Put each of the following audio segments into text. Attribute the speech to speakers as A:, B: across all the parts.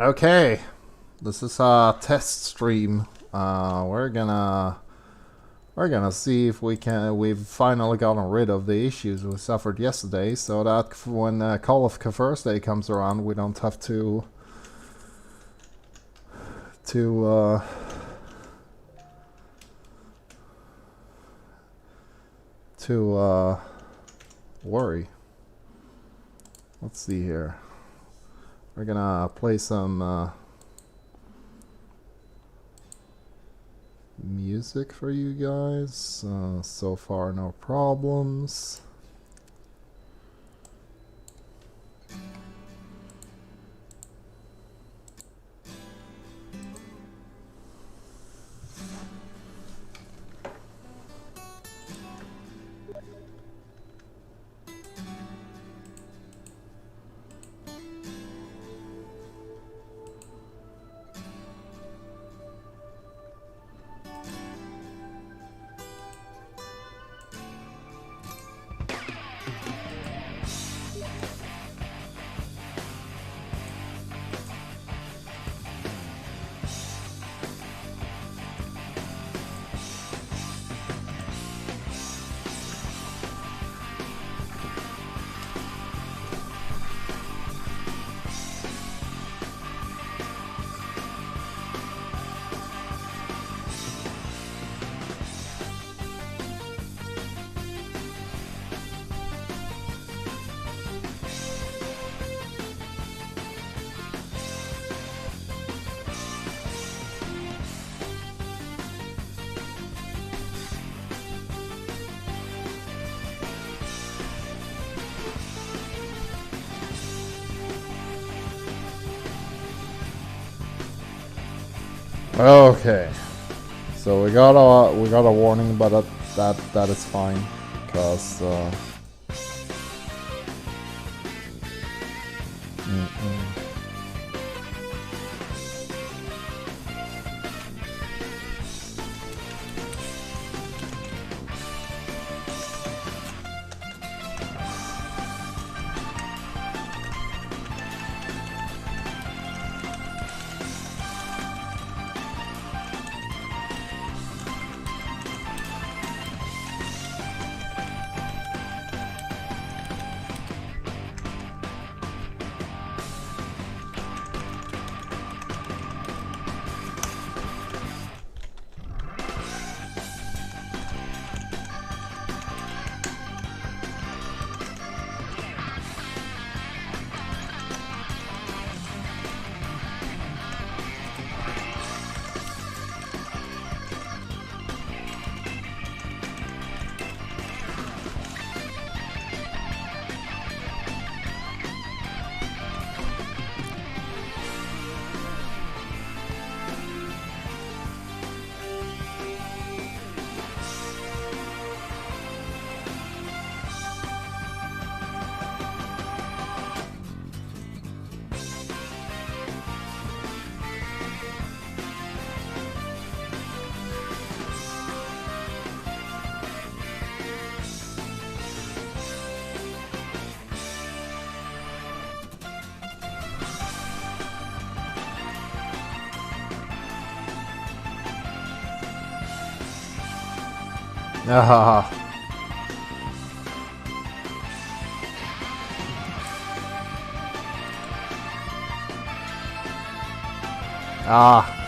A: Okay, this is a test stream. We're gonna see if we've finally gotten rid of the issues we suffered yesterday, so that when Call of Thursday comes around, we don't have to worry. Let's see here. We're gonna play some music for you guys. So far, no problems. Okay, so we got a warning, but that is fine, because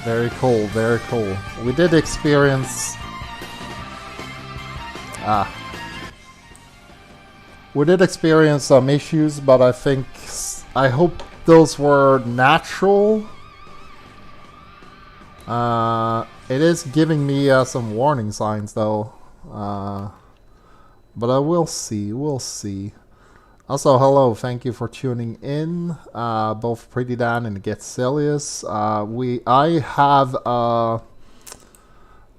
A: very cool, very cool. We did experience some issues, but I hope those were natural. It is giving me some warning signs though, but I will see. We'll see. Also, hello, thank you for tuning in, both Pretty Dan and Get Celius. I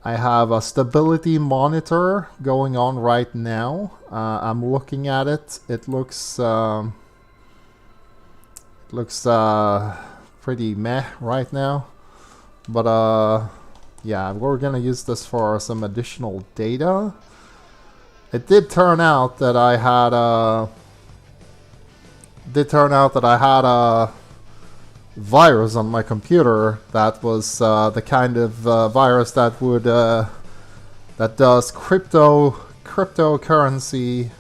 A: have a stability monitor going on right now. I'm looking at it. It looks pretty meh right now, but yeah, we're gonna use this for some additional data. It did turn out that I had virus on my computer that was the kind of virus that would that does cryptocurrency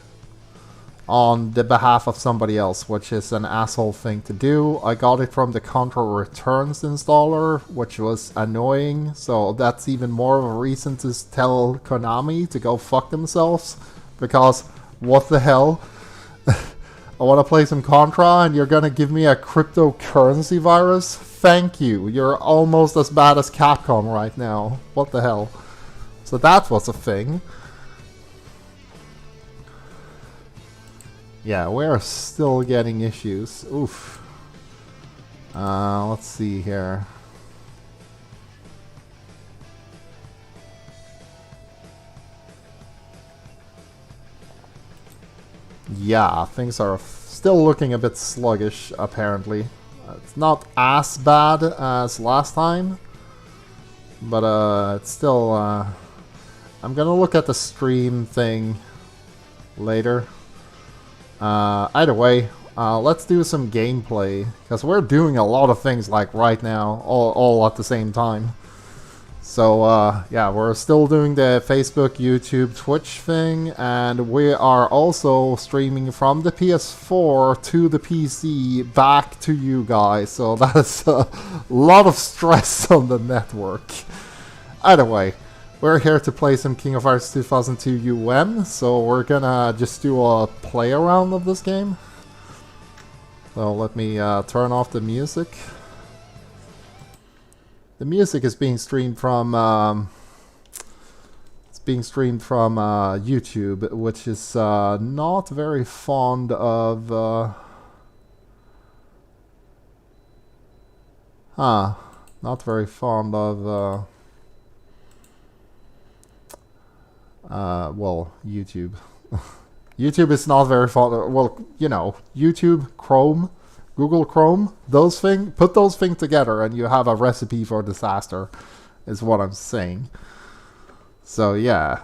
A: on the behalf of somebody else, which is an asshole thing to do. I got it from the Contra Returns installer, which was annoying, so that's even more of a reason to tell Konami to go fuck themselves, because what the hell? I want to play some Contra and you're gonna give me a cryptocurrency virus? Thank you. You're almost as bad as Capcom right now. What the hell? So that was a thing. Yeah, we're still getting issues. Oof. Let's see here. Yeah, things are still looking a bit sluggish, apparently. It's not as bad as last time, but it's still... I'm gonna look at the stream thing later. Either way, let's do some gameplay, because we're doing a lot of things like right now, all at the same time. So yeah, we're still doing the Facebook, YouTube, Twitch thing, and we are also streaming from the PS4 to the PC back to you guys, so that's a lot of stress on the network. Either way, we're here to play some King of Hearts 2002 UM, so we're gonna just do a play around of this game. So let me turn off the music. The music is being streamed from YouTube, which is not very fond of not very fond of well, YouTube. YouTube is not very fond of, well, you know, YouTube, Chrome, Google Chrome, those things, put those things together and you have a recipe for disaster, is what I'm saying. So yeah,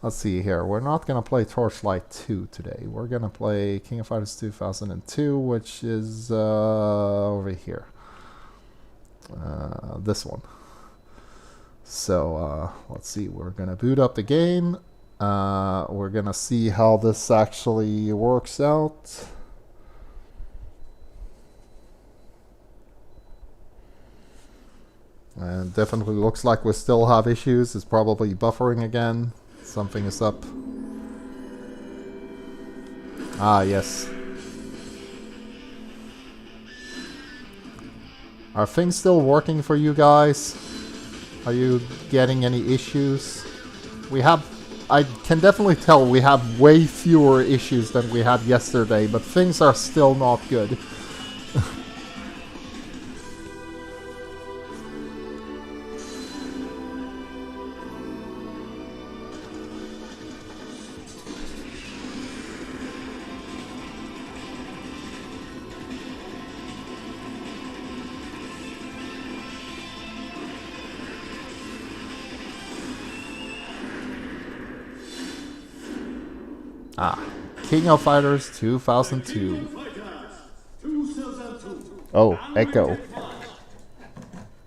A: let's see here. We're not gonna play Torchlight 2 today. We're gonna play King of Fighters 2002, which is over here. This one. So let's see. We're gonna boot up the game. We're gonna see how this actually works out. And definitely looks like we still have issues. It's probably buffering again. Something is up. Ah, yes. Are things still working for you guys? Are you getting any issues? I can definitely tell we have way fewer issues than we had yesterday, but things are still not good. King of Fighters 2002. Oh, echo.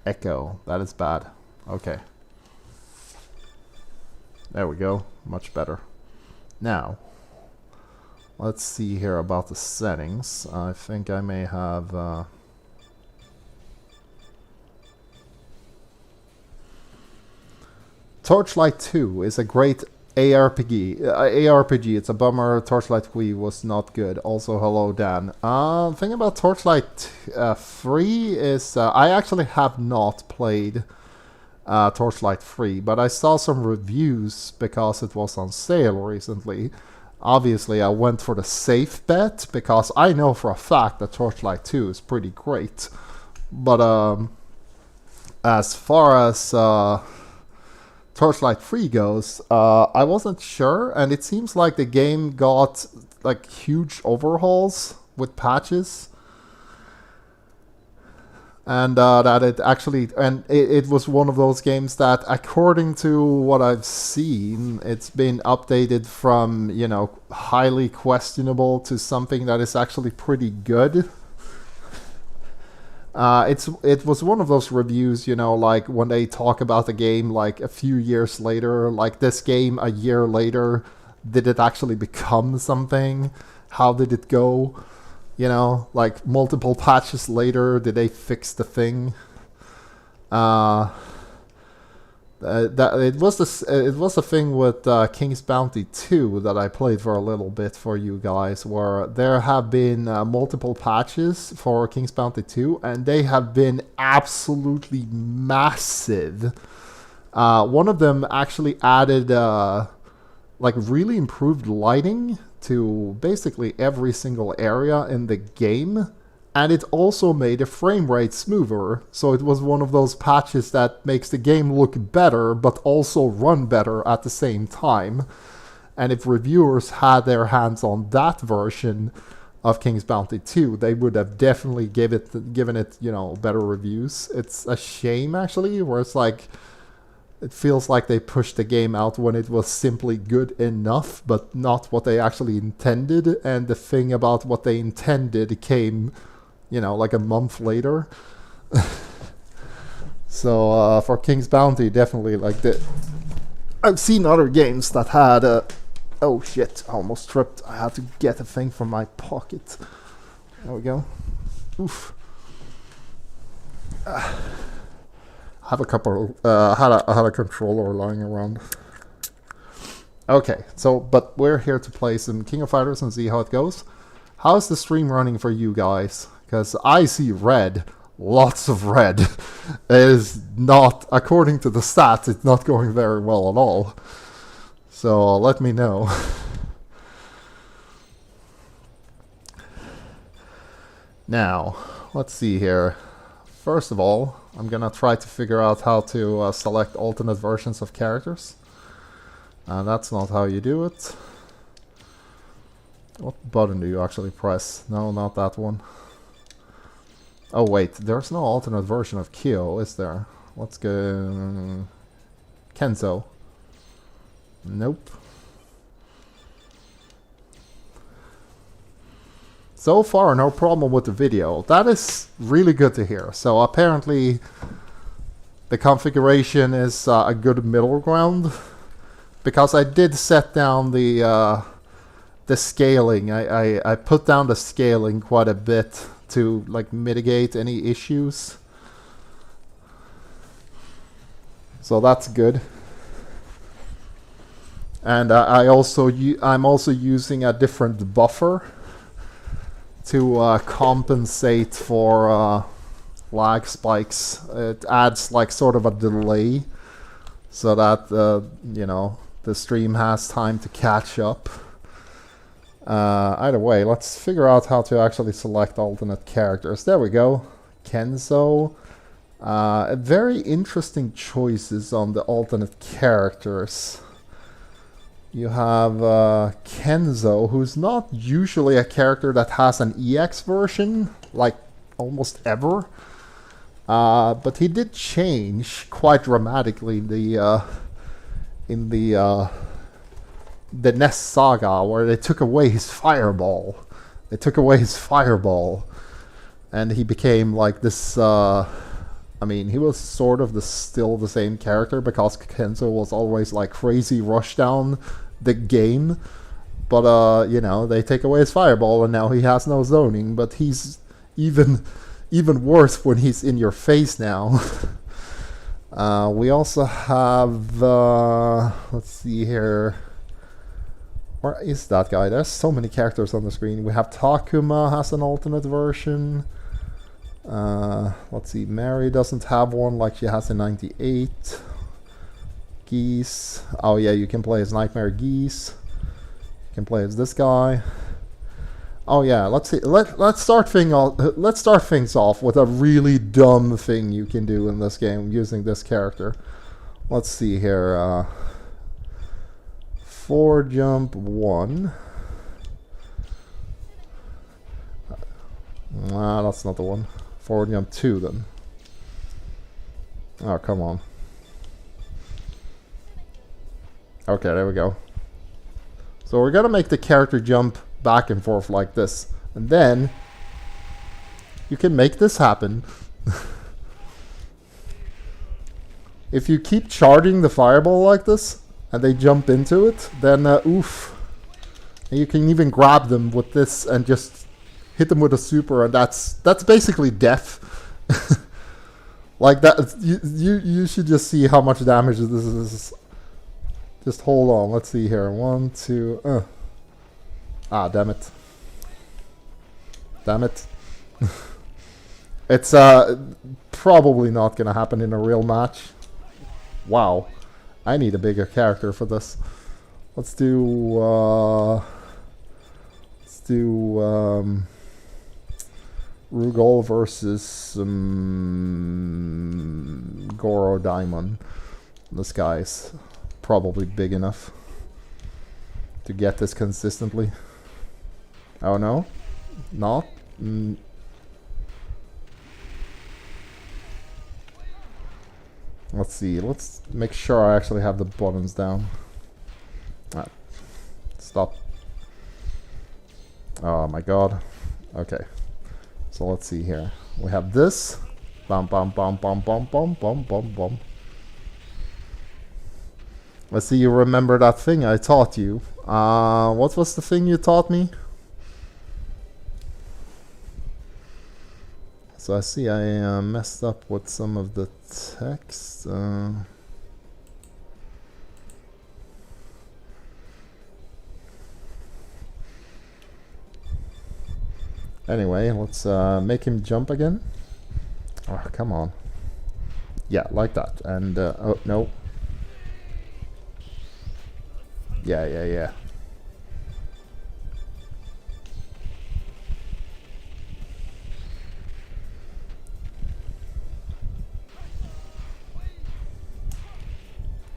A: Echo. That is bad. Okay. There we go. Much better. Now, let's see here about the settings. I think I may have... Torchlight 2 is a great ARPG. It's a bummer Torchlight 3 was not good. Also, hello Dan. Thing about Torchlight 3 is I actually have not played Torchlight 3, but I saw some reviews because it was on sale recently. Obviously, I went for the safe bet because I know for a fact that Torchlight 2 is pretty great. But as far as Torchlight 3 goes, I wasn't sure, and it seems like the game got like huge overhauls with patches, and that it actually, and it was one of those games that, according to what I've seen, it's been updated from, you know, highly questionable to something that is actually pretty good. It was one of those reviews, you know, like when they talk about the game like a few years later, like this game a year later, did it actually become something? How did it go? You know, like multiple patches later, did they fix the thing? It was the thing with King's Bounty 2 that I played for a little bit for you guys, where there have been multiple patches for King's Bounty 2, and they have been absolutely massive. One of them actually added like really improved lighting to basically every single area in the game. And it also made the frame rate smoother, so it was one of those patches that makes the game look better, but also run better at the same time. And if reviewers had their hands on that version of King's Bounty 2, they would have definitely given it, you know, better reviews. It's a shame, actually, where it's like, it feels like they pushed the game out when it was simply good enough, but not what they actually intended, and the thing about what they intended came, you know, like a month later. So for King's Bounty, definitely like I've seen other games that had oh shit, I almost tripped. I had to get a thing from my pocket. There we go. Oof. I have a couple had a controller lying around. Okay, so but we're here to play some King of Fighters and see how it goes. How's the stream running for you guys? Because I see red, lots of red. It is not, according to the stats, it's not going very well at all. So let me know. Now, let's see here. First of all, I'm gonna try to figure out how to select alternate versions of characters. That's not how you do it. What button do you actually press? No, not that one. Oh wait, there's no alternate version of Kyo, is there? Let's go... Kenzo. Nope. So far, no problem with the video. That is really good to hear. So apparently, the configuration is a good middle ground. Because I did set down the scaling. I put down the scaling quite a bit to like mitigate any issues. So that's good. And I'm also using a different buffer to compensate for lag spikes. It adds like sort of a delay so that you know, the stream has time to catch up. Either way, let's figure out how to actually select alternate characters. There we go. Kenzo. Very interesting choices on the alternate characters. You have Kenzo, who's not usually a character that has an EX version, like almost ever. But he did change quite dramatically in the NES Saga, where they took away his fireball. They took away his fireball, and he became like this. I mean, he was sort of still the same character because Kenzo was always like crazy rushdown the game, but you know, they take away his fireball and now he has no zoning. But he's even worse when he's in your face now. We also have let's see here. Where is that guy? There's so many characters on the screen. We have Takuma has an alternate version. Let's see, Mary doesn't have one like she has in 98. Geese. Oh yeah, you can play as Nightmare Geese. You can play as this guy. Oh yeah, let's see. Let's start things off with a really dumb thing you can do in this game using this character. Let's see here. 4 jump 1. Nah, that's not the one. 4 jump 2 then. Oh, come on. Okay, there we go. So we're gonna make the character jump back and forth like this. And then You can make this happen. If you keep charging the fireball like this, and they jump into it, then oof. And you can even grab them with this and just hit them with a super, and that's basically death. Like that, you should just see how much damage this is. Just hold on, let's see here. 1, 2, Ah, damn it. Damn it. It's probably not gonna happen in a real match. Wow. I need a bigger character for this. Let's do Rugal versus Goro Diamond. This guy's probably big enough to get this consistently. Oh no? Not? Let's see, let's make sure I actually have the buttons down. Ah, stop. Oh my god. Okay. So let's see here. We have this. Bum bum bum bum bum bum bum bum bum. Let's see, you remember that thing I taught you. What was the thing you taught me? So I see I messed up with some of the text. Anyway, let's make him jump again. Oh, come on. Yeah, like that. And, oh, no. Yeah.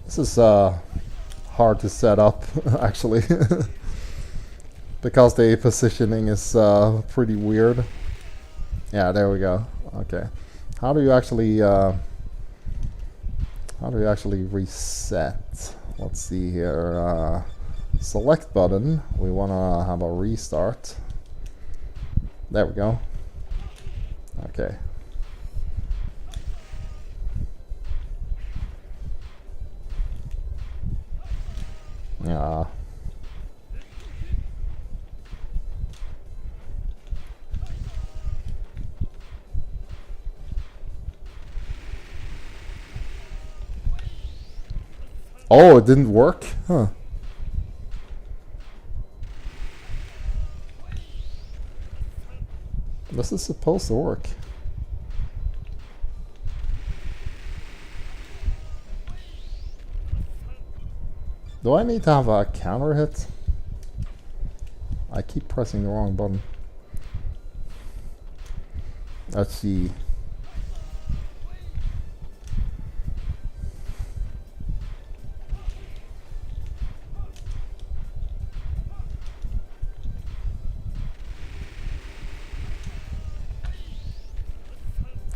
A: This is hard to set up, actually. Because the positioning is pretty weird. Yeah, there we go. Okay. How do you actually reset? Let's see here. Select button. We want to have a restart. There we go. Okay. Yeah. Oh, it didn't work? Huh. This is supposed to work. Do I need to have a counter hit? I keep pressing the wrong button. Let's see.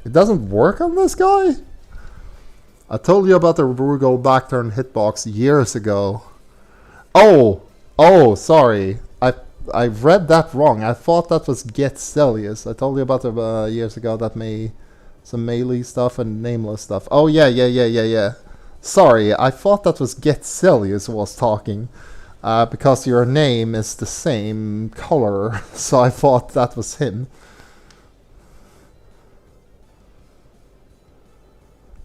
A: It doesn't work on this guy? I told you about the Rugal back turn hitbox years ago. Oh, sorry. I read that wrong. I thought that was Get Celius. I told you about it years ago. That some melee stuff and nameless stuff. Oh yeah. Sorry, I thought that was Get Celius was talking. Because your name is the same color, so I thought that was him.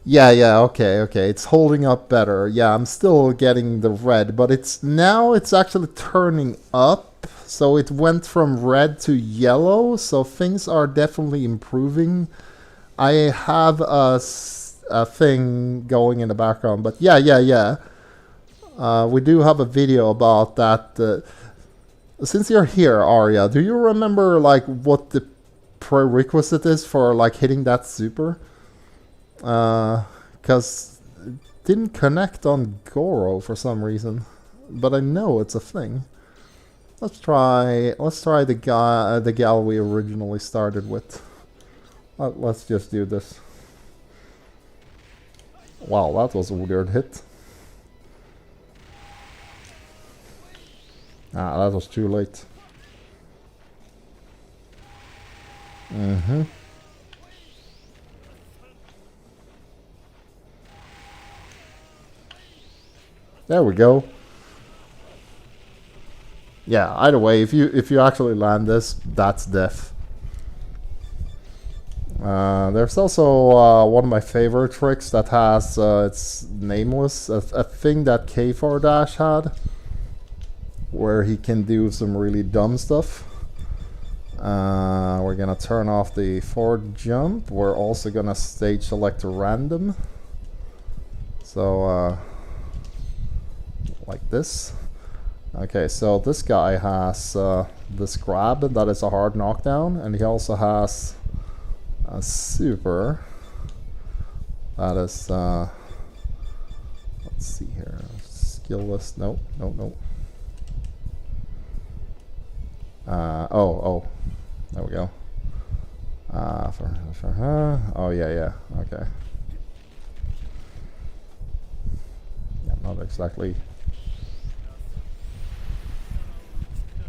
A: Yeah, okay. It's holding up better. Yeah, I'm still getting the red, but it's actually turning up. So it went from red to yellow, so things are definitely improving. I have a thing going in the background, but yeah. We do have a video about that. Since you're here, Arya, do you remember like what the prerequisite is for like hitting that super? Because it didn't connect on Goro for some reason, but I know it's a thing. Let's try the gal we originally started with. Let's just do this. Wow, that was a weird hit. That was too late. There we go. Yeah, either way, if you actually land this, that's death. There's also one of my favorite tricks that has it's nameless, a thing that K4 Dash had, where he can do some really dumb stuff. We're gonna turn off the forward jump. We're also gonna stage select random. So like this. Okay, so this guy has this grab that is a hard knockdown, and he also has a super that is let's see here, skill list. Nope. Oh, there we go. For her. Oh yeah, okay. Yeah, not exactly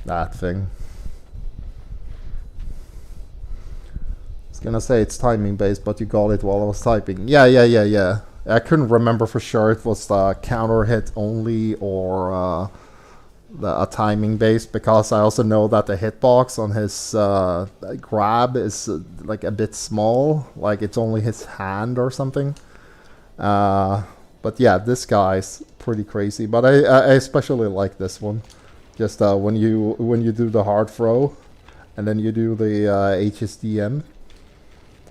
A: that thing. I was gonna say it's timing based, but you got it while I was typing. Yeah. I couldn't remember for sure it was counter hit only or a timing based, because I also know that the hitbox on his grab is like a bit small, like it's only his hand or something. But yeah, this guy's pretty crazy, but I especially like this one. Just when you do the hard throw, and then you do the HSDM,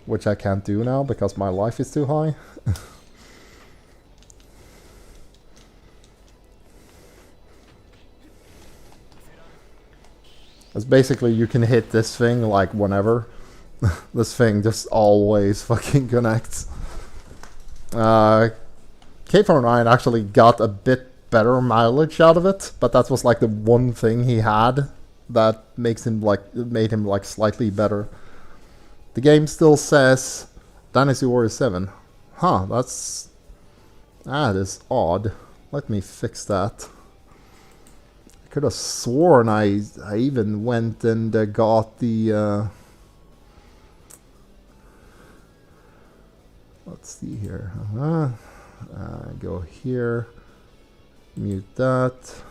A: which I can't do now because my life is too high. It's basically you can hit this thing like whenever. This thing just always fucking connects. K49 actually got a bit better mileage out of it, but that was like the one thing he had that made him like slightly better. The game still says Dynasty Warriors 7. Huh, that is odd. Let me fix that. I could have sworn I even went and got the let's see here. Go here. Mute that.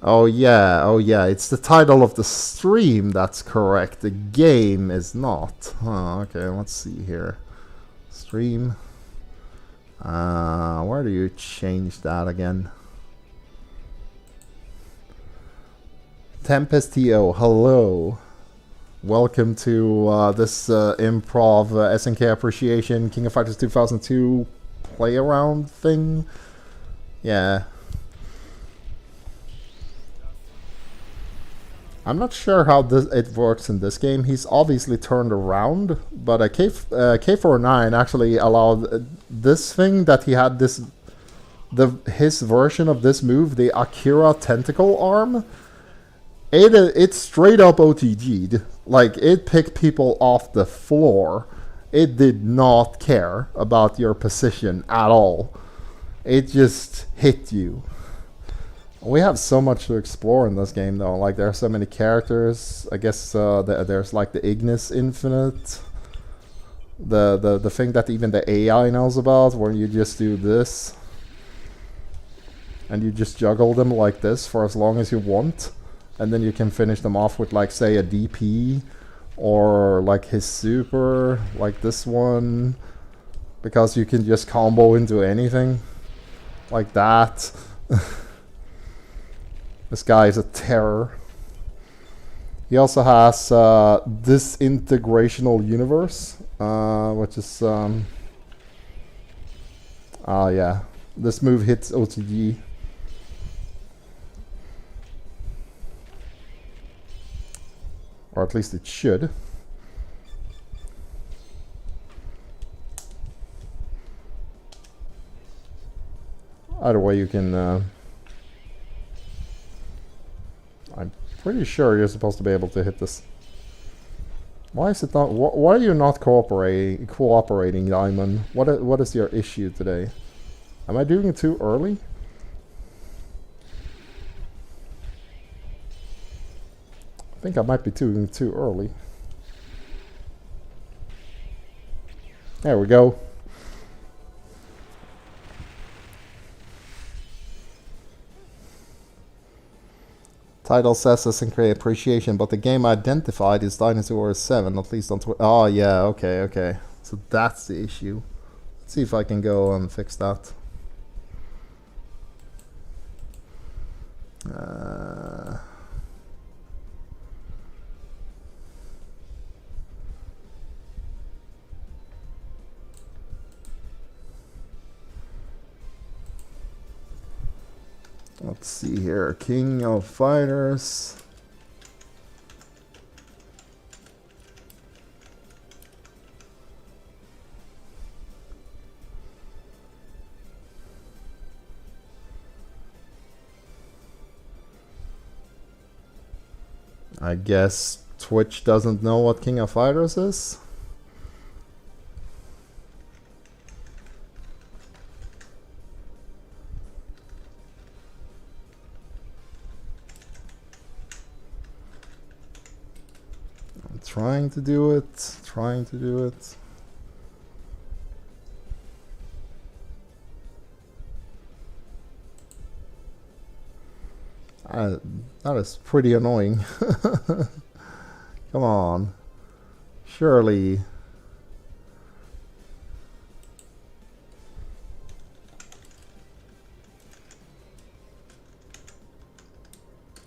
A: Oh yeah, it's the title of the stream that's correct. The game is not. Okay, let's see here. Stream. Where do you change that again? Tempest TO, hello. Welcome to this improv SNK Appreciation King of Fighters 2002 play around thing. Yeah. I'm not sure how it works in this game. He's obviously turned around, but K49 actually allowed this thing that he had his version of this move, the Akira tentacle arm. It straight up OTG'd. Like, it picked people off the floor. It did not care about your position at all. It just hit you. We have so much to explore in this game, though. Like, there are so many characters. I guess there's like the Ignis Infinite, the thing that even the AI knows about, where you just do this, and you just juggle them like this for as long as you want, and then you can finish them off with, like, say, a DP, or like his super, like this one, because you can just combo into anything like that. This guy is a terror. He also has this integrational universe, which is yeah, this move hits OTG. Or at least it should. Either way, you can I'm pretty sure you're supposed to be able to hit this. Why is it not? Why are you not cooperating, Diamond? What is your issue today? Am I doing it too early? I think I might be doing it too early. There we go. Title says SNK Appreciation, but the game identified is Dinosaur 7, at least on Twitter. Oh, yeah, okay. So that's the issue. Let's see if I can go and fix that. Let's see here. King of Fighters. I guess Twitch doesn't know what King of Fighters is. I'm trying to do it. That is pretty annoying. Come on. Surely.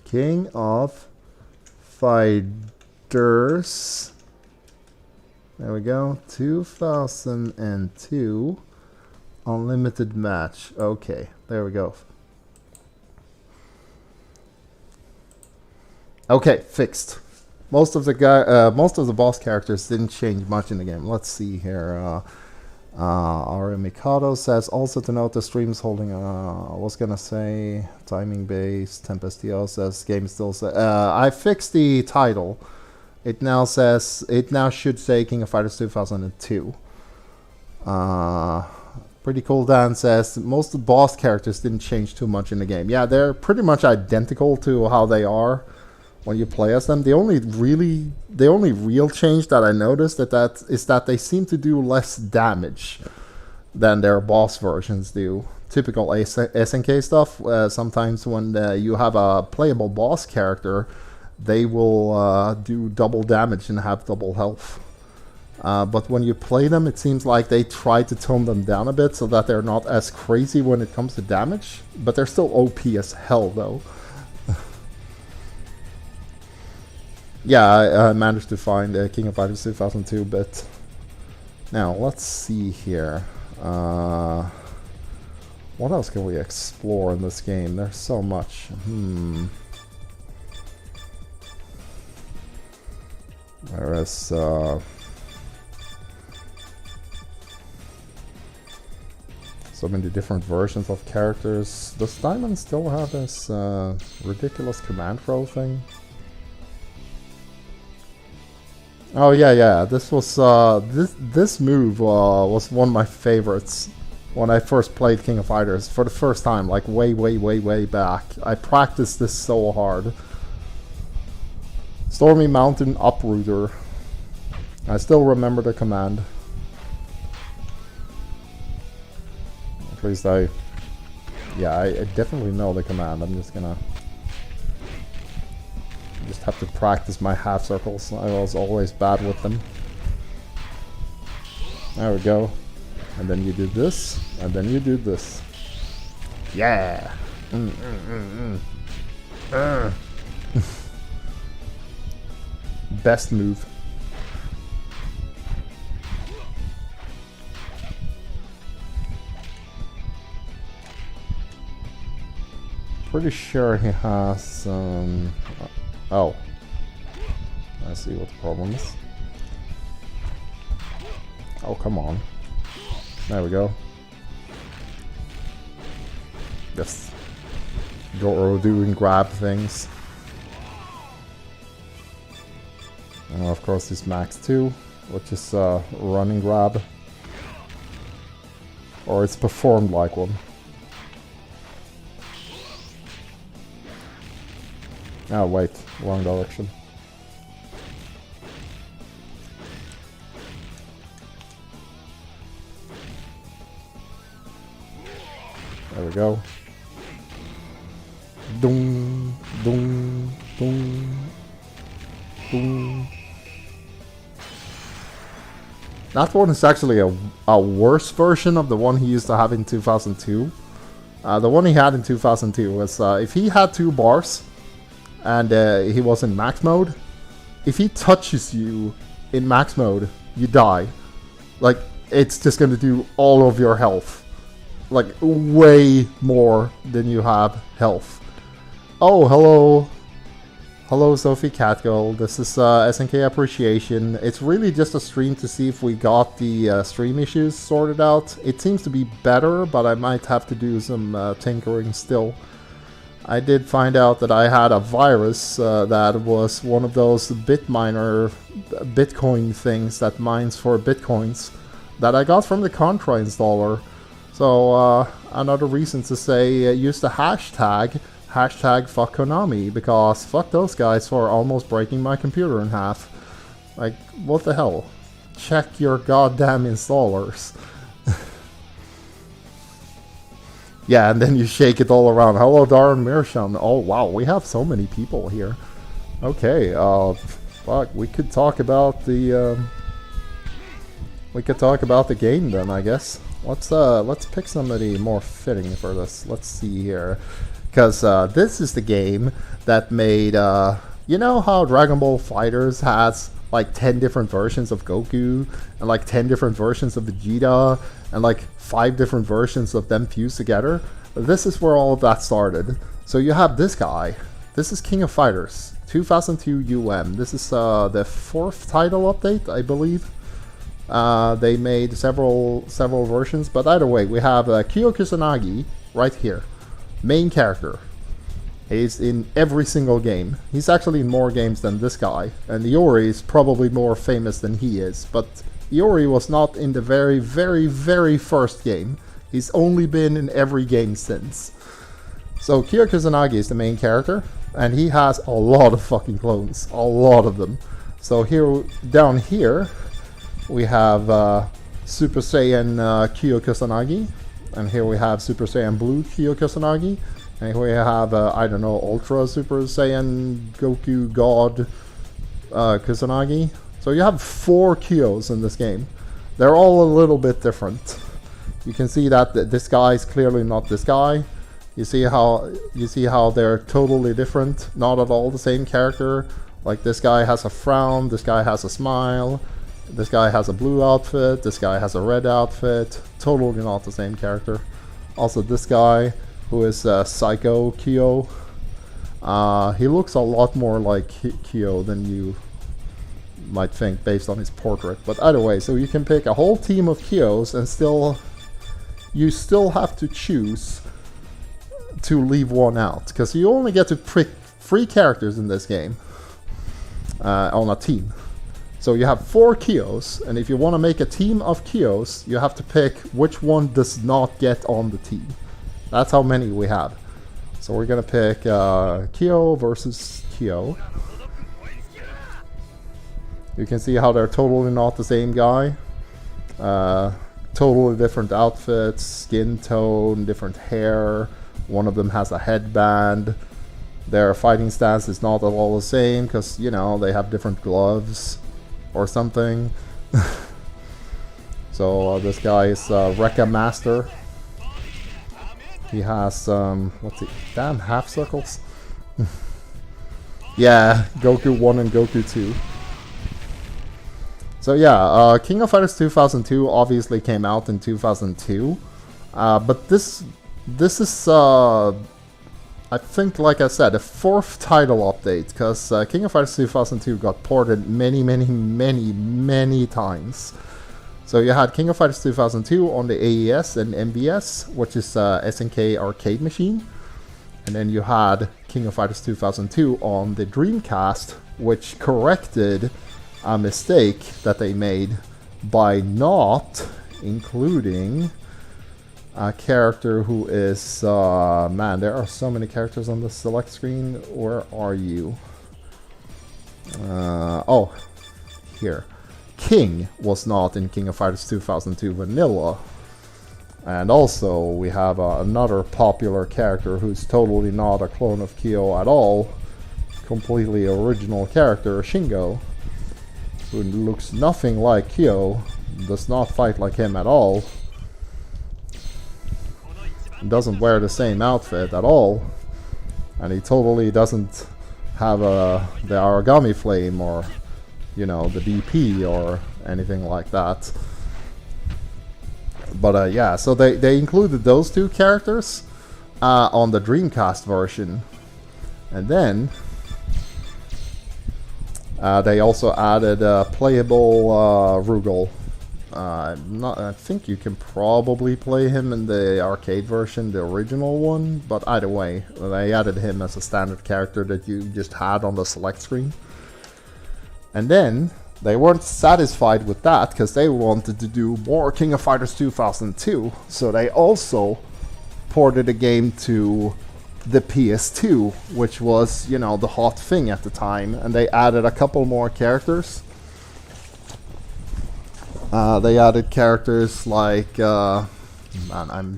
A: King of Fighters. There we go. 2002 Unlimited Match. Okay, there we go. Okay, fixed. Most of the boss characters didn't change much in the game. Let's see here. Our Mikado says also to note the stream's holding. I was gonna say timing based. Tempestio says game still says. I fixed the title. It now should say King of Fighters 2002. Pretty Cool Dan says most of the boss characters didn't change too much in the game. Yeah, they're pretty much identical to how they are when you play as them. The only real change that I noticed is that they seem to do less damage than their boss versions do. Typical SNK stuff. Sometimes when you have a playable boss character, they will do double damage and have double health. But when you play them, it seems like they try to tone them down a bit so that they're not as crazy when it comes to damage. But they're still OP as hell, though. Yeah, I managed to find King of Fighters 2002 bit. Now, let's see here. What else can we explore in this game? There's so much. There is so many different versions of characters. Does Diamond still have this ridiculous command throw thing? Oh yeah. This was this move was one of my favorites when I first played King of Fighters for the first time, like way back. I practiced this so hard. Stormy Mountain Uprooter. I still remember the command. At least I definitely know the command. I'm just gonna have to practice my half circles. I was always bad with them. There we go. And then you do this, and then you do this. Yeah! Best move. Pretty sure he has oh. I see what the problem is. Oh, come on. There we go. Just Goro doing grab things. And of course this max 2, which is running grab. Or it's performed like one. Oh wait, wrong direction. we go. Doom, doom, doom, doom. That one is actually a worse version of the one he used to have in 2002. The one he had in 2002 was if he had 2 bars and he was in max mode, if he touches you in max mode, you die. Like, it's just gonna do all of your health. Like, way more than you have health. Oh, hello. Hello, Sophie Catgirl. This is SNK Appreciation. It's really just a stream to see if we got the stream issues sorted out. It seems to be better, but I might have to do some tinkering still. I did find out that I had a virus that was one of those Bitminer Bitcoin things that mines for Bitcoins that I got from the Contra installer. So another reason to say use the hashtag fuck Konami, because fuck those guys for almost breaking my computer in half. Like, what the hell? Check your goddamn installers. Yeah, and then you shake it all around. Hello, Darren Meerschaum. Oh wow, we have so many people here. Okay, fuck, we could talk about the game then, I guess. Let's pick somebody more fitting for this. Let's see here. Because this is the game that made, you know how Dragon Ball FighterZ has like 10 different versions of Goku, and like 10 different versions of Vegeta, and like 5 different versions of them fused together? This is where all of that started. So you have this guy. This is King of Fighters 2002 UM. This is the 4th title update, I believe. They made several versions, but either way, we have Kyo Kusanagi right here. Main character. He's in every single game. He's actually in more games than this guy. And Iori is probably more famous than he is. But Iori was not in the very, very, very first game. He's only been in every game since. So Kyo Kusanagi is the main character. And he has a lot of fucking clones. A lot of them. So here, down here, we have Super Saiyan Kyo Kusanagi. And here we have Super Saiyan Blue Kyo Kusanagi. And here we have, I don't know, Ultra Super Saiyan Goku God Kusanagi. So you have 4 Kyos in this game. They're all a little bit different. You can see that this guy is clearly not this guy. You see how they're totally different. Not at all the same character. Like, this guy has a frown, this guy has a smile. This guy has a blue outfit, this guy has a red outfit. Totally not the same character. Also, this guy, who is Psycho Kyo, he looks a lot more like Kyo than you might think based on his portrait. But either way, so you can pick a whole team of Kyos and you still have to choose to leave one out. Because you only get to pick 3 characters in this game on a team. So you have 4 Kyos, and if you want to make a team of Kyos, you have to pick which one does not get on the team. That's how many we have. So we're going to pick Kyo versus Kyo. You can see how they're totally not the same guy. Totally different outfits, skin tone, different hair. One of them has a headband. Their fighting stance is not at all the same because, you know, they have different gloves or something. So this guy is Rekka Master. He has what's it? Damn, half circles. Yeah, Goku 1 and Goku 2. So yeah, King of Fighters 2002 obviously came out in 2002, but this is I think, like I said, a 4th title update, because King of Fighters 2002 got ported many times. So you had King of Fighters 2002 on the AES and MVS, which is SNK arcade machine. And then you had King of Fighters 2002 on the Dreamcast, which corrected a mistake that they made by not including a character who is, man, there are so many characters on the select screen. Where are you? Oh, here. King was not in King of Fighters 2002 Vanilla. And also, we have another popular character who's totally not a clone of Kyo at all. Completely original character, Shingo, who looks nothing like Kyo, does not fight like him at all, doesn't wear the same outfit at all, and he totally doesn't have the origami flame or, you know, the DP or anything like that. But yeah, so they included those two characters on the Dreamcast version. And then they also added playable Rugal. I think you can probably play him in the arcade version, the original one, but either way, they added him as a standard character that you just had on the select screen. And then they weren't satisfied with that because they wanted to do more King of Fighters 2002, so they also ported the game to the PS2, which was, you know, the hot thing at the time, and they added a couple more characters. They added characters like, man, I'm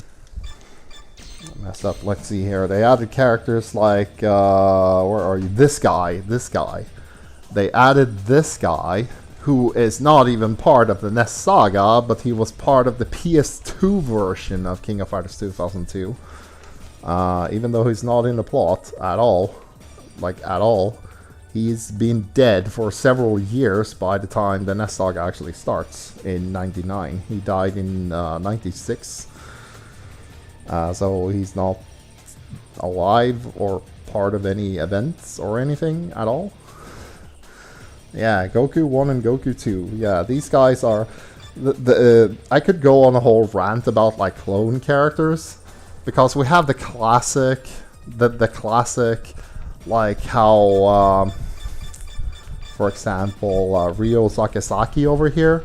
A: messed up. Let's see here. They added characters like, where are you? This guy. They added this guy, who is not even part of the NES saga, but he was part of the PS2 version of King of Fighters 2002. Even though he's not in the plot at all, like at all. He's been dead for several years by the time the NES saga actually starts in 99. He died in 96. So he's not alive or part of any events or anything at all. Yeah, Goku 1 and Goku 2. Yeah, these guys are... I could go on a whole rant about like clone characters, because we have the classic... The classic... Like how, for example, Ryo Sakisaki over here,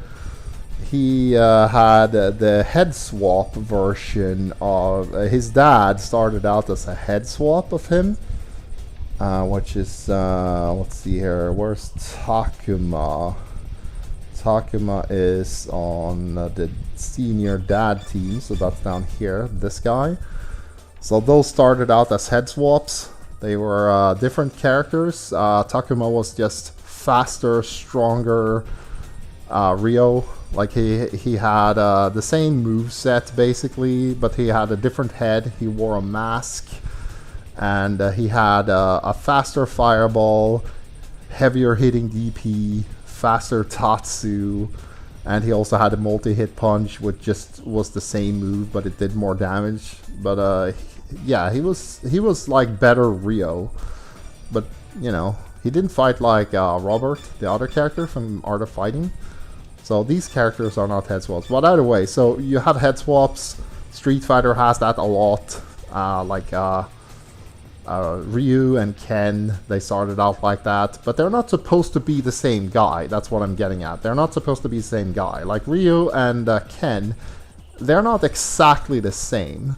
A: he had the head swap version of... his dad started out as a head swap of him, which is, let's see here, where's Takuma? Takuma is on the senior dad team, so that's down here, this guy. So those started out as head swaps. They were different characters. Takuma was just faster, stronger. Ryo, like he had the same moveset basically, but he had a different head. He wore a mask, and he had a faster fireball, heavier hitting DP, faster Tatsu, and he also had a multi-hit punch, which just was the same move, but it did more damage. But yeah, he was like better Ryo, but you know, he didn't fight like Robert, the other character from Art of Fighting. So these characters are not head swaps. But either way, so you have head swaps. Street Fighter has that a lot. Ryu and Ken, they started out like that, but they're not supposed to be the same guy. That's what I'm getting at. They're not supposed to be the same guy. Like Ryu and Ken, they're not exactly the same.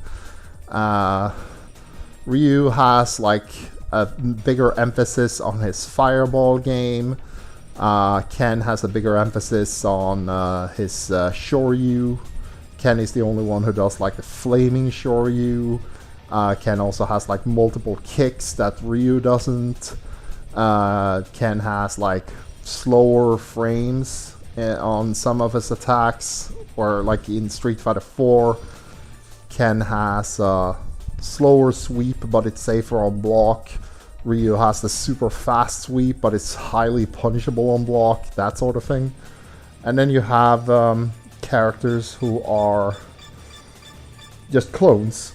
A: Ryu has like a bigger emphasis on his fireball game. Ken has a bigger emphasis on his Shoryu. Ken is the only one who does like the flaming Shoryu. Ken also has like multiple kicks that Ryu doesn't. Ken has like slower frames on some of his attacks, or like in Street Fighter 4, Ken has slower sweep, but it's safer on block. Ryu has the super fast sweep, but it's highly punishable on block, that sort of thing. And then you have characters who are just clones,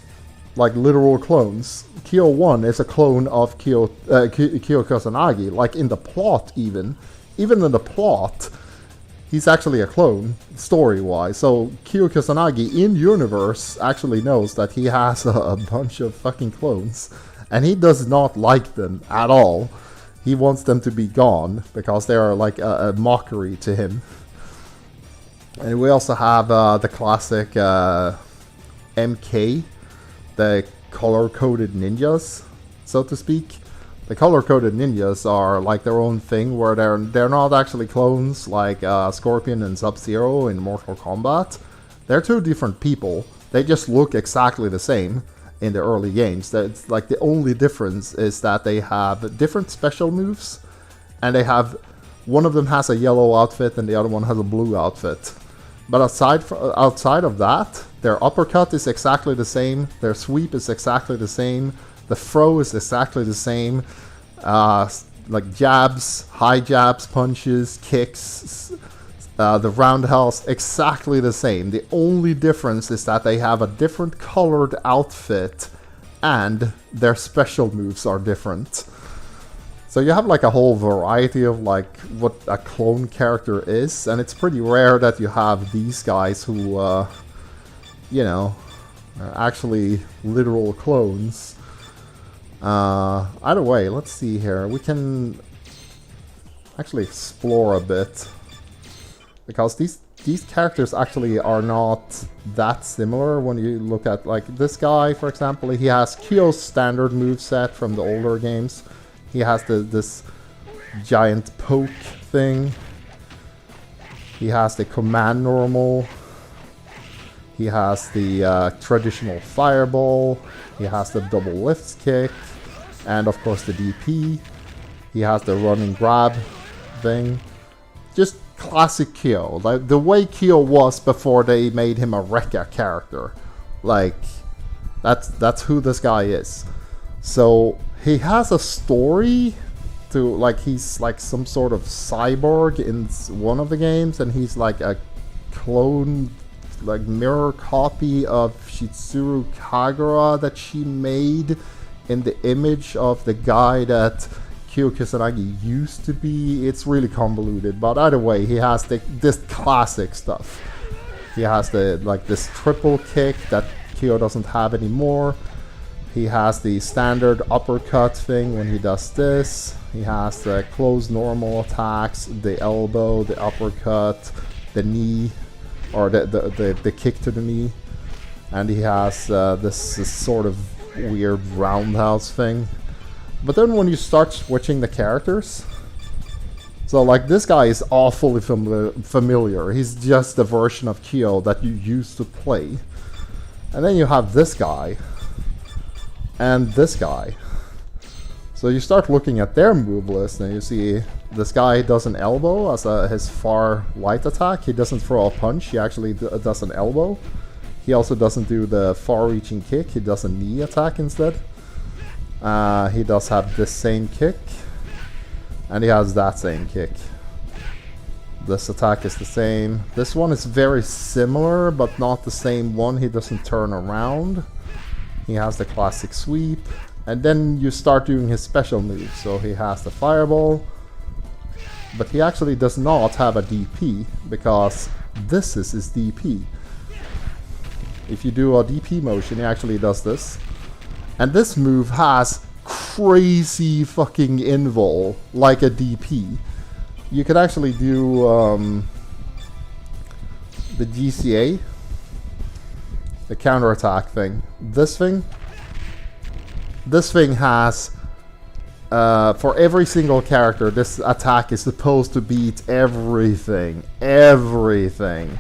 A: like literal clones. Kyo 1 is a clone of Kyo Kusanagi, like in the plot even. Even in the plot, he's actually a clone, story-wise. So Kyo Kusanagi in universe actually knows that he has a bunch of fucking clones, and he does not like them at all. He wants them to be gone because they are like a mockery to him. And we also have the classic MK, the color-coded ninjas, so to speak. The color-coded ninjas are like their own thing, where they're not actually clones like Scorpion and Sub-Zero in Mortal Kombat. They're two different people They just look exactly the same in the early games. That's like the only difference is that they have different special moves, and they have one of them has a yellow outfit and the other one has a blue outfit. But outside of that, their uppercut is exactly the same, their sweep is exactly the same, the throw is exactly the same, like jabs, high jabs, punches, kicks, the roundhouse, exactly the same. The only difference is that they have a different colored outfit and their special moves are different. So you have like a whole variety of like what a clone character is, and it's pretty rare that you have these guys who, you know, are actually literal clones. Either way, let's see here. We can actually explore a bit, because these characters actually are not that similar when you look at like this guy, for example. He has Kyo's standard moveset from the older games. He has this giant poke thing. He has the command normal. He has the traditional fireball. He has the double lifts kick. And of course the DP. He has the run and grab thing. Just classic Kyo. Like the way Kyo was before they made him a Rekka character. Like, that's who this guy is. So he has a story to, like, he's like some sort of cyborg in one of the games, and he's like a clone, like mirror copy of Shitsuru Kagura that she made in the image of the guy that Kyo Kusanagi used to be. It's really convoluted, but either way, he has this classic stuff. He has this triple kick that Kyo doesn't have anymore. He has the standard uppercut thing when he does this. He has the closed normal attacks, the elbow, the uppercut, the knee, or the kick to the knee. And he has this sort of weird roundhouse thing. But then when you start switching the characters, so like this guy is awfully familiar. He's just the version of Kyo that you used to play. And then you have this guy. And this guy. So you start looking at their move list and you see this guy does an elbow as his far light attack. He doesn't throw a punch, he actually does an elbow. He also doesn't do the far reaching kick, he does a knee attack instead. He does have this same kick. And he has that same kick. This attack is the same. This one is very similar but not the same one. He doesn't turn around. He has the classic sweep, and then you start doing his special moves. So he has the fireball, but he actually does not have a DP, because this is his DP. If you do a DP motion, he actually does this. And this move has crazy fucking invul, like a DP. You could actually do the GCA, the counterattack thing. This thing has, for every single character, this attack is supposed to beat everything. Everything.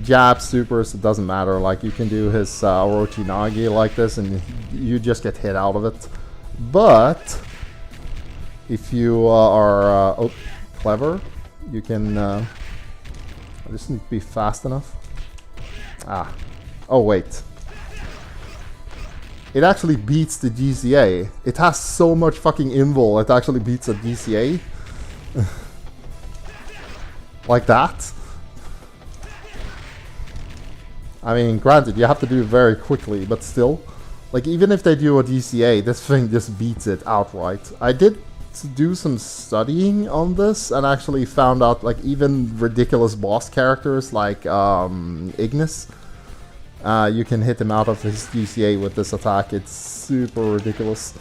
A: Jabs, supers, it doesn't matter. Like, you can do his Orochi-Nagi like this and you just get hit out of it. But if you are clever, you can... I just need to be fast enough. Oh, wait. It actually beats the GCA. It has so much fucking invul, it actually beats a GCA. Like that. I mean, granted, you have to do it very quickly, but still. Like, even if they do a DCA, this thing just beats it outright. I did do some studying on this and actually found out, like, even ridiculous boss characters like Ignis, you can hit him out of his GCA with this attack. It's super ridiculous.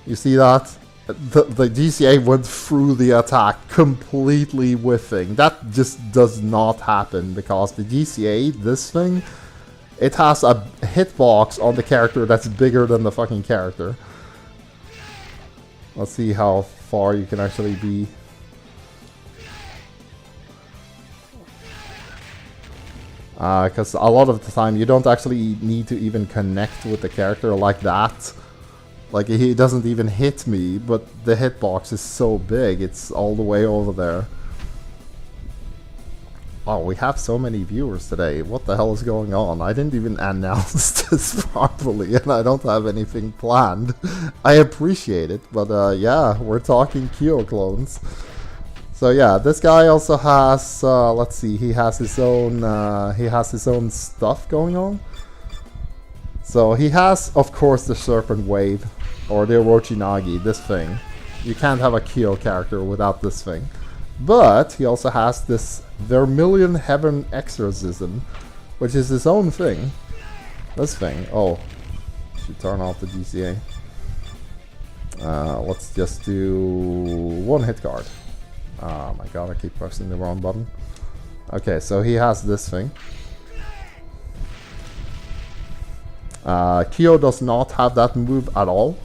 A: You see that? The GCA went through the attack completely whiffing. That just does not happen because the GCA, this thing, it has a hitbox on the character that's bigger than the fucking character. Let's see how far you can actually be. Because a lot of the time you don't actually need to even connect with the character like that. Like, he doesn't even hit me, but the hitbox is so big, it's all the way over there. Oh, we have so many viewers today. What the hell is going on? I didn't even announce this properly, and I don't have anything planned. I appreciate it, but yeah, we're talking Kyo clones. So yeah, this guy also has, let's see, he has his own stuff going on. So he has, of course, the Serpent Wave, or the Orochi-Nagi, this thing. You can't have a Kyo character without this thing. But he also has this Vermilion Heaven Exorcism, which is his own thing. This thing. Oh, should turn off the GCA. Let's just do one hit card. Oh my god, I keep pressing the wrong button. Okay, so he has this thing. Kyo does not have that move at all.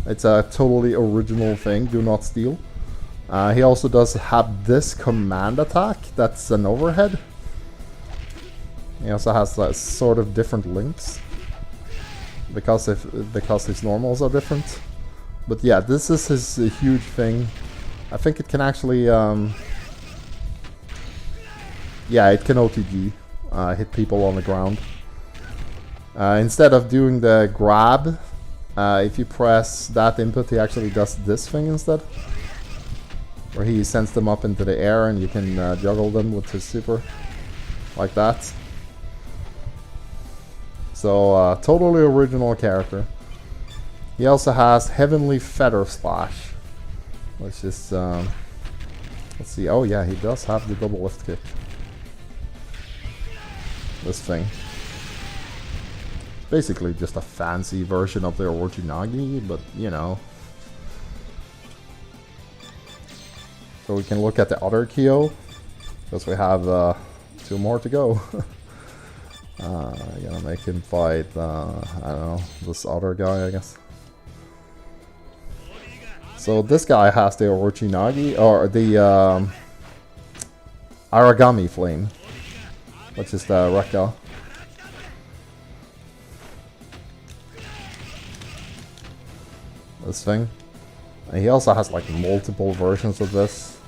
A: It's a totally original thing, do not steal. He also does have this command attack, that's an overhead. He also has sort of different links. Because his normals are different. But yeah, this is his huge thing. I think it can actually, yeah, it can OTG, hit people on the ground. Instead of doing the grab, if you press that input, he actually does this thing instead. Where he sends them up into the air and you can juggle them with his super. Like that. So, totally original character. He also has Heavenly Feather Slash. Which is, let's see, oh yeah, he does have the double lift kick. This thing. It's basically just a fancy version of the Orochi-Nagi, but you know. So we can look at the other Kyo, because we have 2 more to go. Gonna make him fight, I don't know, this other guy, I guess. So this guy has the Orochi-Nagi, or the Aragami Flame, which is the Rekka. This thing. And he also has like multiple versions of this.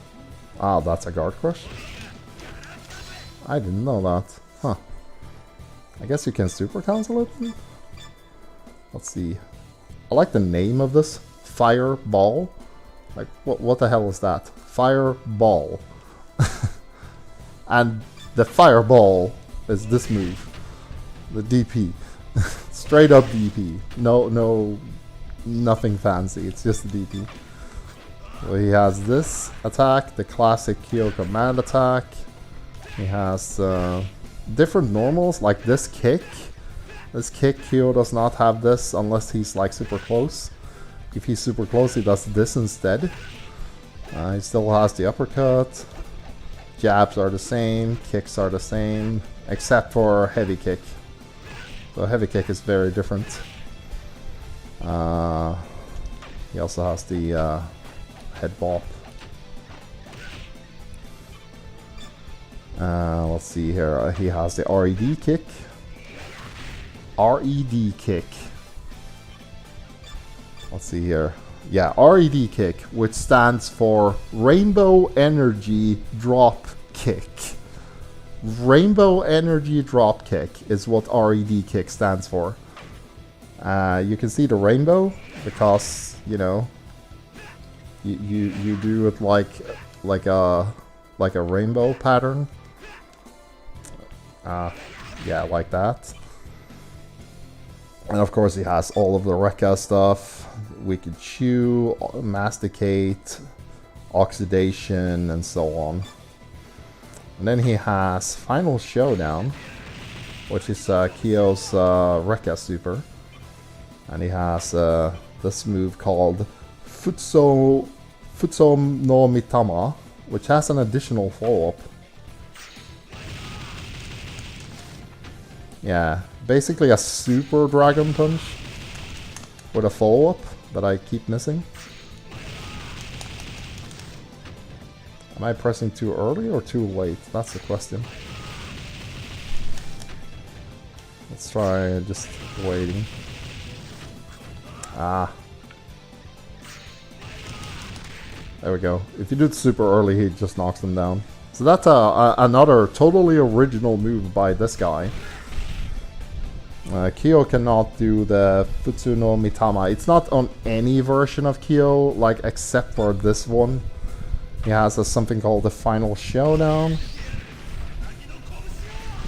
A: Ah, that's a guard crush? I didn't know that. Huh. I guess you can super cancel it? Let's see. I like the name of this. Fireball? Like, what the hell is that? Fireball. And the fireball is this move. The DP. Straight up DP. No, nothing fancy. It's just the DP. So he has this attack, the classic Kyo command attack. He has different normals, like this kick. This kick, Kyo does not have this unless he's like super close. If he's super close, he does this instead. He still has the uppercut. Jabs are the same, kicks are the same, except for heavy kick. So heavy kick is very different. He also has the head bop. Let's see here. He has the RED kick. RED kick. Let's see here. Yeah, RED kick, which stands for Rainbow Energy Drop Kick. Rainbow Energy Drop Kick is what RED kick stands for. You can see the rainbow because, you know, you do it like a rainbow pattern. Yeah, like that. And of course he has all of the Rekka stuff. We could chew, masticate, oxidation, and so on. And then he has Final Showdown, which is Kyo's Rekka super. And he has this move called Futso no Mitama, which has an additional follow-up. Yeah, basically a super Dragon Punch with a follow-up that I keep missing. Am I pressing too early or too late? That's the question. Let's try just waiting. Ah. There we go. If you do it super early, he just knocks them down. So that's another totally original move by this guy. Kyo cannot do the Futsu no Mitama. It's not on any version of Kyo, like except for this one. He has something called the Final Showdown,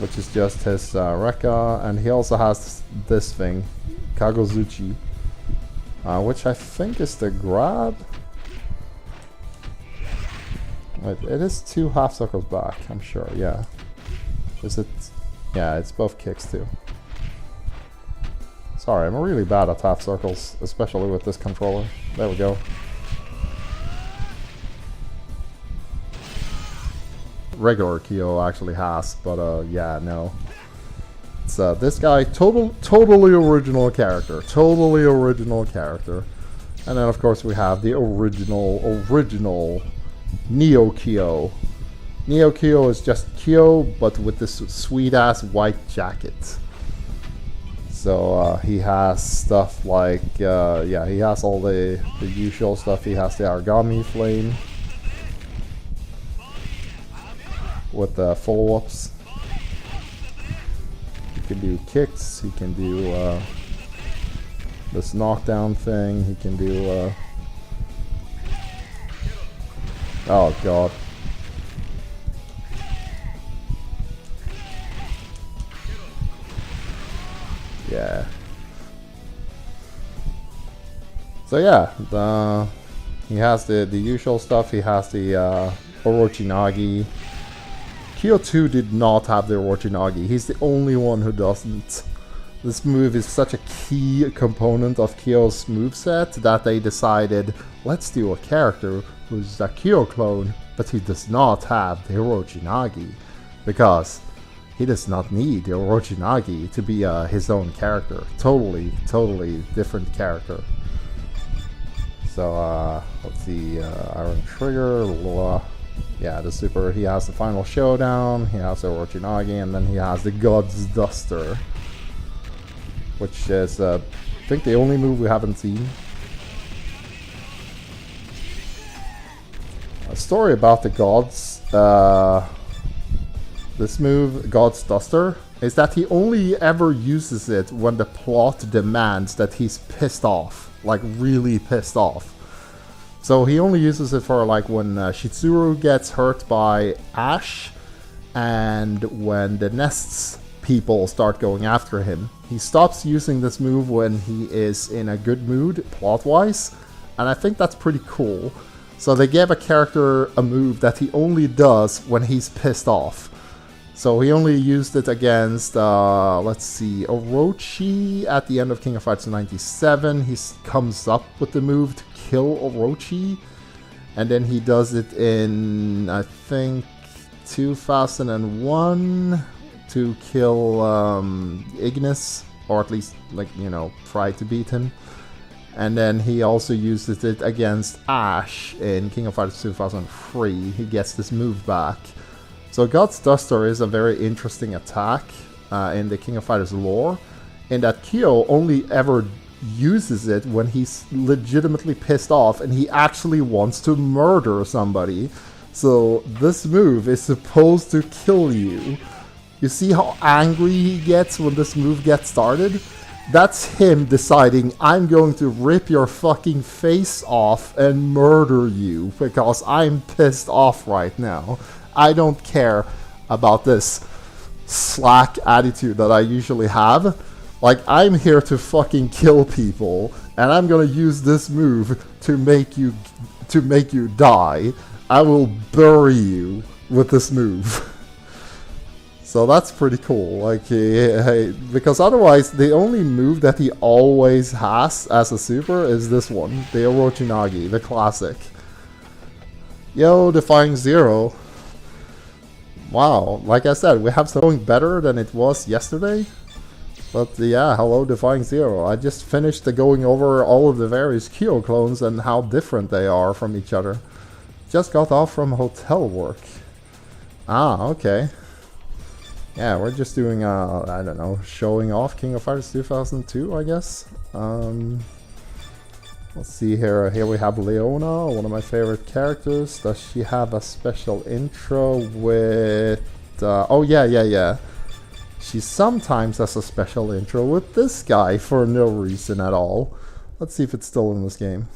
A: which is just his Rekka, and he also has this thing, Kagozuchi, which I think is the grab. Wait, it is 2 half circles back, I'm sure, yeah. Is it? Yeah, it's both kicks too. Sorry, I'm really bad at half circles, especially with this controller. There we go. Regular Kyo actually has, but yeah, no. It's this guy, totally original character. Totally original character. And then of course we have the original Neo Kyo. Neo Kyo is just Kyo, but with this sweet ass white jacket. So he has stuff like, yeah, he has all the usual stuff. He has the Aragami Flame with the follow-ups. He can do kicks, he can do this knockdown thing, he can do... oh god. Yeah. So yeah, he has the usual stuff. He has the Orochinagi. Kyo 2 did not have the Orochinagi. He's the only one who doesn't. This move is such a key component of Kyo's moveset that they decided, let's do a character who's a Kyo clone, but he does not have the Orochinagi, because he does not need the Orochinagi to be his own character. Totally different character. So, let's see, Iron Trigger, yeah, the super, he has the Final Showdown, he has the Orochinagi, and then he has the God's Duster, which is, I think, the only move we haven't seen. A story about the gods, this move, God's Duster, is that he only ever uses it when the plot demands that he's pissed off, like really pissed off. So he only uses it for like when Shitsuru gets hurt by Ash, and when the Nests people start going after him. He stops using this move when he is in a good mood, plot-wise, and I think that's pretty cool. So they gave a character a move that he only does when he's pissed off. So he only used it against, let's see, Orochi at the end of King of Fighters 97. He comes up with the move to kill Orochi. And then he does it in, I think, 2001 to kill Ignis. Or at least, like, you know, try to beat him. And then he also uses it against Ash in King of Fighters 2003. He gets this move back. So God's Duster is a very interesting attack in the King of Fighters lore, in that Kyo only ever uses it when he's legitimately pissed off and he actually wants to murder somebody. So this move is supposed to kill you. You see how angry he gets when this move gets started? That's him deciding, I'm going to rip your fucking face off and murder you because I'm pissed off right now. I don't care about this slack attitude that I usually have. Like, I'm here to fucking kill people, and I'm gonna use this move to make you die. I will bury you with this move. So that's pretty cool. Like, because otherwise, the only move that he always has as a super is this one, the Orochinagi, the classic. Yo, Defying Zero. Wow, like I said, we have something better than it was yesterday. But yeah, hello Defying Zero. I just finished going over all of the various Kyo clones and how different they are from each other. Just got off from hotel work. Ah, okay. Yeah, we're just doing, I don't know, showing off King of Fighters 2002, I guess. Let's see here. Here we have Leona, one of my favorite characters. Does she have a special intro with... oh, yeah. She sometimes has a special intro with this guy for no reason at all. Let's see if it's still in this game.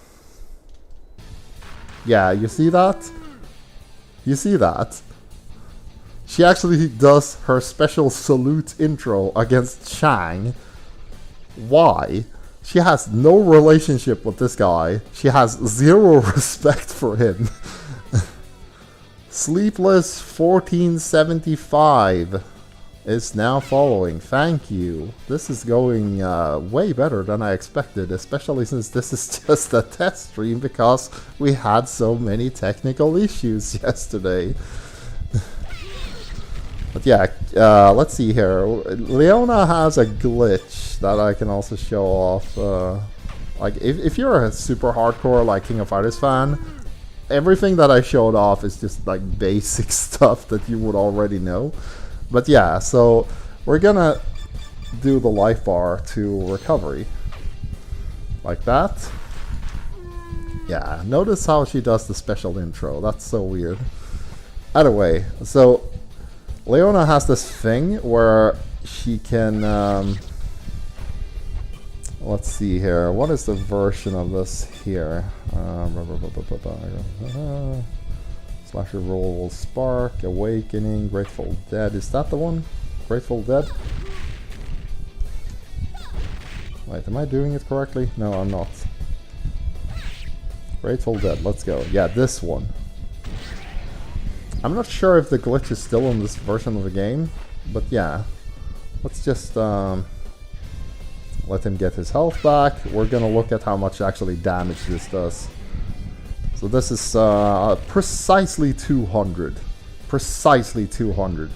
A: Yeah, you see that? You see that? She actually does her special salute intro against Chang. Why? She has no relationship with this guy. She has zero respect for him. Sleepless 1475 is now following. Thank you. This is going way better than I expected, especially since this is just a test stream because we had so many technical issues yesterday. But yeah, let's see here. Leona has a glitch that I can also show off. Like, if you're a super hardcore like King of Fighters fan, everything that I showed off is just like basic stuff that you would already know. But yeah, so we're gonna do the life bar to recovery. Like that. Yeah, notice how she does the special intro. That's so weird. Either way, so Leona has this thing where she can, let's see here, what is the version of this here? Slasher Roll, Spark, Awakening, Grateful Dead, is that the one? Grateful Dead? Wait, am I doing it correctly? No, I'm not. Grateful Dead, let's go. Yeah, this one. I'm not sure if the glitch is still in this version of the game, but yeah. Let's just let him get his health back. We're gonna look at how much actually damage this does. So this is precisely 200. Precisely 200.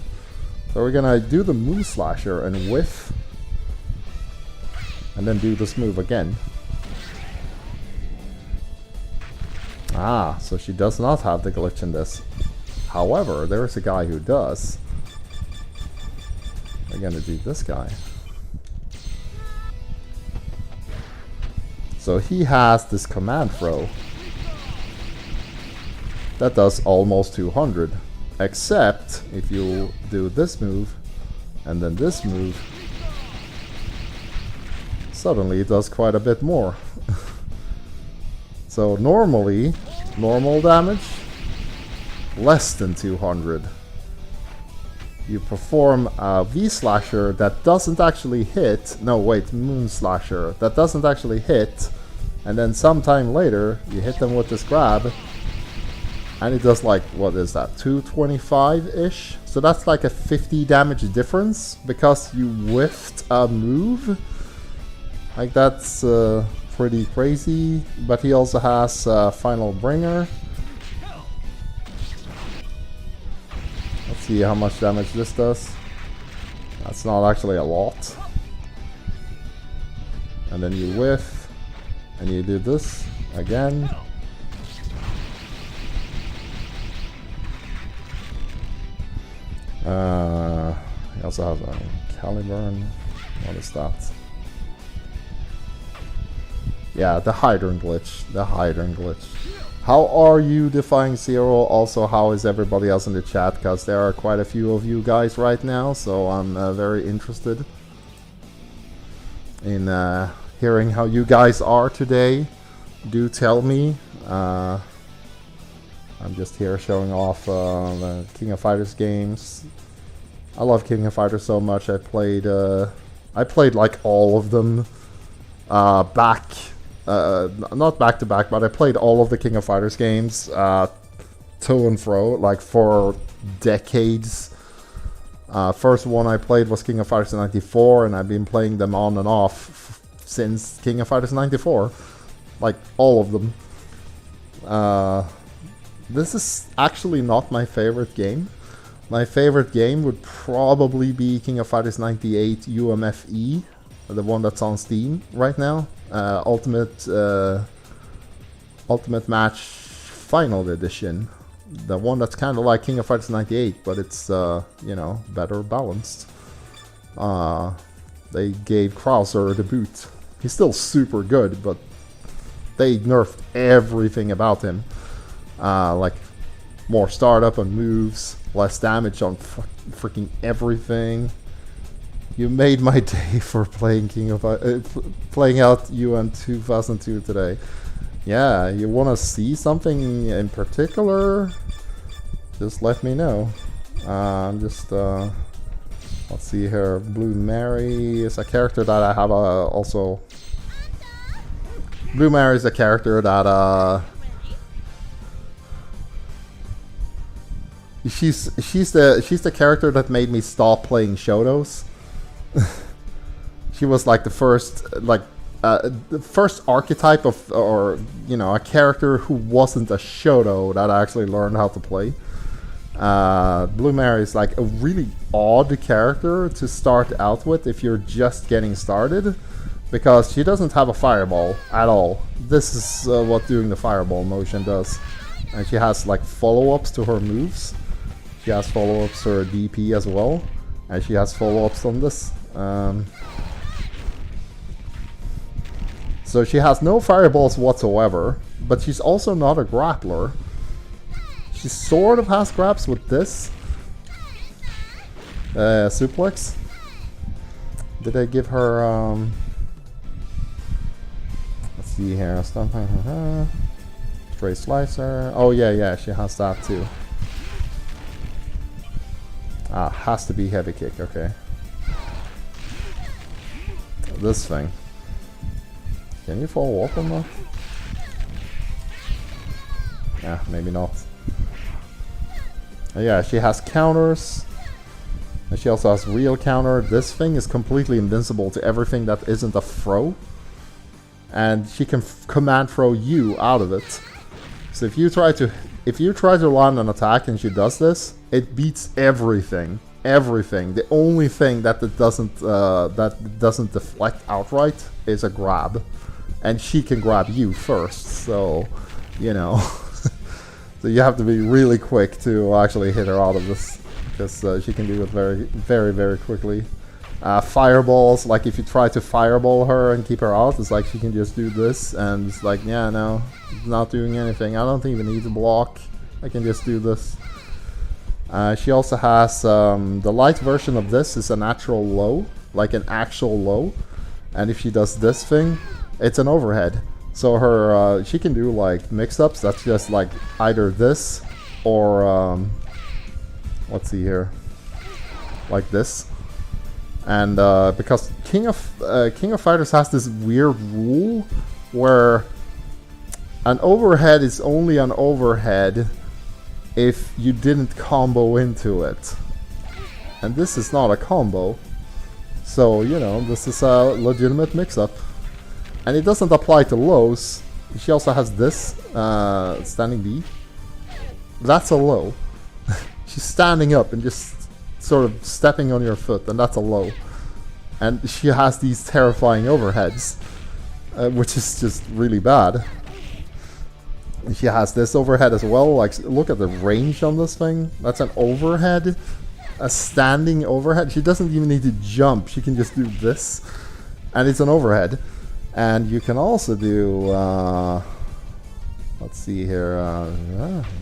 A: So we're gonna do the move slasher and whiff. And then do this move again. Ah, so she does not have the glitch in this. However, there's a guy who does. We're gonna do this guy. So he has this command throw that does almost 200. Except if you do this move and then this move, suddenly it does quite a bit more. So normally, normal damage, less than 200. You perform a V-Slasher that doesn't actually hit, no wait, Moon Slasher, that doesn't actually hit, and then sometime later you hit them with this grab, and it does like, what is that, 225-ish? So that's like a 50 damage difference, because you whiffed a move. Like that's pretty crazy, but he also has Final Bringer. Let's see how much damage this does. That's not actually a lot. And then you whiff, and you do this again. He also has a Caliburn. What is that? Yeah, the Hydrant glitch. The Hydrant glitch. How are you, Defying Zero? Also, how is everybody else in the chat? Because there are quite a few of you guys right now, so I'm very interested in hearing how you guys are today. Do tell me. I'm just here showing off the King of Fighters games. I love King of Fighters so much. I played like all of them back. Not back to back, but I played all of the King of Fighters games to and fro, like for decades. First one I played was King of Fighters 94, and I've been playing them on and off since King of Fighters 94. Like, all of them. This is actually not my favorite game. My favorite game would probably be King of Fighters 98 UMFE, the one that's on Steam right now. Ultimate Match Final Edition. the one that's kind of like King of Fighters 98, but it's you know, better balanced. They gave Krauser the boot. He's still super good, but they nerfed everything about him. Like more startup on moves, less damage on freaking everything. You made my day for playing playing out UM 2002 today. Yeah, you want to see something in particular? Just let me know. Let's see here. Blue Mary is a character that I have also. Blue Mary is a character that she's the character that made me stop playing Showdowns. She was like the first the first archetype of, or you know, a character who wasn't a Showdown that I actually learned how to play. Blue Mary is like a really odd character to start out with if you're just getting started, because she doesn't have a fireball at all. This is what doing the fireball motion does, and she has like follow-ups to her moves. She has follow-ups to her DP as well, and she has follow-ups on this. So she has no fireballs whatsoever, but she's also not a grappler. She sort of has grabs with this. Suplex. Did I give her, let's see here, straight slicer. Oh yeah, she has that too. Has to be heavy kick, okay. This thing. Can you follow up on that? Yeah, maybe not. Yeah, she has counters. And she also has real counter. This thing is completely invincible to everything that isn't a throw. And she can command throw you out of it. So if you try to land an attack and she does this, it beats everything. Everything. The only thing that it doesn't deflect outright is a grab. And she can grab you first, so you know. So you have to be really quick to actually hit her out of this, because she can do it very quickly. Fireballs, like if you try to fireball her and keep her out, it's like she can just do this, and it's like, yeah, no, not doing anything. I don't even need to block. I can just do this. She also has the light version of this is a natural low, like an actual low, and if she does this thing, it's an overhead. So her she can do like mix-ups. That's just like either this or let's see here, like this. And because King of Fighters has this weird rule where an overhead is only an overhead if you didn't combo into it. And this is not a combo. So, you know, this is a legitimate mix-up. And it doesn't apply to lows. She also has this, standing B. That's a low. She's standing up and just sort of stepping on your foot, and that's a low. And she has these terrifying overheads, which is just really bad. She has this overhead as well. Like, look at the range on this thing. That's an overhead, a standing overhead. She doesn't even need to jump. She can just do this, and it's an overhead. And you can also do, let's see here,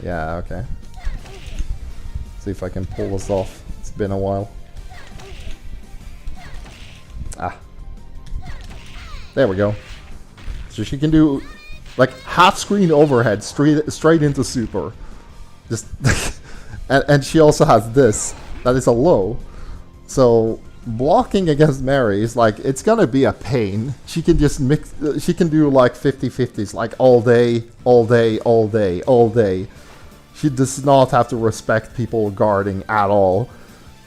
A: yeah, okay. See if I can pull this off. It's been a while. There we go. So she can do like half screen overhead straight into super. Just and she also has this. That is a low. So blocking against Mary is like, it's gonna be a pain. She can just mix, she can do like 50-50s like all day, all day, all day, all day. She does not have to respect people guarding at all.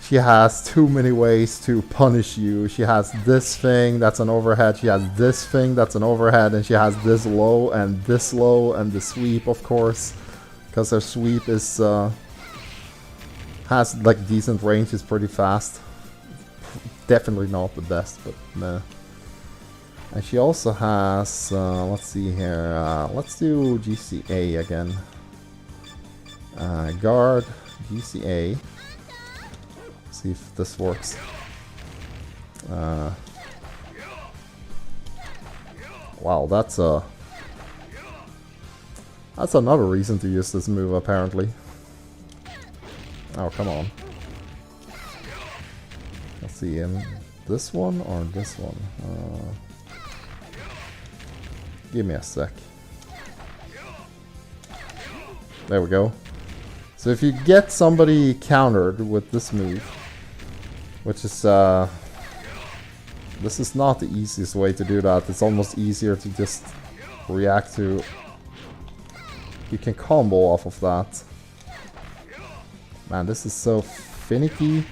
A: She has too many ways to punish you. She has this thing that's an overhead, she has this thing that's an overhead, and she has this low and the sweep, of course, because her sweep is has like decent range, is pretty fast. Definitely not the best, but meh. And she also has, let's see here, let's do GCA again. Guard, DCA. See if this works. Wow, that's another reason to use this move, apparently. Oh, come on. Let's see, this one or this one? Give me a sec. There we go. So if you get somebody countered with this move, which is this is not the easiest way to do that. It's almost easier to just react to. You can combo off of that. Man, this is so finicky.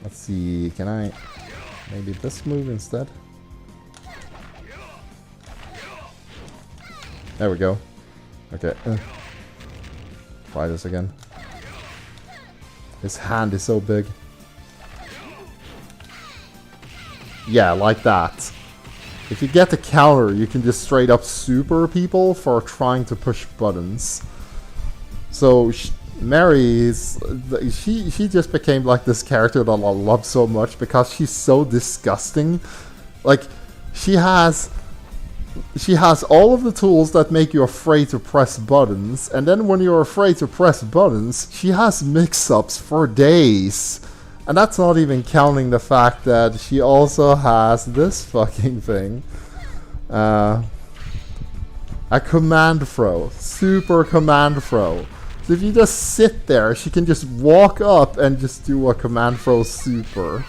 A: Let's see, can I maybe this move instead? There we go. Okay. Try this again. His hand is so big. Yeah, like that. If you get the counter, you can just straight up super people for trying to push buttons. So Mary is she just became like this character that I love so much because she's so disgusting. Like she has all of the tools that make you afraid to press buttons, and then when you're afraid to press buttons, she has mix-ups for days. And that's not even counting the fact that she also has this fucking thing. A command throw. Super command throw. So if you just sit there, she can just walk up and just do a command throw super.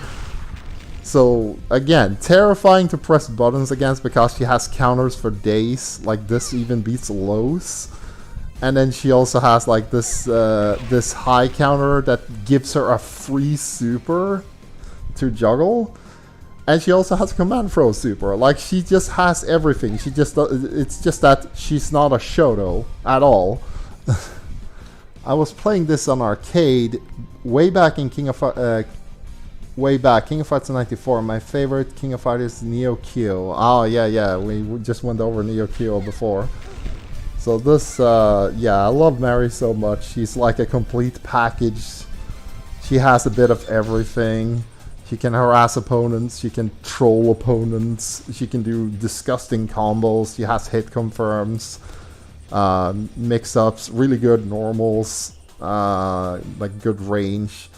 A: So again, terrifying to press buttons against because she has counters for days. Like this even beats lows. And then she also has like this this high counter that gives her a free super to juggle, and she also has a command throw super. Like she just has everything. She just it's just that she's not a Shodo at all. I was playing this on arcade way back in King of Fighters 94. My favorite King of Fighters is Neo Kyo. Oh yeah, we just went over Neo Kyo before. So this, yeah, I love Mary so much. She's like a complete package. She has a bit of everything. She can harass opponents. She can troll opponents. She can do disgusting combos. She has hit confirms, mix-ups, really good normals, like good range.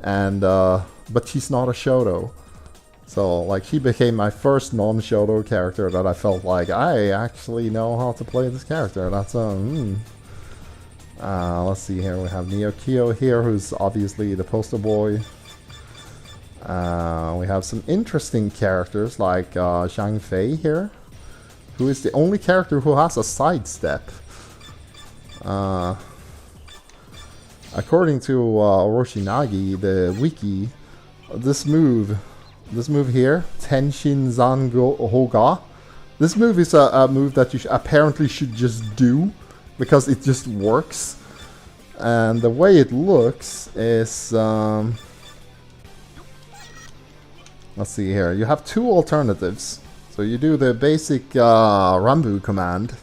A: And but she's not a Shoto. So, like, she became my first non-Shoto character that I felt like I actually know how to play this character. That's let's see here. We have Neo Kyo here, who's obviously the poster boy. We have some interesting characters like Zhang Fei here, who is the only character who has a sidestep. According to Oroshinagi, the wiki, this move here, Tenshin Zango Hoga, this move is a move that you apparently should just do because it just works. And the way it looks is, let's see here, you have two alternatives. So you do the basic Rambu command,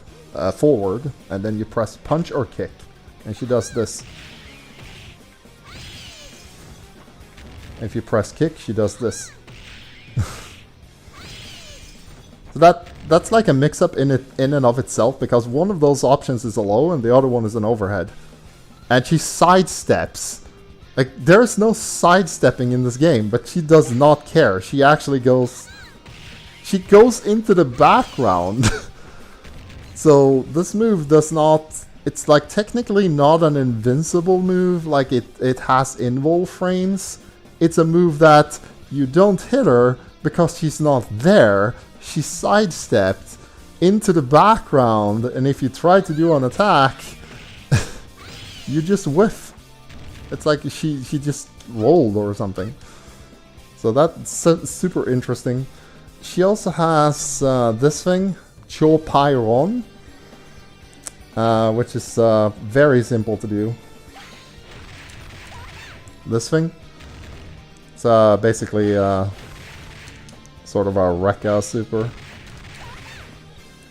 A: forward, and then you press punch or kick. And she does this. If you press kick, she does this. So that's like a mix-up in and of itself, because one of those options is a low and the other one is an overhead. And she sidesteps. Like, there's no sidestepping in this game, but she does not care. She actually goes... She goes into the background. So this move does not... It's like technically not an invincible move, like it has invul frames. It's a move that you don't hit her because she's not there. She sidestepped into the background, and if you try to do an attack, you just whiff. It's like she just rolled or something. So that's super interesting. She also has this thing, Cho Pai Ron, which is very simple to do. This thing. It's basically sort of a Rekka super.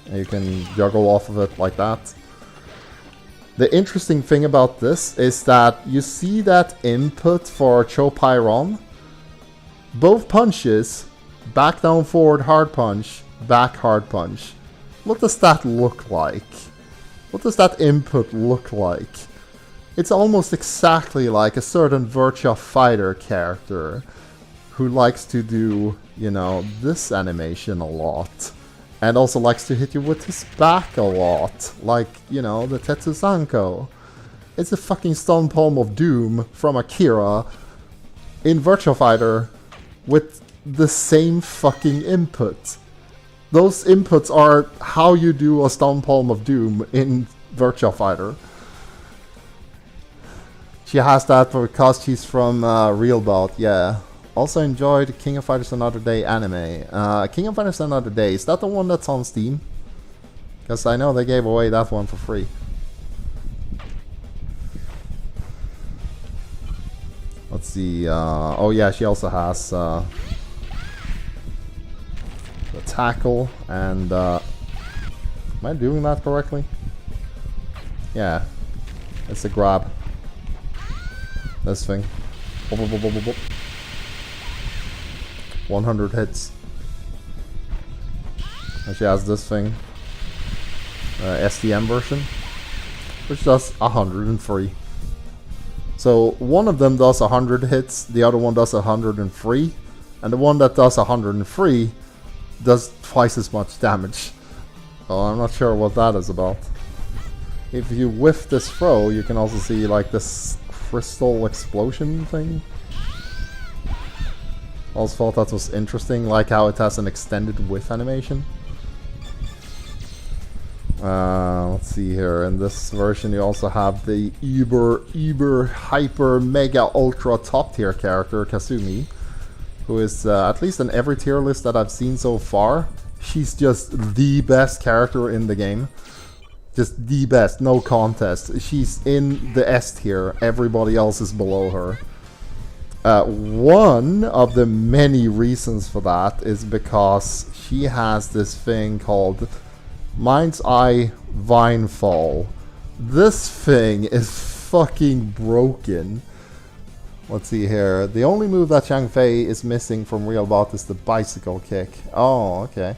A: And you can juggle off of it like that. The interesting thing about this is that you see that input for Chopairon. Both punches, back down forward hard punch, back hard punch. What does that look like? What does that input look like? It's almost exactly like a certain Virtua Fighter character who likes to do, you know, this animation a lot. And also likes to hit you with his back a lot. Like, you know, the Tetsuzanko. It's a fucking Stone Palm of Doom from Akira in Virtua Fighter with the same fucking input. Those inputs are how you do a Stone Palm of Doom in Virtua Fighter. She has that because she's from Real Bout, yeah. Also enjoyed King of Fighters Another Day anime. King of Fighters Another Day, is that the one that's on Steam? Because I know they gave away that one for free. Let's see. Oh yeah, she also has the tackle and... am I doing that correctly? Yeah. It's a grab. This thing. 100 hits. And she has this thing. STM version. Which does 103. So one of them does 100 hits, the other one does 103. And the one that does 103 does twice as much damage. Oh, I'm not sure what that is about. If you whiff this throw, you can also see like this crystal explosion thing. Also thought that was interesting, like how it has an extended whiff animation. Let's see here. In this version, you also have the uber, hyper, mega, ultra top tier character, Kasumi, who is, at least in every tier list that I've seen so far, she's just the best character in the game. Just the best, no contest. She's in the S tier, everybody else is below her. One of the many reasons for that is because she has this thing called Mind's Eye Vinefall. This thing is fucking broken. Let's see here. The only move that Chang Fei is missing from Real Bout is the bicycle kick. Oh, okay.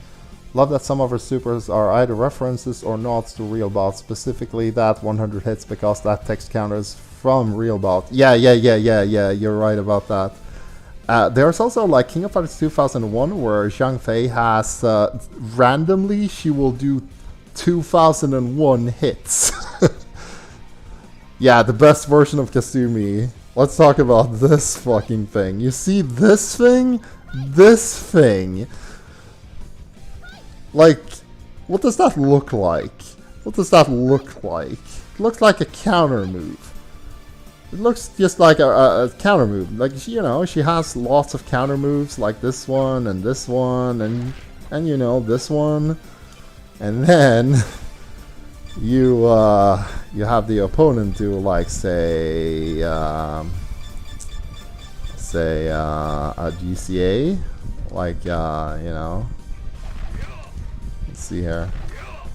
A: Love that some of her supers are either references or nods to Real Bout, specifically that 100 hits because that text counter is from Real Bout. Yeah, you're right about that. There's also like King of Fighters 2001 where Zhang Fei has, randomly she will do 2001 hits. Yeah, the best version of Kasumi. Let's talk about this fucking thing. You see this thing? This thing. Like, what does that look like? What does that look like? It looks like a counter move. It looks just like a counter move. Like, you know, she has lots of counter moves like this one and this one and you know, this one. And then you have the opponent do like say a GCA, like you know. Let's see here.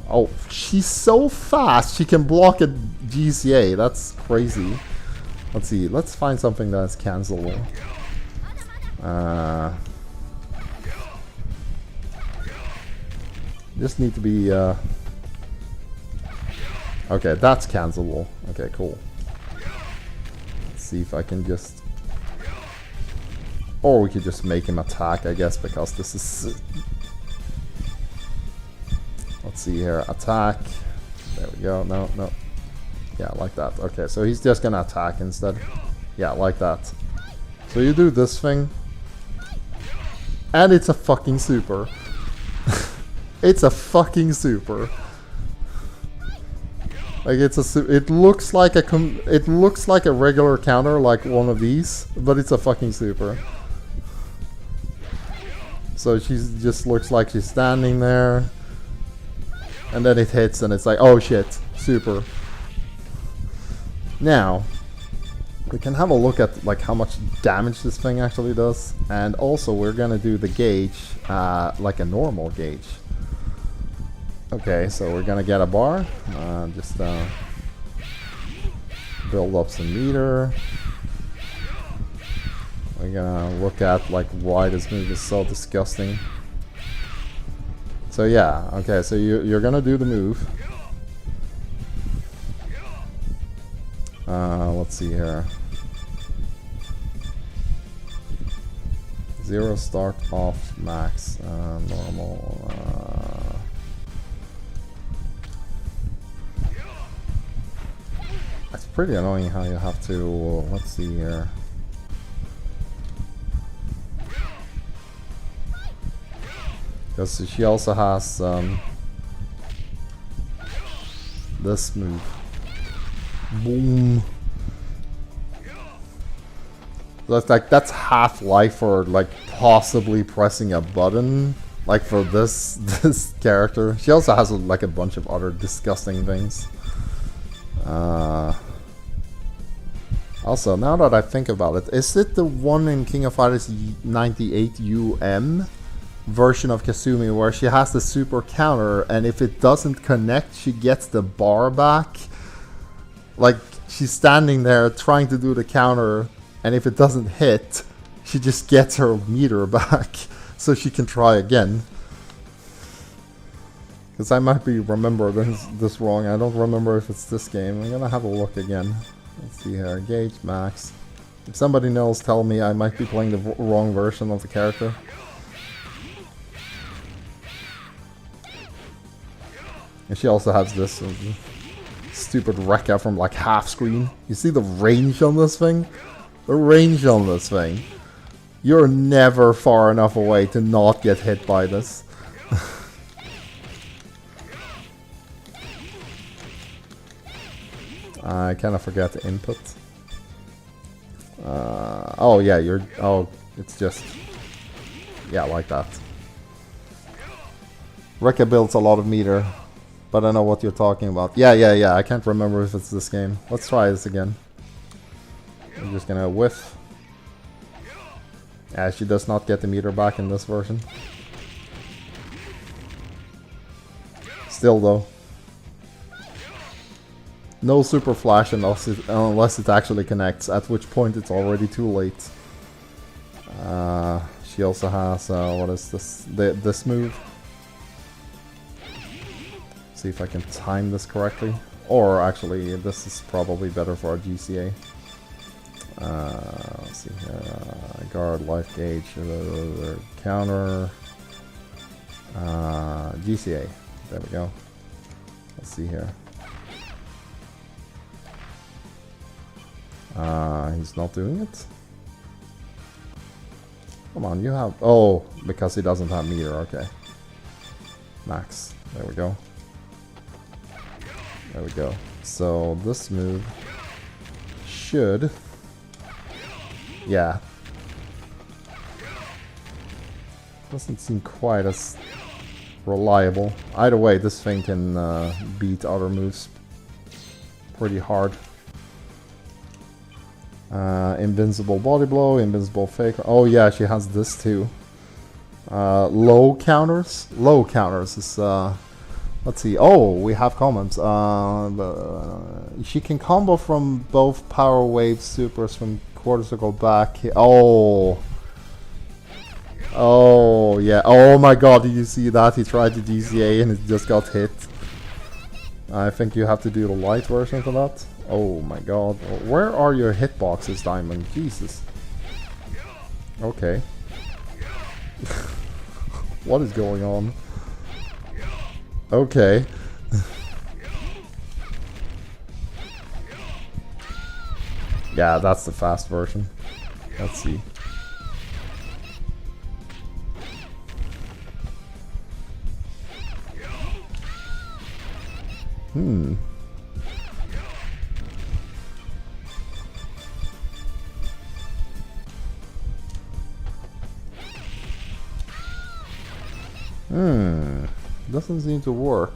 A: Oh, she's so fast. She can block a GCA. That's crazy. Let's see. Let's find something that's cancelable. Just need to be. Okay, that's cancelable. Okay, cool. Let's see if I can just. Or we could just make him attack, I guess, because this is. Let's see here. Attack. There we go. No. Yeah, like that. Okay, so he's just gonna attack instead. Yeah, like that. So you do this thing. And it's a fucking super. It's a fucking super. Like it looks like a regular counter, like one of these, but it's a fucking super. So she just looks like she's standing there. And then it hits and it's like, oh shit, super. Now, we can have a look at like how much damage this thing actually does. And also we're gonna do the gauge like a normal gauge. Okay, so we're gonna get a bar. build up some meter. We're gonna look at like why this move is so disgusting. So yeah, okay, so you're gonna do the move. Let's see here. 0 start off max, normal. It's pretty annoying how you have to. Let's see here. Because she also has this move. Boom. That's half life for like possibly pressing a button, like for this character. She also has like a bunch of other disgusting things. Also, now that I think about it, is it the one in King of Fighters 98 UM version of Kasumi where she has the super counter, and if it doesn't connect, she gets the bar back? Like, she's standing there trying to do the counter, and if it doesn't hit, she just gets her meter back so she can try again. Because I might be remembering this wrong. I don't remember if it's this game. I'm gonna have a look again. Let's see here. Gauge max. If somebody knows, tell me. I might be playing the wrong version of the character. And she also has this stupid Rekka from like half screen. You see the range on this thing? The range on this thing. You're never far enough away to not get hit by this. I kind of forgot the input. Oh yeah, oh, it's just, yeah, like that. Rekka builds a lot of meter, but I know what you're talking about. Yeah, I can't remember if it's this game. Let's try this again. I'm just gonna whiff. Yeah, she does not get the meter back in this version. Still though. No super flash unless it actually connects, at which point it's already too late. She also has, what is this? This move. See if I can time this correctly. Or actually, this is probably better for a GCA. Let's see here. Guard, life gauge, counter. GCA. There we go. Let's see here. He's not doing it? Come on, you have... Oh, because he doesn't have meter, okay. Max. There we go. There we go. So, this move should... Yeah. Doesn't seem quite as reliable. Either way, this thing can beat other moves pretty hard. Invincible body blow, invincible fake. Oh yeah, she has this too. Low counters. Low counters is let's see. Oh, we have comments. She can combo from both power wave supers from quarter circle back. Oh. Oh yeah. Oh my god, did you see that? He tried the GCA and it just got hit. I think you have to do the light version for that. Oh my god. Where are your hitboxes, Diamond? Jesus. Okay. What is going on? Okay. Yeah, that's the fast version. Let's see. Doesn't seem to work.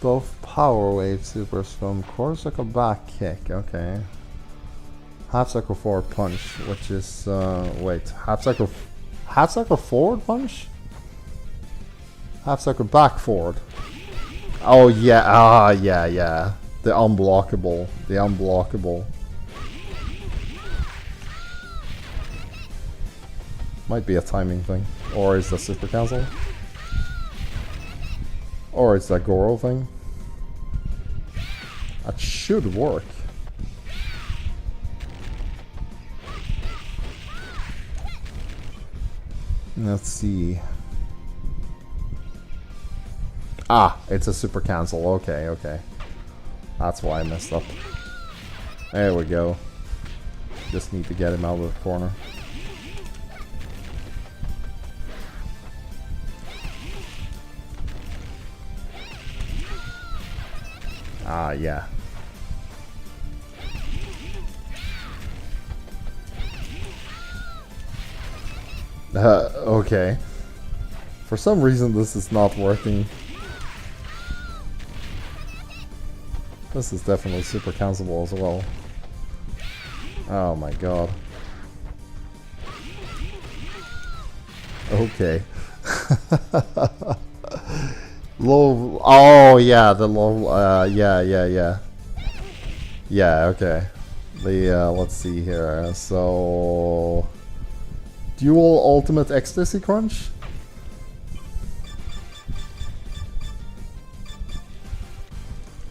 A: Both power wave supers from quarter circle back kick, okay. Half circle forward punch, which is wait, half circle forward punch? Half circle back forward. Oh yeah, yeah. The unblockable. The unblockable. Might be a timing thing. Or it's a super cancel. Or it's a Goro thing. That should work. Let's see. Ah, it's a super cancel. Okay, okay. That's why I messed up. There we go. Just need to get him out of the corner. Ah, yeah. Okay. For some reason this is not working. This is definitely super cancelable as well. Oh my god. Okay. Low. Oh yeah, the low. Yeah. Yeah. Okay. The let's see here. So dual ultimate ecstasy crunch.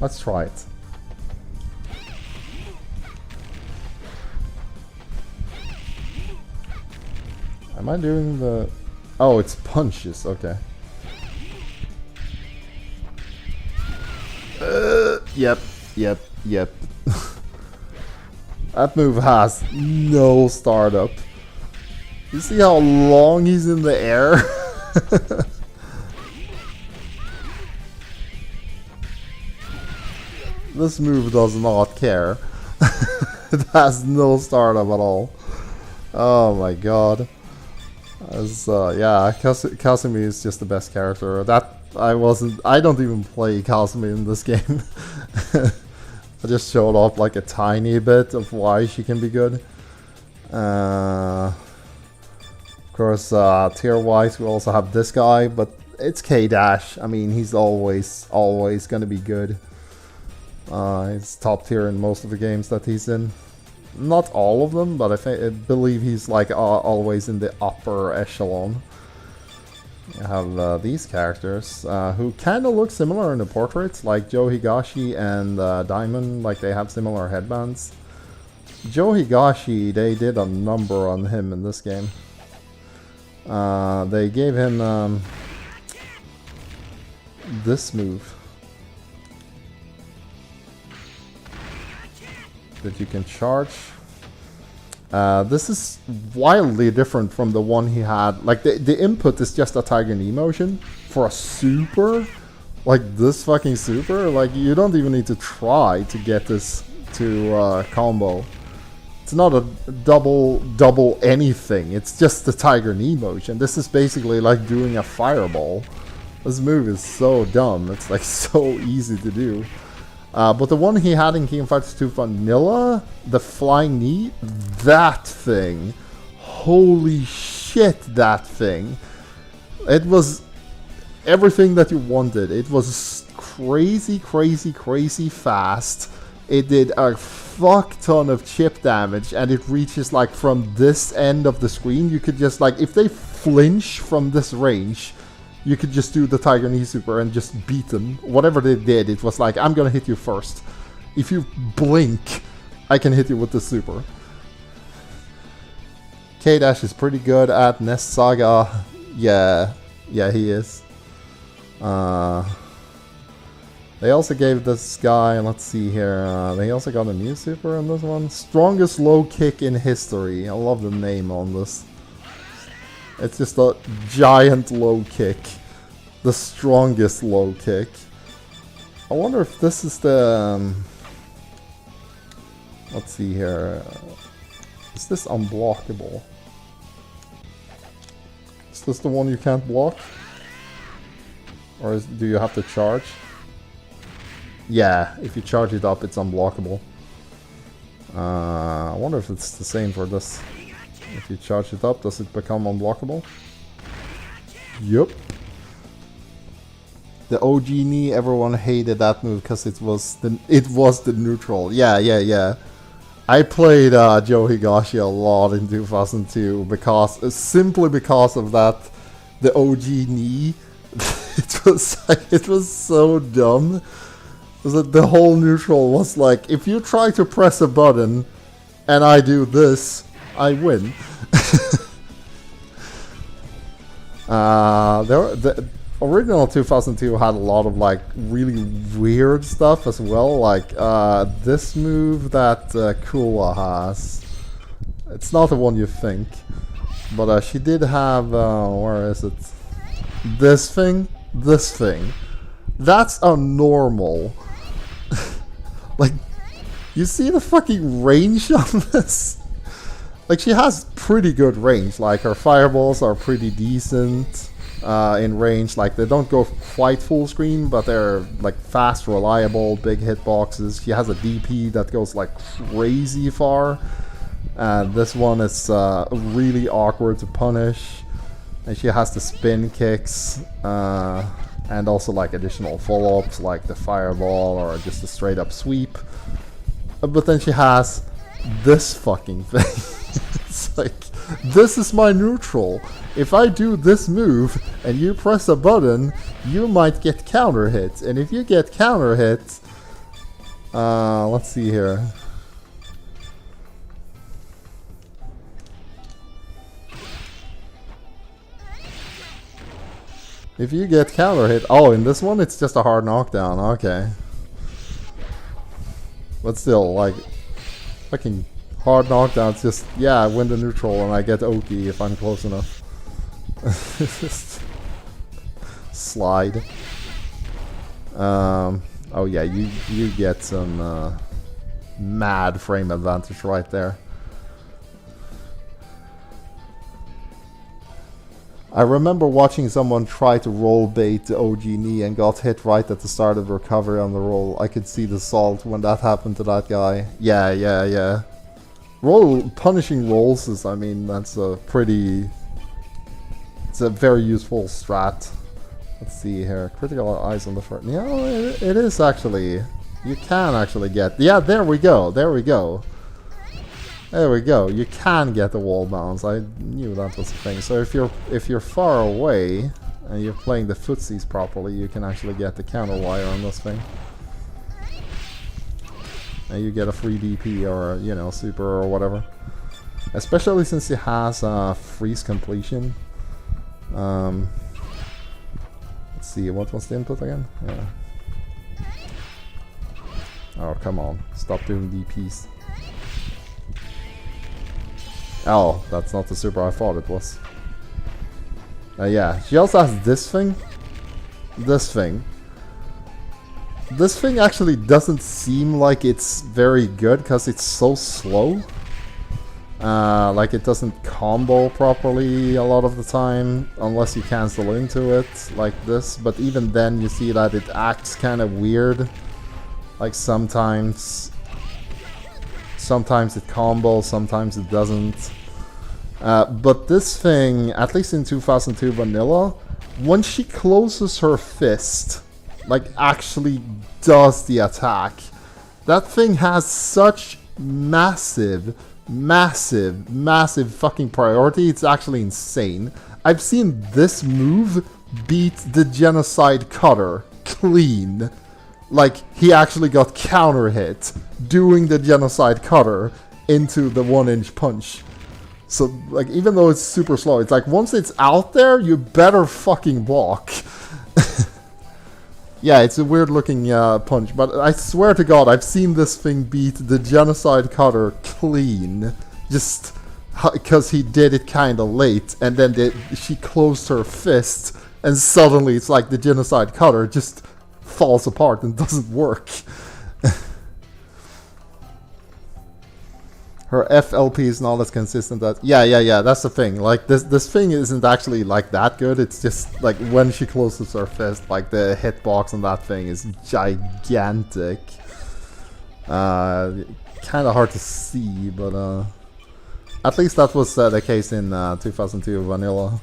A: Let's try it. Am I doing the... Oh, it's punches. Okay. Yep. That move has no startup. You see how long he's in the air? This move does not care. It has no startup at all. Oh my god. Yeah, Kasumi is just the best character. I don't even play Kasumi in this game. I just showed off like a tiny bit of why she can be good. Of course, tier-wise we also have this guy, but it's K-Dash. I mean, he's always gonna be good. He's top tier in most of the games that he's in. Not all of them, but I believe he's like always in the upper echelon. You have these characters who kind of look similar in the portraits, like Joe Higashi and Diamond, like they have similar headbands. Joe Higashi, they did a number on him in this game. They gave him this move that you can charge. This is wildly different from the one he had. Like the input is just a Tiger Knee motion for a super, like this fucking super. Like you don't even need to try to get this to combo. It's not a double anything. It's just the Tiger Knee motion. This is basically like doing a fireball. This move is so dumb. It's like so easy to do. But the one he had in King of Fighters 2 Vanilla, the flying knee, that thing, holy shit, that thing. It was everything that you wanted. It was crazy fast. It did a fuck ton of chip damage, and it reaches like from this end of the screen. You could just like, if they flinch from this range, you could just do the Tiger Knee Super and just beat them. Whatever they did, it was like, I'm gonna hit you first. If you blink, I can hit you with the Super. K-Dash is pretty good at Nest Saga. Yeah, he is. They also gave this guy, let's see here, they also got a new Super on this one. Strongest low kick in history. I love the name on this. It's just a giant low kick. The strongest low kick. I wonder if this is the... let's see here. Is this unblockable? Is this the one you can't block? Or do you have to charge? Yeah, if you charge it up, it's unblockable. I wonder if it's the same for this. If you charge it up, does it become unblockable? Yup. The OG knee, everyone hated that move because it was the neutral. Yeah. I played Joe Higashi a lot in 2002 simply because of that, the OG knee. it was so dumb. The whole neutral was like, if you try to press a button and I do this, I win. The original 2002 had a lot of like really weird stuff as well, like this move that Kula has. It's not the one you think, but she did have, where is it? This thing. That's a normal. Like, you see the fucking range on this? Like, she has pretty good range. Like, her fireballs are pretty decent in range. Like, they don't go quite full screen, but they're like fast, reliable, big hitboxes. She has a DP that goes like crazy far. And this one is really awkward to punish. And she has the spin kicks. And also like additional follow-ups like the fireball or just a straight up sweep. But then she has this fucking thing. It's like, this is my neutral. If I do this move and you press a button, you might get counter hit. And if you get counter hit, let's see here. If you get counter hit, oh, in this one it's just a hard knockdown. Okay, but still, like, fucking hard knockdowns. Just, yeah, I win the neutral and I get Oki if I'm close enough. Just slide. Oh yeah, you get some mad frame advantage right there. I remember watching someone try to roll bait the OG knee and got hit right at the start of the recovery on the roll. I could see the salt when that happened to that guy. Yeah. Punishing rolls is, I mean, that's a pretty... It's a very useful strat. Let's see here. Critical eyes on the front. Yeah, it is actually... You can actually get... Yeah, there we go. You can get the wall bounce. I knew that was a thing. So if you're far away and you're playing the footsies properly, you can actually get the counter wire on this thing. And you get a free DP or, you know, super or whatever. Especially since it has freeze completion. Let's see, what was the input again? Yeah. Oh, come on. Stop doing DPs. Oh, that's not the super I thought it was. Yeah, she also has this thing. This thing actually doesn't seem like it's very good because it's so slow. Like, it doesn't combo properly a lot of the time unless you cancel into it like this. But even then you see that it acts kind of weird. Like, sometimes it combos, sometimes it doesn't. But this thing, at least in 2002 vanilla, when she closes her fist, like actually does the attack, that thing has such massive fucking priority. It's actually insane. I've seen this move beat the Genocide Cutter clean. Like, he actually got counter hit doing the Genocide Cutter into the 1-inch punch. So, like, even though it's super slow, it's like, once it's out there, you better fucking block. Yeah, it's a weird looking punch, but I swear to God, I've seen this thing beat the Genocide Cutter clean. Just because he did it kind of late, and then she closed her fist, and suddenly it's like the Genocide Cutter just falls apart and doesn't work. Her FLP is not as consistent as... Yeah, that's the thing. Like, this thing isn't actually, like, that good. It's just, like, when she closes her fist, like, the hitbox on that thing is gigantic. Kind of hard to see, but, at least that was the case in 2002 vanilla.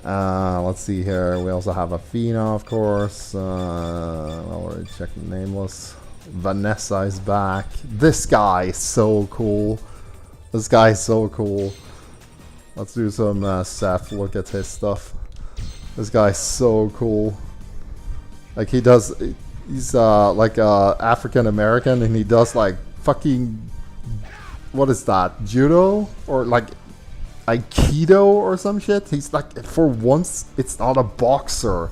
A: Let's see here. We also have Athena, of course. Already checked Nameless. Vanessa is back. This guy is so cool. This guy is so cool. Let's do some Seth. Look at his stuff. This guy is so cool. Like he's like African American, and he does like fucking, what is that? Judo or like Aikido or some shit. He's like, for once, it's not a boxer.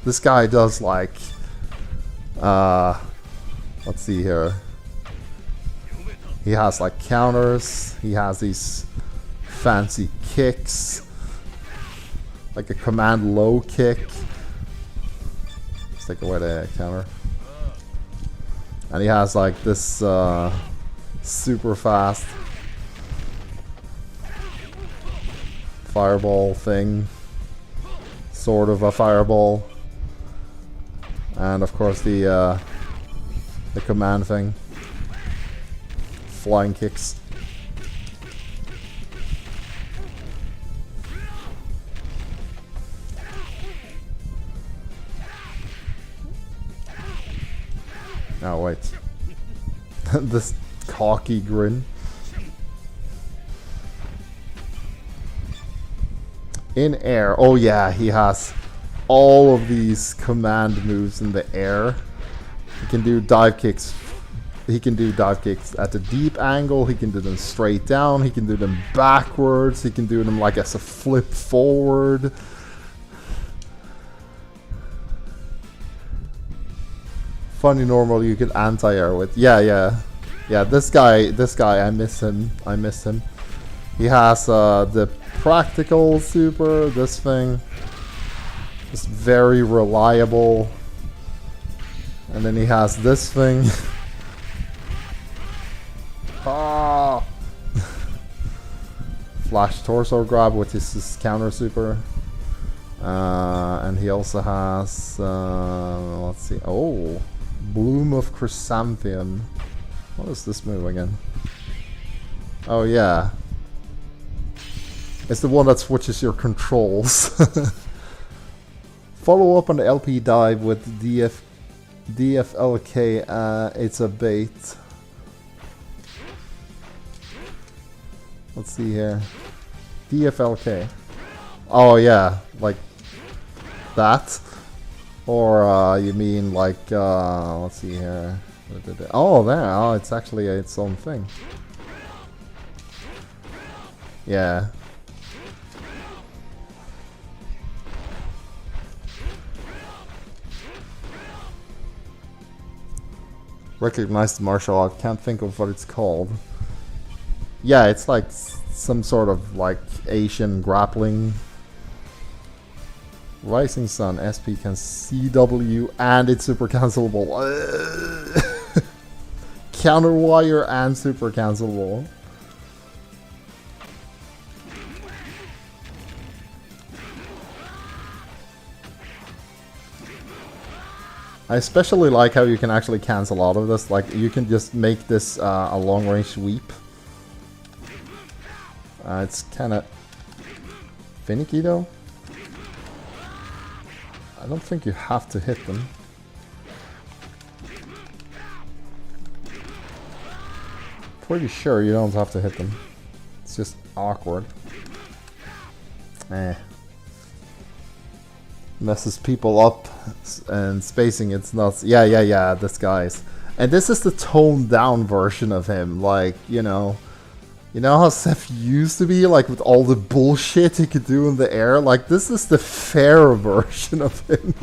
A: This guy does like, let's see here. He has like counters. He has these fancy kicks, like a command low kick. Let's take away the counter. And he has like this super fast fireball thing, sort of a fireball, and of course the command thing, flying kicks. Oh wait, this cocky grin. In air, oh yeah, he has all of these command moves in the air. He can do dive kicks. He can do dive kicks at a deep angle. He can do them straight down. He can do them backwards. He can do them like as a flip forward. Funny normal you could anti-air with. Yeah. This guy, I miss him. He has the practical super, this thing. It's very reliable. And then he has this thing. Flash torso grab, which is his counter super. And he also has, let's see, oh, Bloom of Chrysanthemum. What is this move again? Oh yeah. It's the one that switches your controls. Follow up on the LP dive with DFLK, it's a bait. Let's see here. DFLK. Oh yeah, like that? Or you mean like, let's see here. Oh, there, oh, it's actually its own thing. Yeah. Recognized martial art, can't think of what it's called. Yeah, it's like some sort of like Asian grappling. Rising Sun, SP can CW and it's super cancelable. Counter wire and super cancelable. I especially like how you can actually cancel out of this. Like, you can just make this a long-range sweep. It's kind of finicky though. I don't think you have to hit them. Pretty sure you don't have to hit them. It's just awkward. Messes people up and spacing it's nuts. Yeah, this guy's. And this is the toned down version of him. Like, you know how Seth used to be, like with all the bullshit he could do in the air? Like, this is the fair version of him.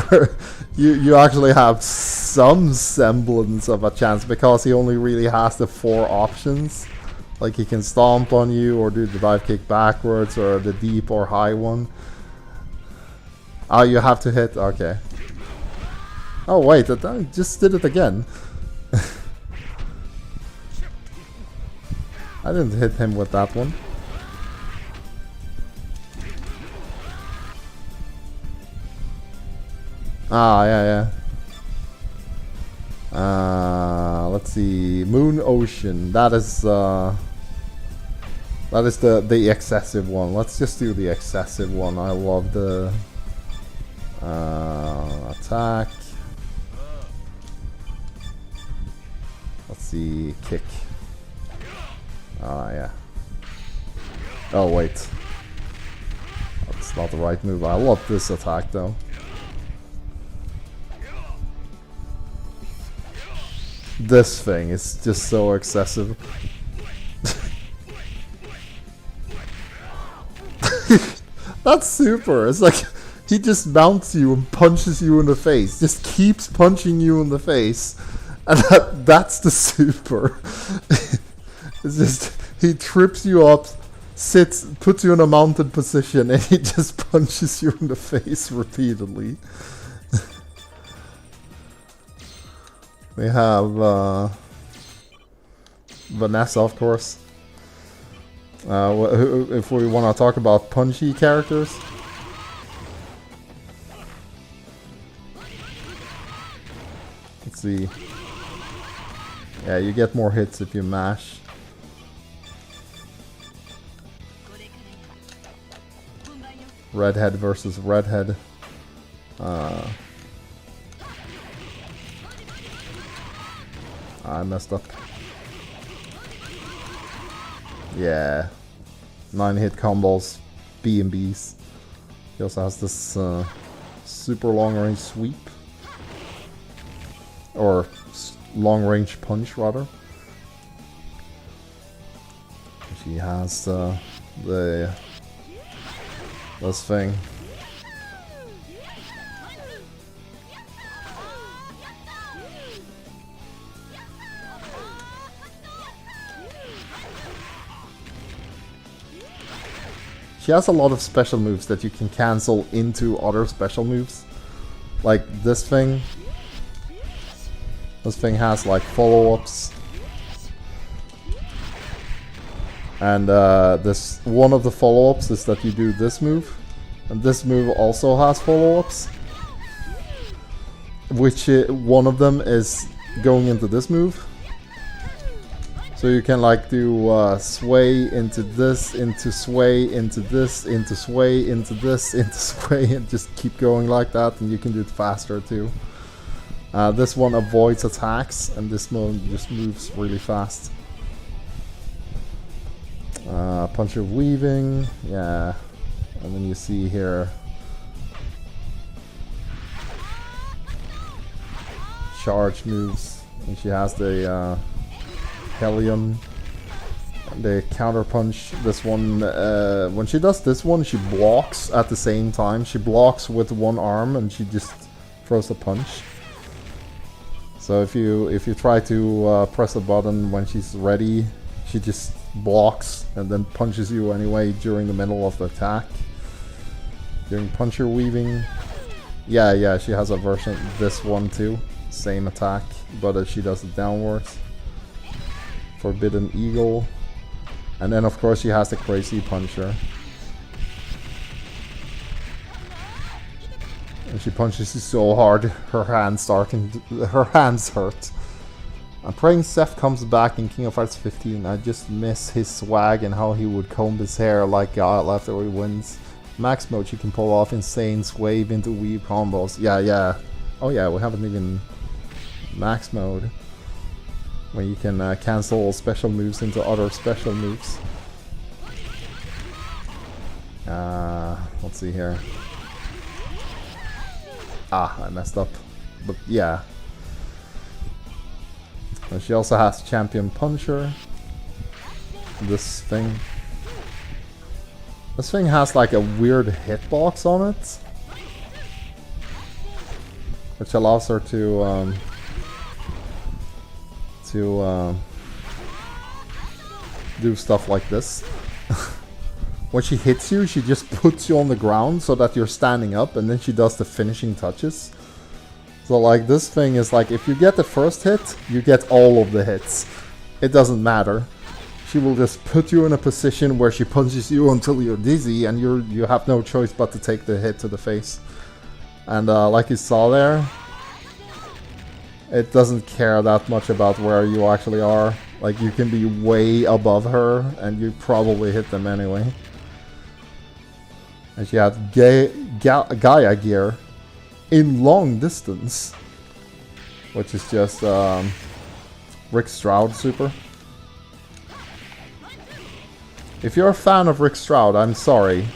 A: Where you actually have some semblance of a chance because he only really has the 4 options. Like, he can stomp on you or do the dive kick backwards or the deep or high one. Oh, you have to hit, okay. Oh wait, I just did it again. I didn't hit him with that one. Ah, yeah. Let's see. Moon Ocean. That is That is the excessive one. Let's just do the excessive one. I love the attack. Let's see, kick. Yeah. Oh wait, that's not the right move. I love this attack though. This thing is just so excessive. That's super. It's like he just mounts you and punches you in the face. Just keeps punching you in the face. And that's the super. It's just, he trips you up, sits, puts you in a mounted position, and he just punches you in the face repeatedly. We have Vanessa, of course. If we want to talk about punchy characters. Let's see. Yeah, you get more hits if you mash. Redhead versus redhead. I messed up. Yeah. 9-hit combos, B&Bs. He also has this super long range sweep. Or long range punch rather. She has this thing. She has a lot of special moves that you can cancel into other special moves. Like this thing. This thing has like follow-ups. And this one of the follow-ups is that you do this move. And this move also has follow-ups. Which one of them is going into this move. So you can like do sway into this, into sway, into this, into sway, into this, into sway, and just keep going like that, and you can do it faster too. This one avoids attacks, and this one just moves really fast. Puncher weaving, yeah. And then you see here charge moves, and she has the Helion, the counter punch. This one, when she does this one, she blocks at the same time. She blocks with one arm and she just throws a punch. So if you try to press a button when she's ready, she just blocks and then punches you anyway during the middle of the attack. During puncher weaving, yeah, she has a version of this one too, same attack, but she does it downwards. Forbidden Eagle, and then of course she has the crazy puncher, and she punches you so hard her hands hurt. I'm praying Seth comes back in King of Hearts 15. I just miss his swag and how he would comb his hair like God after he wins. Max mode, she can pull off insane swave into weave combos. Yeah. Oh yeah, we haven't even max mode. Where you can cancel special moves into other special moves. Let's see here. I messed up. But yeah. And she also has Champion Puncher. This thing. This thing has like a weird hitbox on it. Which allows her to do stuff like this. When she hits you, she just puts you on the ground so that you're standing up, and then she does the finishing touches. So like this thing is like, if you get the first hit, you get all of the hits. It doesn't matter. She will just put you in a position where she punches you until you're dizzy, and you have no choice but to take the hit to the face. And like you saw there, it doesn't care that much about where you actually are. Like, you can be way above her, and you probably hit them anyway. And she has Gaia gear in long distance, which is just Rick Stroud super. If you're a fan of Rick Stroud, I'm sorry.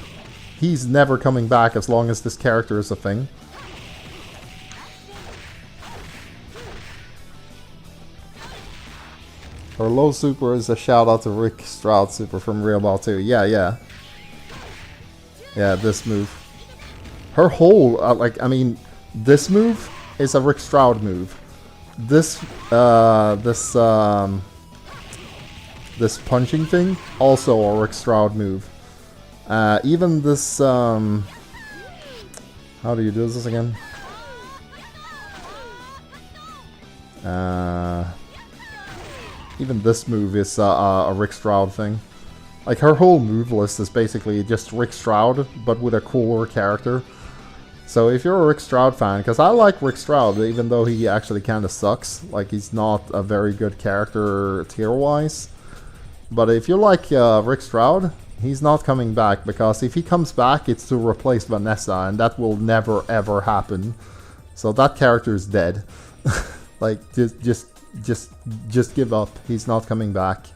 A: He's never coming back as long as this character is a thing. Her low super is a shout out to Rick Stroud super from Real Ball 2. Yeah, this move. Her whole, I mean, this move is a Rick Stroud move. This punching thing, also a Rick Stroud move. Even this, how do you do this again? Even this move is a Rick Stroud thing. Like, her whole move list is basically just Rick Stroud, but with a cooler character. So if you're a Rick Stroud fan, because I like Rick Stroud, even though he actually kind of sucks. Like, he's not a very good character tier-wise. But if you like Rick Stroud, he's not coming back, because if he comes back, it's to replace Vanessa, and that will never ever happen. So that character is dead. Like, just give up. He's not coming back.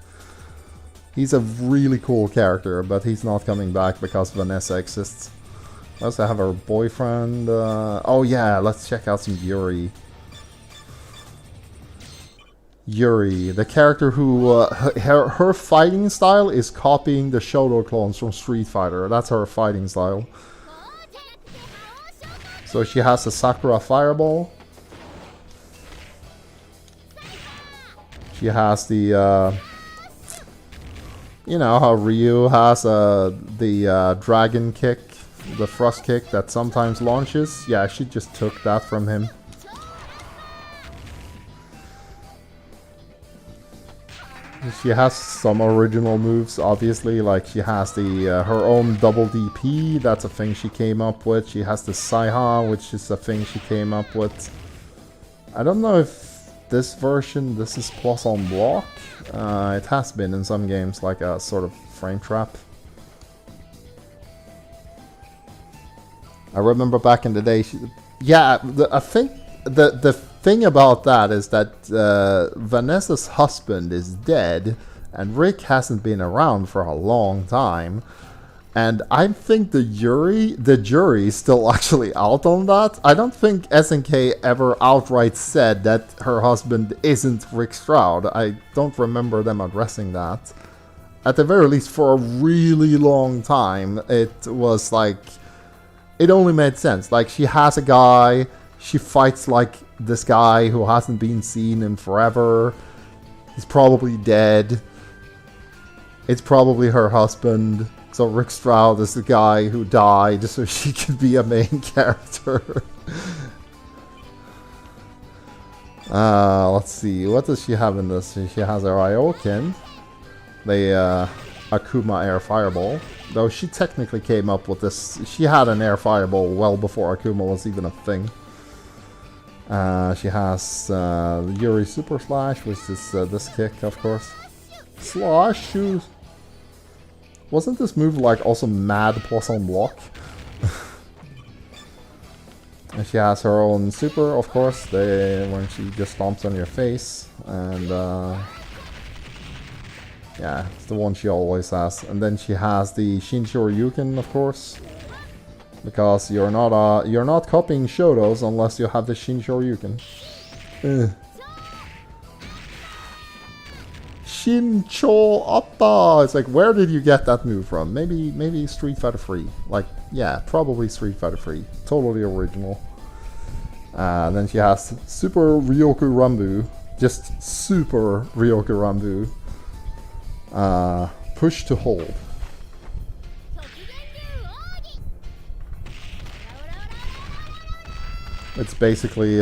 A: He's a really cool character, but he's not coming back because Vanessa exists. I also have her boyfriend. Oh yeah, let's check out some Yuri. Yuri, the character who her fighting style is copying the Showdown clones from Street Fighter. That's her fighting style. So she has a Sakura Fireball. She has the, you know how Ryu has the dragon kick, the thrust kick that sometimes launches? Yeah, she just took that from him. She has some original moves, obviously, like she has the her own double DP, that's a thing she came up with. She has the Saiha, which is a thing she came up with. I don't know if this version, this is plus on block. It has been in some games, like a sort of frame trap. I remember back in the day, I think the thing about that is that Vanessa's husband is dead, and Rick hasn't been around for a long time. And I think the jury is still actually out on that. I don't think SNK ever outright said that her husband isn't Rick Stroud. I don't remember them addressing that. At the very least, for a really long time, it was like, it only made sense. Like, she has a guy, she fights like this guy who hasn't been seen in forever. He's probably dead. It's probably her husband. So Rick Stroud is the guy who died so she could be a main character. Let's see, what does she have in this? She has a Ryoku, the Akuma Air Fireball. Though she technically came up with this, she had an Air Fireball well before Akuma was even a thing. She has Yuri Super Slash, which is this kick, of course. Slash shoes. Wasn't this move like also mad plus on block? And she has her own super, of course, when she just stomps on your face. And yeah, it's the one she always has. And then she has the Shinshoryuken, of course. Because you're not copying Shodos unless you have the Shinshoryuken. Shincho Appa! It's like, where did you get that move from? Maybe Street Fighter 3. Like, yeah, probably Street Fighter 3. Totally original. Then she has Super Ryoku Rambu. Just Super Ryoku Rambu. Push to hold. It's basically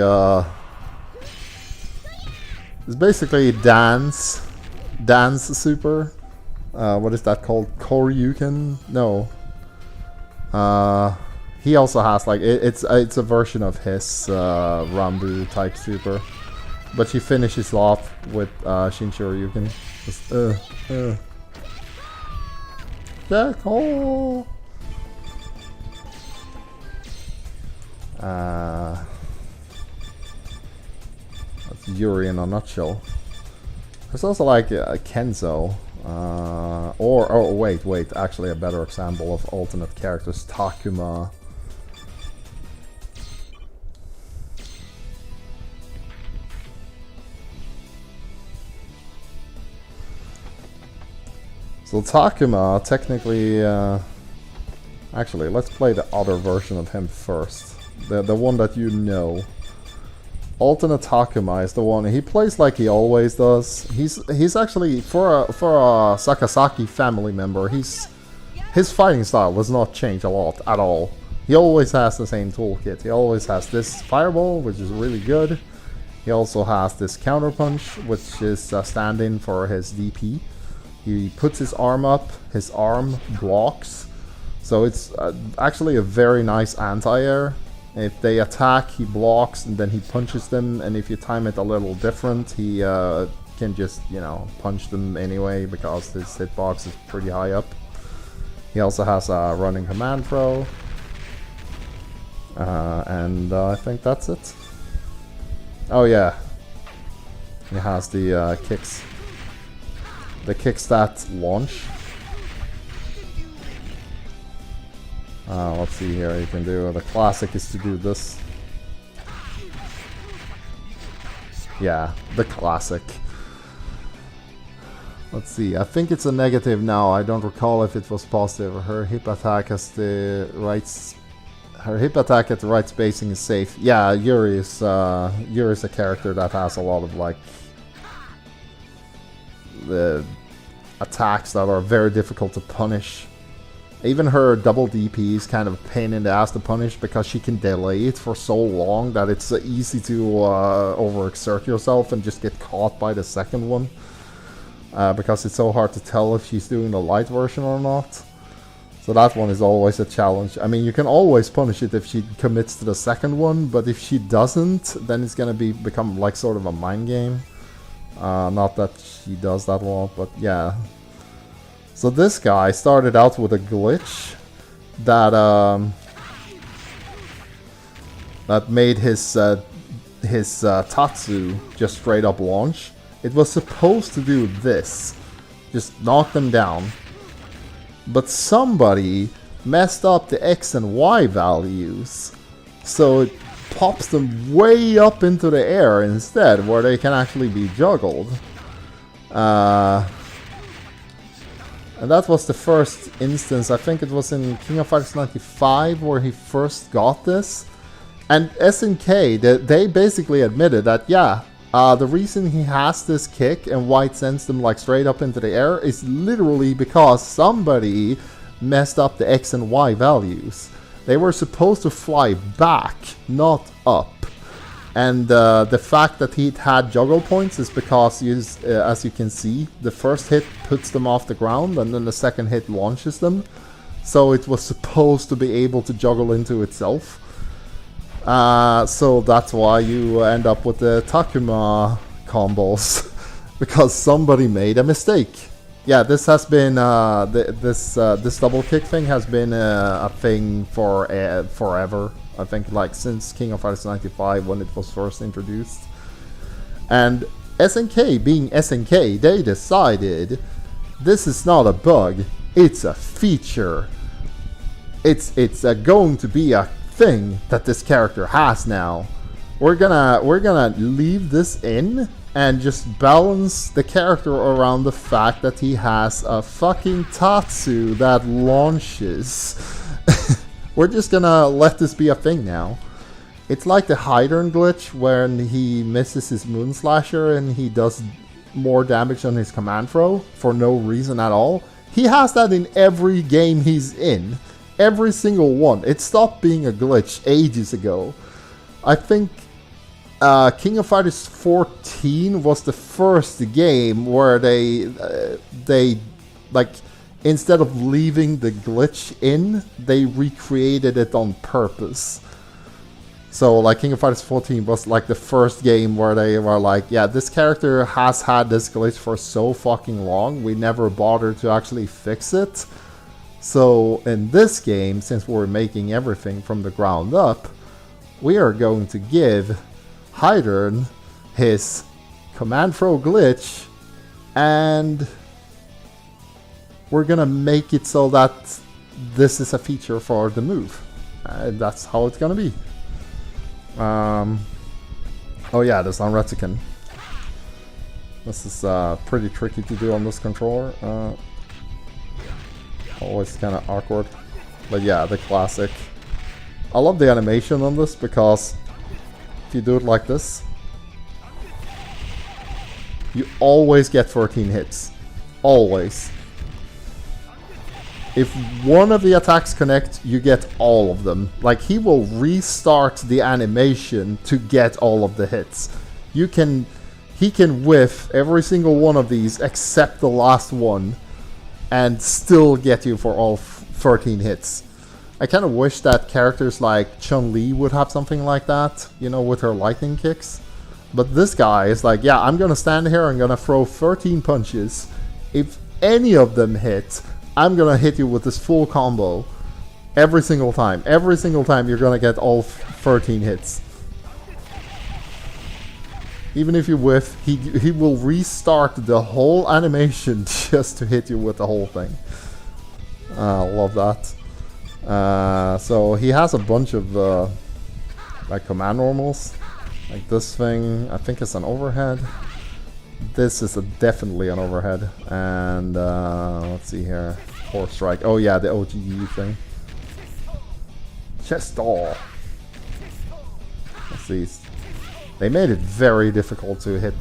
A: dance super. What is that called? Koryuken? No. He also has like it's a version of his Rambu type super. But she finishes off with Shinshoryuken. Just, Jackal! That's Yuri in a nutshell. There's also like Kenzo. Oh wait, actually a better example of alternate characters, Takuma. So Takuma, technically, actually, let's play the other version of him first. The one that you know. Alternate Takuma is the one, he plays like he always does. He's actually, for a Sakasaki family member, his fighting style does not change a lot at all. He always has the same toolkit. He always has this fireball, which is really good. He also has this counter punch, which is a stand-in for his DP. He puts his arm up, his arm blocks. So it's actually a very nice anti-air. If they attack, he blocks and then he punches them. And if you time it a little different, he can just, you know, punch them anyway because his hitbox is pretty high up. He also has a running command throw. And I think that's it. Oh yeah. He has the kicks. The kickstart launch. Let's see here, you can do, the classic is to do this. Yeah, the classic. Let's see, I think it's a negative now, I don't recall if it was positive. Her hip attack has the right... Her hip attack at the right spacing is safe. Yeah, Yuri is a character that has a lot of, like, the attacks that are very difficult to punish. Even her double DP is kind of a pain in the ass to punish because she can delay it for so long that it's easy to overexert yourself and just get caught by the second one. Because it's so hard to tell if she's doing the light version or not. So that one is always a challenge. I mean, you can always punish it if she commits to the second one, but if she doesn't, then it's gonna become like sort of a mind game. Not that she does that well, but yeah. So this guy started out with a glitch that that made his Tatsu just straight up launch. It was supposed to do this, just knock them down. But somebody messed up the X and Y values, so it pops them way up into the air instead, where they can actually be juggled. And that was the first instance, I think it was in King of Fighters 95 where he first got this. And SNK, they basically admitted that, yeah, the reason he has this kick and why it sends them like straight up into the air is literally because somebody messed up the X and Y values. They were supposed to fly back, not up. And the fact that he had juggle points is because, as you can see, the first hit puts them off the ground and then the second hit launches them. So it was supposed to be able to juggle into itself. So that's why you end up with the Takuma combos. Because somebody made a mistake. Yeah, this has been, this double kick thing has been a thing for forever. I think like since King of Fighters 95 when it was first introduced. And SNK being SNK, they decided this is not a bug, it's a feature. It's going to be a thing that this character has now. We're gonna leave this in and just balance the character around the fact that he has a fucking Tatsu that launches. We're just gonna let this be a thing now. It's like the Hydern glitch when he misses his Moon Slasher and he does more damage on his command throw for no reason at all. He has that in every game he's in. Every single one. It stopped being a glitch ages ago. I think King of Fighters 14 was the first game where they like, instead of leaving the glitch in, they recreated it on purpose. So like King of Fighters 14 was like the first game where they were like, yeah, this character has had this glitch for so fucking long, we never bothered to actually fix it. So in this game, since we're making everything from the ground up, we are going to give Hydern his command throw glitch, and we're gonna make it so that this is a feature for the move. That's how it's gonna be. Oh yeah, this on Reticon. This is pretty tricky to do on this controller. Always kind of awkward. But yeah, the classic. I love the animation on this because if you do it like this, you always get 13 hits. Always. If one of the attacks connect, you get all of them. Like, he will restart the animation to get all of the hits. He can whiff every single one of these except the last one and still get you for all 13 hits. I kind of wish that characters like Chun-Li would have something like that, you know, with her lightning kicks. But this guy is like, yeah, I'm gonna stand here, I'm gonna throw 13 punches. If any of them hit, I'm gonna hit you with this full combo every single time. Every single time you're gonna get all 13 hits. Even if you whiff, he will restart the whole animation just to hit you with the whole thing. I love that. So he has a bunch of like command normals. Like this thing, I think it's an overhead. This is definitely an overhead. And let's see here. Horse strike. Oh yeah, the OGE thing. Chest all. Let's see. They made it very difficult to hit.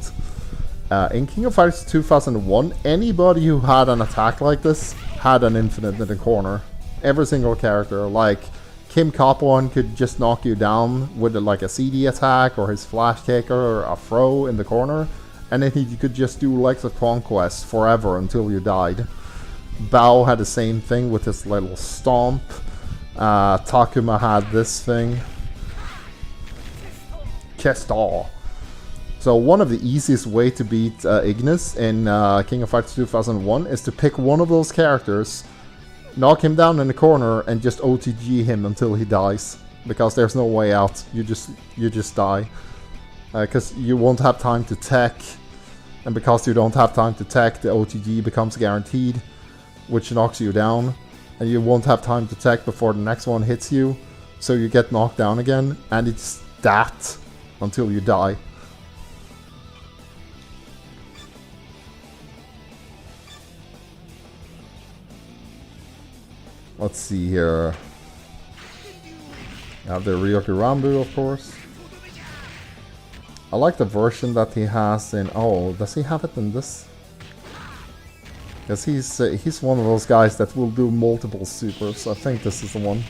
A: In King of Fighters 2001, anybody who had an attack like this had an infinite in the corner. Every single character. Like Kim Cop1 could just knock you down with like a CD attack or his flash kick or a throw in the corner. And then he could just do Legs of Conquest forever until you died. Bao had the same thing with his little stomp. Takuma had this thing. Chest all. So one of the easiest way to beat Ignis in King of Fighters 2001 is to pick one of those characters, knock him down in the corner, and just OTG him until he dies. Because there's no way out. You just die. Because you won't have time to tech, and because you don't have time to tech, the OTG becomes guaranteed, which knocks you down, and you won't have time to tech before the next one hits you, so you get knocked down again, and it's that until you die. Let's see here. I have the Ryoku Rambu, of course. I like the version that he has in... Oh, does he have it in this? Because he's one of those guys that will do multiple supers. I think this is the one.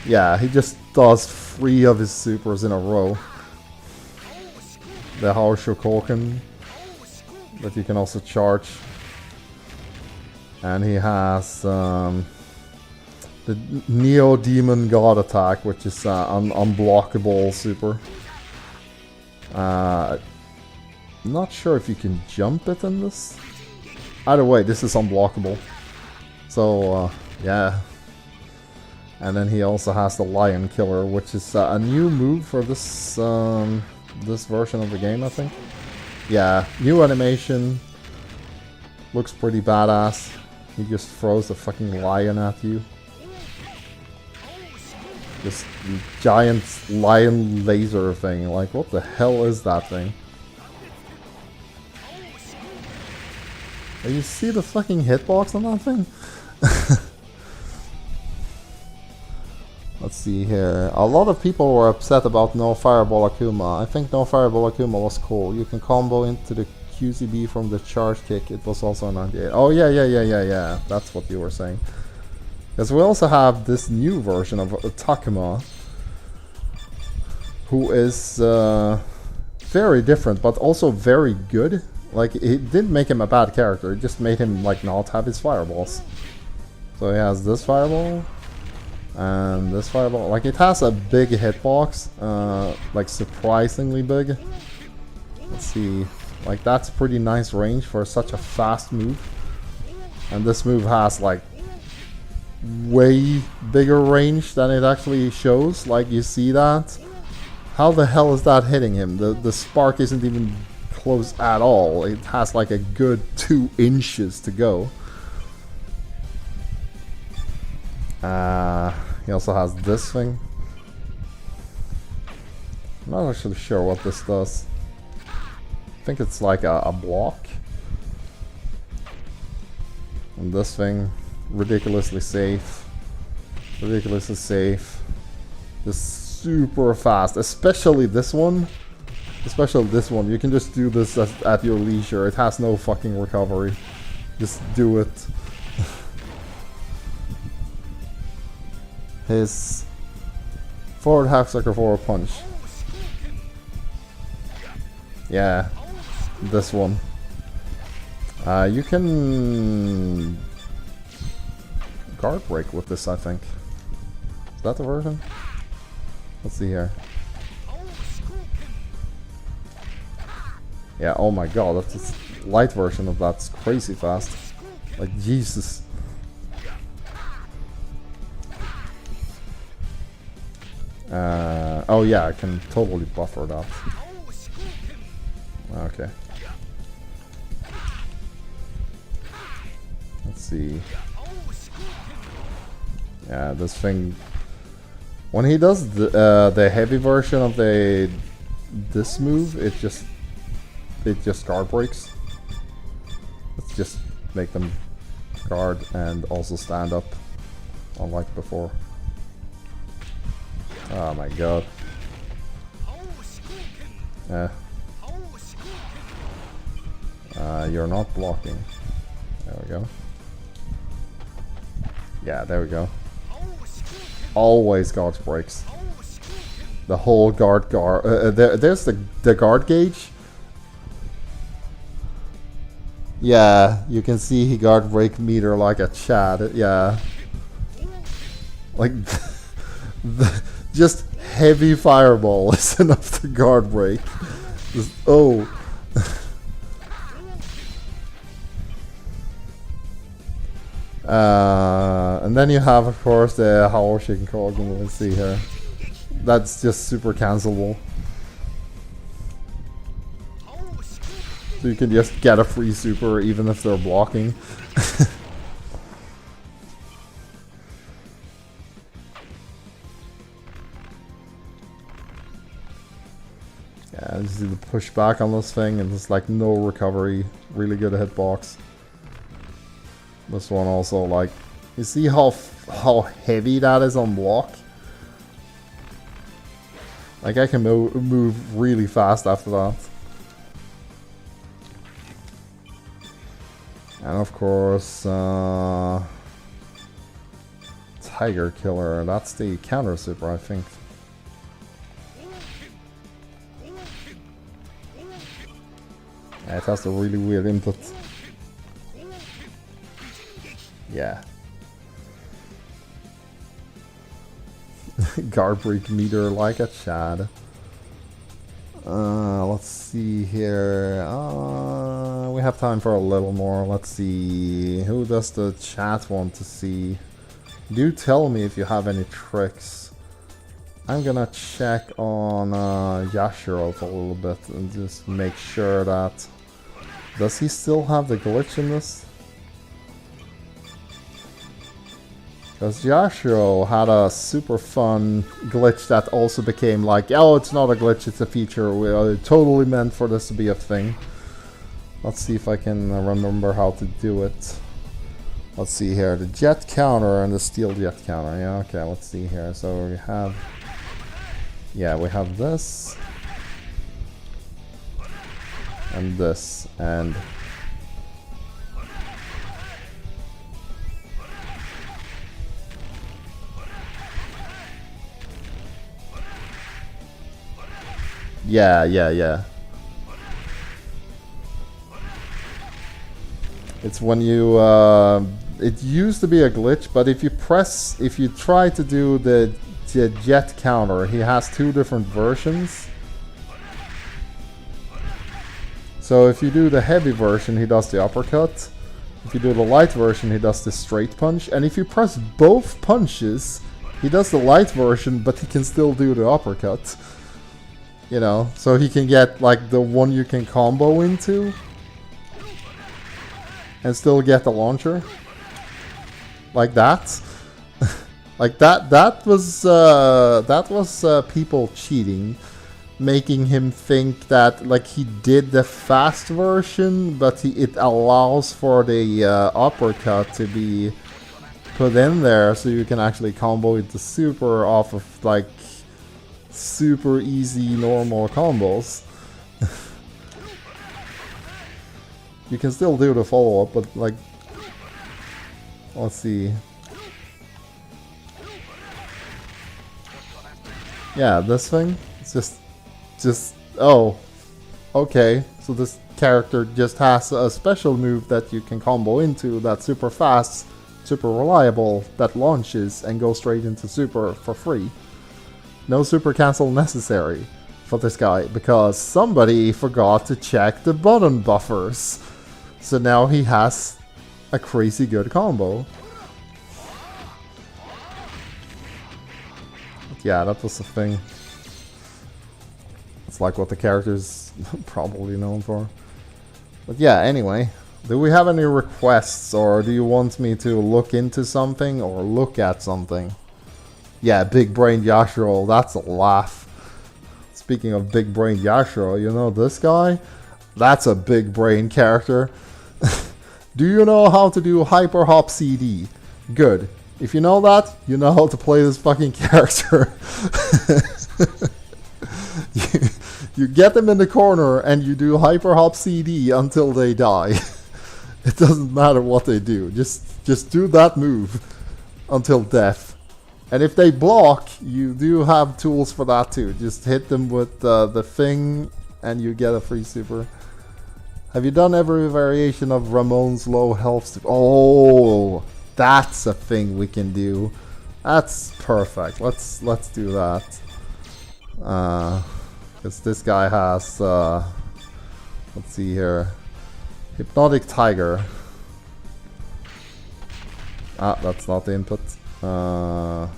A: Yeah, he just does 3 of his supers in a row. The Haoshokoken that you can also charge. And he has the Neo Demon God attack, which is unblockable super. Not sure if you can jump it in this. Either way, this is unblockable. So yeah. And then he also has the Lion Killer, which is a new move for this this version of the game, I think. Yeah, new animation. Looks pretty badass. He just throws a fucking lion at you. This giant lion laser thing. Like, what the hell is that thing? You see the fucking hitbox on that thing? Let's see here. A lot of people were upset about no Fireball Akuma. I think no Fireball Akuma was cool. You can combo into the QCB from the charge kick. It was also a 98. Oh yeah. That's what you were saying. Because we also have this new version of Takuma, who is very different, but also very good. Like, it didn't make him a bad character. It just made him like not have his fireballs. So he has this fireball. And this fireball, like, it has a big hitbox, like surprisingly big. Let's see, like, that's pretty nice range for such a fast move. And this move has like way bigger range than it actually shows. Like, you see that? How the hell is that hitting him? The spark isn't even close at all. It has like a good 2 inches to go. He also has this thing. I'm not actually sure what this does. I think it's like a block. And this thing, ridiculously safe. Ridiculously safe. Just super fast. Especially this one. Especially this one. You can just do this at your leisure. It has no fucking recovery. Just do it. His forward half circle forward punch. Yeah, this one. You can guard break with this, I think. Is that the version? Let's see here. Yeah, oh my god, that's a light version of that. It's crazy fast. Like, Jesus. Oh yeah, I can totally buffer that. Okay. Let's see. Yeah, this thing. When he does the heavy version of this move, it just guard breaks. Let's just make them guard and also stand up, unlike before. Oh my god. You're not blocking. There we go. Yeah, there we go. Always guard breaks. The whole guard. There's the guard gauge. Yeah, you can see he guard break meter like a Chad. Yeah. Like, just heavy fireball is enough to guard break. Just, oh. And then you have, of course, the Haoshin Kogen. Let's see here. That's just super cancelable. So you can just get a free super even if they're blocking. Yeah, you see the push back on this thing, and it's like no recovery. Really good hitbox. This one also, like, you see how heavy that is on block? Like, I can move really fast after that. And of course, Tiger Killer, that's the counter super, I think. Yeah, it has a really weird input. Yeah. Guard break meter like a Chad. Let's see here. We have time for a little more. Let's see. Who does the chat want to see? Do tell me if you have any tricks. I'm gonna check on Yashiro for a little bit and just make sure that... Does he still have the glitch in this? Because Yashiro had a super fun glitch that also became like, oh, it's not a glitch, it's a feature. We are totally meant for this to be a thing. Let's see if I can remember how to do it. Let's see here, the jet counter and the steel jet counter. Yeah, okay, let's see here. So we have, yeah, we have this and this and yeah. It's when you it used to be a glitch, but if you try to do the jet counter, he has two different versions. So if you do the heavy version, he does the uppercut. If you do the light version, he does the straight punch. And if you press both punches, he does the light version, but he can still do the uppercut. You know, so he can get like the one you can combo into and still get the launcher. Like that. Like that was people cheating, making him think that like he did the fast version, but it allows for the uppercut to be put in there, so you can actually combo it to super off of like super easy normal combos. You can still do the follow-up, but like, let's see. Yeah, this thing, it's just, oh, okay, so this character just has a special move that you can combo into that's super fast, super reliable, that launches and goes straight into super for free. No super cancel necessary for this guy, because somebody forgot to check the button buffers. So now he has a crazy good combo. But yeah, that was the thing. It's like what the character's probably known for. But yeah, anyway. Do we have any requests, or do you want me to look into something or look at something? Yeah, Big Brain Yashiro, that's a laugh. Speaking of Big Brain Yashiro, you know this guy? That's a big brain character. Do you know how to do Hyper Hop CD? Good. If you know that, you know how to play this fucking character. You get them in the corner and you do Hyper Hop CD until they die. It doesn't matter what they do. Just do that move until death. And if they block, you do have tools for that too. Just hit them with the thing and you get a free super. Have you done every variation of Ramon's low health? Oh, that's a thing we can do. That's perfect. Let's do that. Because this guy has, let's see here, Hypnotic Tiger. Ah, that's not the input. I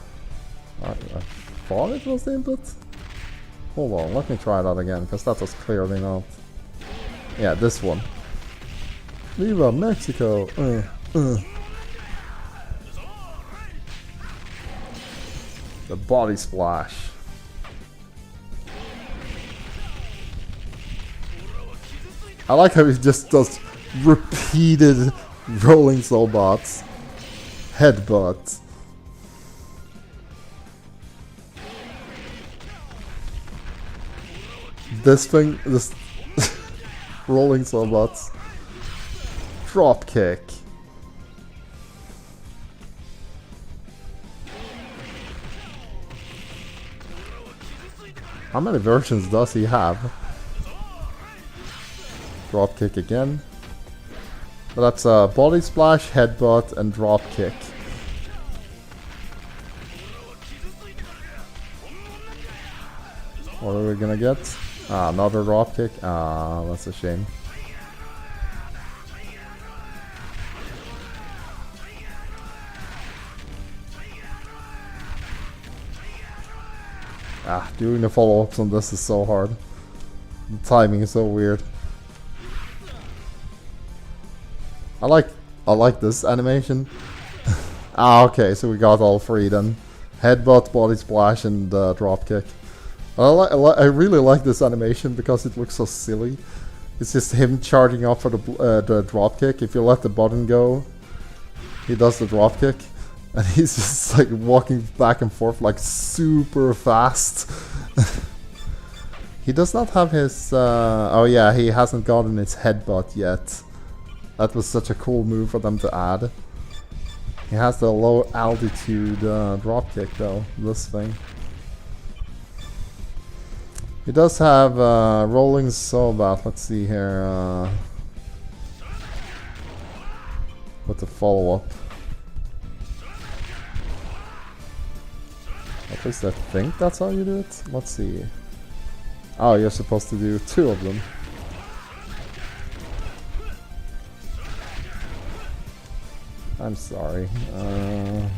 A: thought it was the input. Hold on, let me try that again, because that was clearly not. Yeah, this one. Viva Mexico! The body splash. I like how he just does repeated rolling soul bots. Headbutt. This thing, this rolling soul bots. Drop kick. How many versions does he have? Drop kick again. But that's body splash, headbutt, and drop kick. What are we gonna get? Ah, another drop kick. Ah, that's a shame. Ah, doing the follow-ups on this is so hard. The timing is so weird. I like this animation. Ah, okay, so we got all three then. Headbutt, body splash, and drop kick. I really like this animation because it looks so silly. It's just him charging up for the drop kick. If you let the button go, he does the drop kick. And he's just like walking back and forth like super fast. He does not have his... oh yeah, he hasn't gotten his headbutt yet. That was such a cool move for them to add. He has the low altitude drop kick though, this thing. He does have rolling sobat. Let's see here. What's the follow-up? At least I think that's how you do it. Let's see. Oh, you're supposed to do 2 of them. I'm sorry.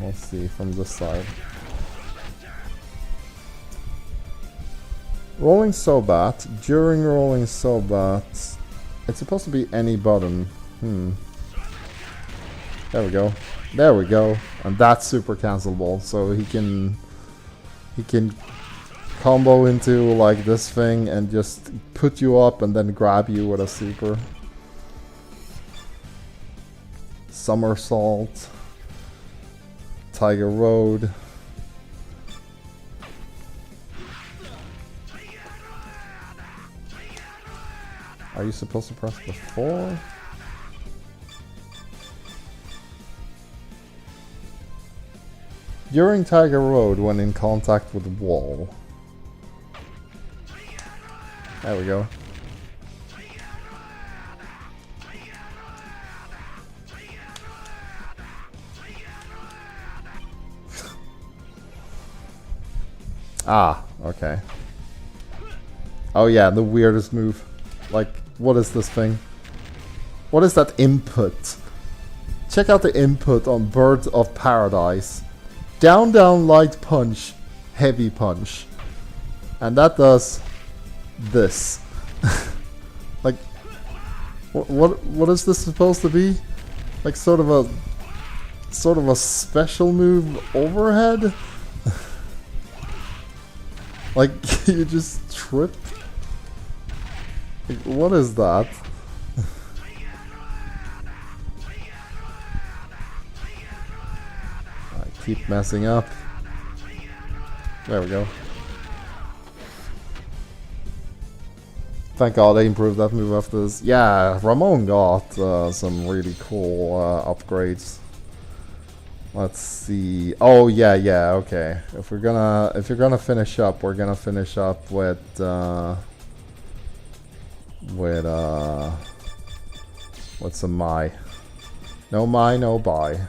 A: Let's see from this side. Rolling Sobat. During rolling Sobat, it's supposed to be any button. There we go. There we go. And that's super cancelable. So he can combo into like this thing and just put you up and then grab you with a super. Somersault. Tiger Road. Are you supposed to press the 4? During Tiger Road when in contact with the wall. There we go. Ah, okay. Oh yeah, the weirdest move. Like, what is this thing? What is that input? Check out the input on Bird of Paradise. Down, down, light punch, heavy punch. And that does this. Like, what is this supposed to be? Like sort of a special move overhead? Like, you just trip? Like, what is that? I keep messing up. There we go. Thank God they improved that move after this. Yeah, Ramon got some really cool upgrades. Let's see. Oh yeah, okay. If you're gonna finish up, we're gonna finish up with what's a Mai? No Mai, no Bai.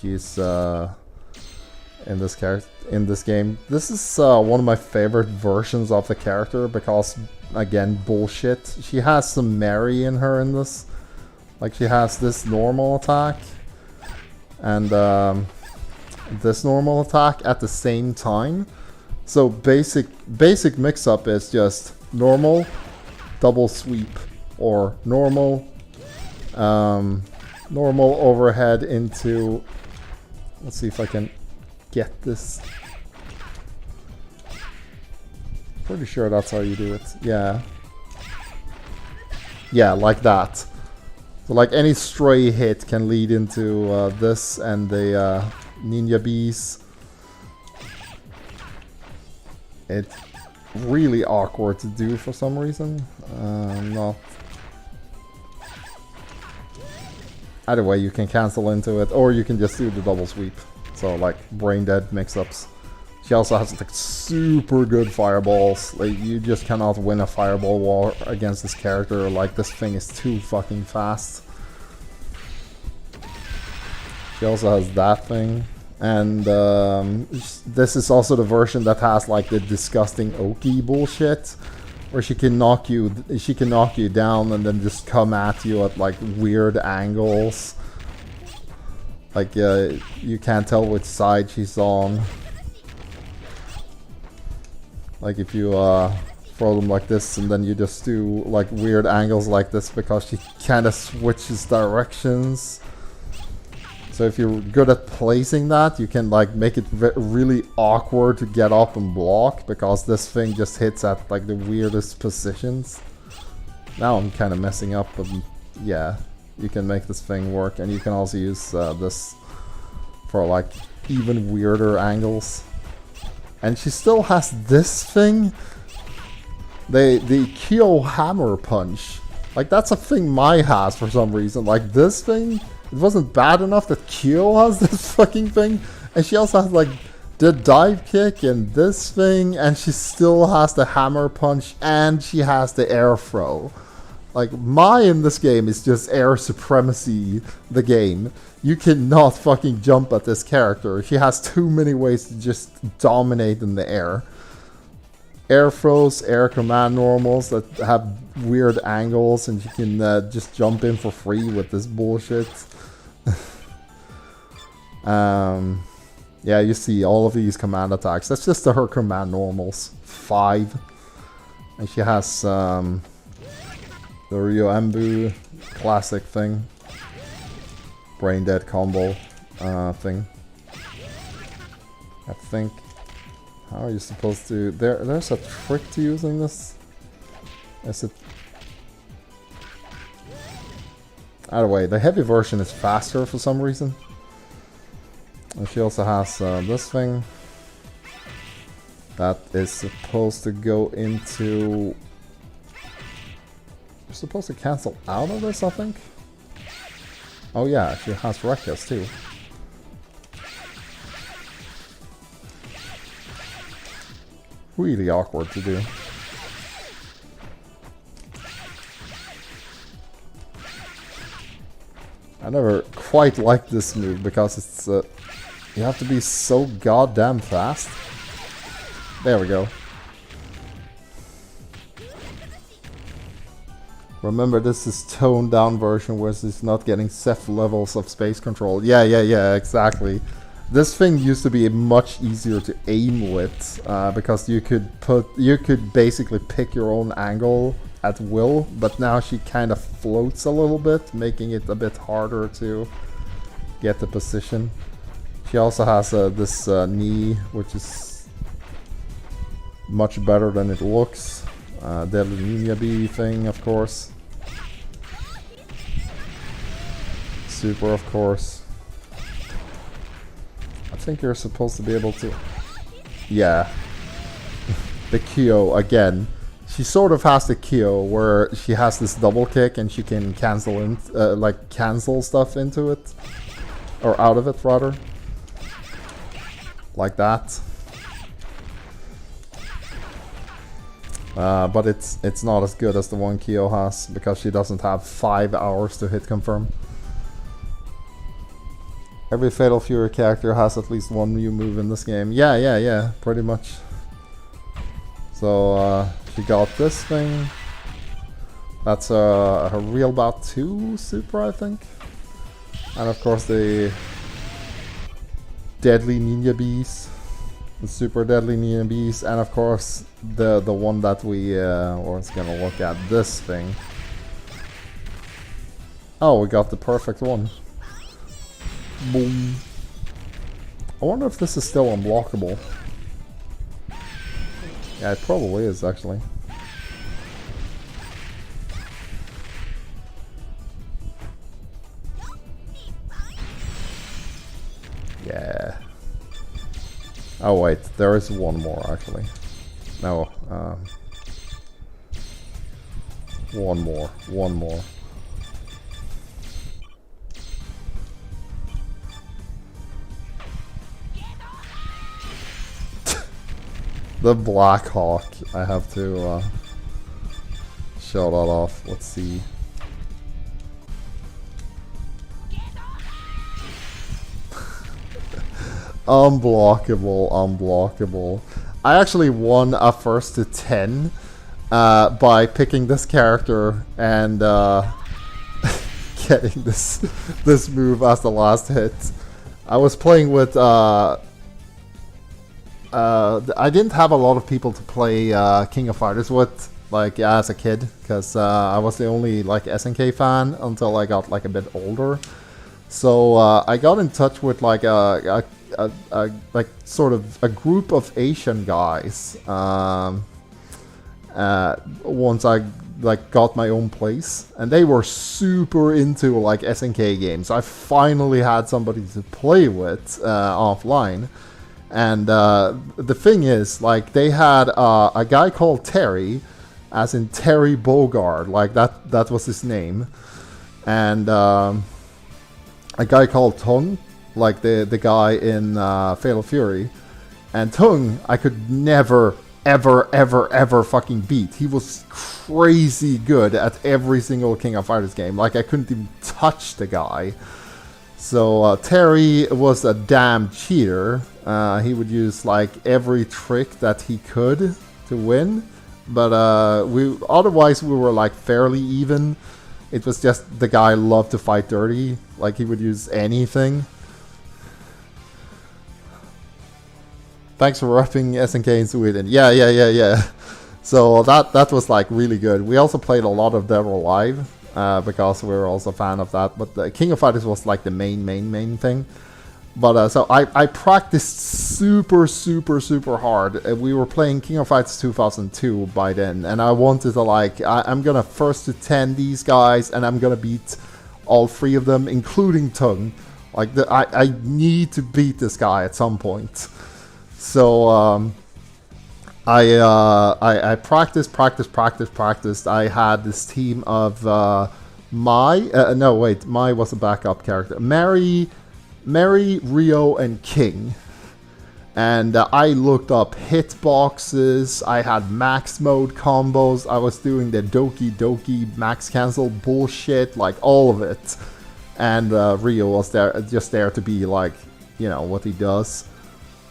A: She's in this game. This is one of my favorite versions of the character because, again, bullshit. She has some Mary in her in this. Like, she has this normal attack and this normal attack at the same time. So basic mix-up is just normal, double sweep, or normal overhead into. Let's see if I can get this. Pretty sure that's how you do it. Yeah. Yeah, like that. So like any stray hit can lead into this and the ninja bees. It's really awkward to do for some reason. Not. Either way, you can cancel into it, or you can just do the double sweep. So like brain dead mix-ups. She also has like super good fireballs. Like, you just cannot win a fireball war against this character. Like, this thing is too fucking fast. She also has that thing. And this is also the version that has like the disgusting Oki bullshit, where she can knock you down and then just come at you at like weird angles. Like you can't tell which side she's on. Like if you throw them like this and then you just do like weird angles like this because she kind of switches directions. So if you're good at placing that, you can like make it really awkward to get up and block because this thing just hits at like the weirdest positions. Now I'm kind of messing up, but yeah, you can make this thing work, and you can also use this for like even weirder angles. And she still has this thing, the Kyo Hammer Punch. Like, that's a thing Mai has for some reason. Like, this thing, it wasn't bad enough that Kyo has this fucking thing, and she also has like the dive kick and this thing, and she still has the hammer punch, and she has the air throw. Like, Mai in this game is just air supremacy, the game. You cannot fucking jump at this character. She has too many ways to just dominate in the air. Air throws, air command normals that have weird angles, and you can just jump in for free with this bullshit. Yeah, you see all of these command attacks. That's just her command normals. 5. And she has the Ryoku Rambu classic thing. Brain dead combo thing. I think. How are you supposed to... There's a trick to using this. Is it... Either way, the heavy version is faster for some reason. And she also has this thing. That is supposed to go into... You're supposed to cancel out of this, I think? Oh yeah, she has Reckless too. Really awkward to do. I never quite liked this move because it's... you have to be so goddamn fast. There we go. Remember, this is toned down version where it's not getting set levels of space control. Yeah, exactly. This thing used to be much easier to aim with because you could basically pick your own angle at will, but now she kind of floats a little bit, making it a bit harder to get the position. She also has this knee, which is much better than it looks. Deadly Ninja Bee thing, of course. Super, of course. I think you're supposed to be able to... Yeah. The Kyo, again. She sort of has the Kyo, where she has this double kick and she can cancel in, cancel stuff into it. Or out of it, rather. Like that. But it's not as good as the one Kyo has, because she doesn't have 5 hours to hit confirm. Every Fatal Fury character has at least one new move in this game. Yeah, pretty much. So she got this thing. That's her Real Bout 2 Super, I think. And of course the Deadly Ninja Bees. The Super Deadly Ninja Bees. And of course the one that we was gonna look at, this thing. Oh, we got the perfect one. Boom. I wonder if this is still unblockable. Yeah, it probably is, actually. Yeah. Oh wait, there is one more, actually. No, one more. The Black Hawk. I have to show that off. Let's see. Unblockable. I actually won a first to 10 by picking this character and getting this move as the last hit. I was playing with I didn't have a lot of people to play King of Fighters with, like, as a kid, because I was the only, like, SNK fan until I got, like, a bit older. So I got in touch with, like, like sort of a group of Asian guys once I, like, got my own place, and they were super into, like, SNK games. I finally had somebody to play with offline. And the thing is, like, they had a guy called Terry, as in Terry Bogard, like that was his name, and a guy called Tung, like the guy in Fatal Fury. And Tung, I could never ever fucking beat. He was crazy good at every single King of Fighters game. Like, I couldn't even touch the guy. So Terry was a damn cheater. He would use like every trick that he could to win. But otherwise we were like fairly even. It was just the guy loved to fight dirty. Like, he would use anything. Thanks for repping SNK in Sweden. Yeah. So that was like really good. We also played a lot of Dead or Alive. Because we were also a fan of that, but the King of Fighters was like the main thing. But so I practiced super hard. We were playing King of Fighters 2002 by then, and I wanted to like I'm gonna first to 10 these guys, and I'm gonna beat all 3 of them, including Tung. Like I need to beat this guy at some point. So I practiced. I had this team of Mai was a backup character. Mary, Ryo, and King. And I looked up hitboxes. I had max mode combos. I was doing the Doki max cancel bullshit, like all of it. And Ryo was just there to be like, you know, what he does.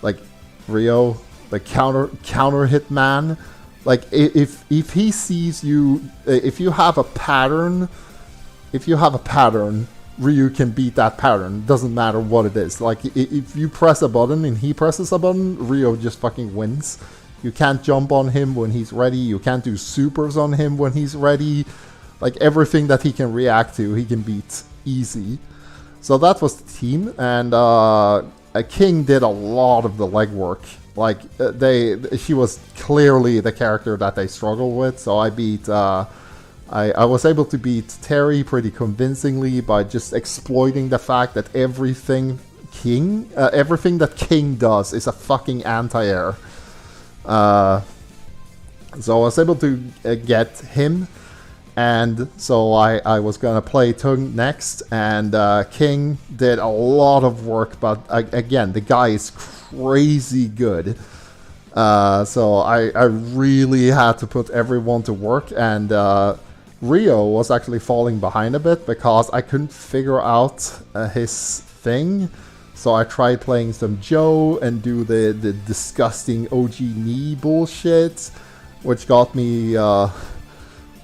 A: Like, Ryo, the counter hit man. Like, if he sees you, if you have a pattern, Ryu can beat that pattern. Doesn't matter what it is. Like, if you press a button and he presses a button, Ryo just fucking wins. You can't jump on him when he's ready. You can't do supers on him when he's ready. Like, everything that he can react to, he can beat easy. So that was the team, and King did a lot of the legwork. Like, she was clearly the character that they struggled with, so I beat, I was able to beat Terry pretty convincingly by just exploiting the fact that everything that King does is a fucking anti-air. So I was able to get him, and so I was gonna play Tung next, and King did a lot of work, but again, the guy is crazy good. So I really had to put everyone to work, and Ryo was actually falling behind a bit because I couldn't figure out his thing. So I tried playing some Joe and do the disgusting OG knee bullshit, which got me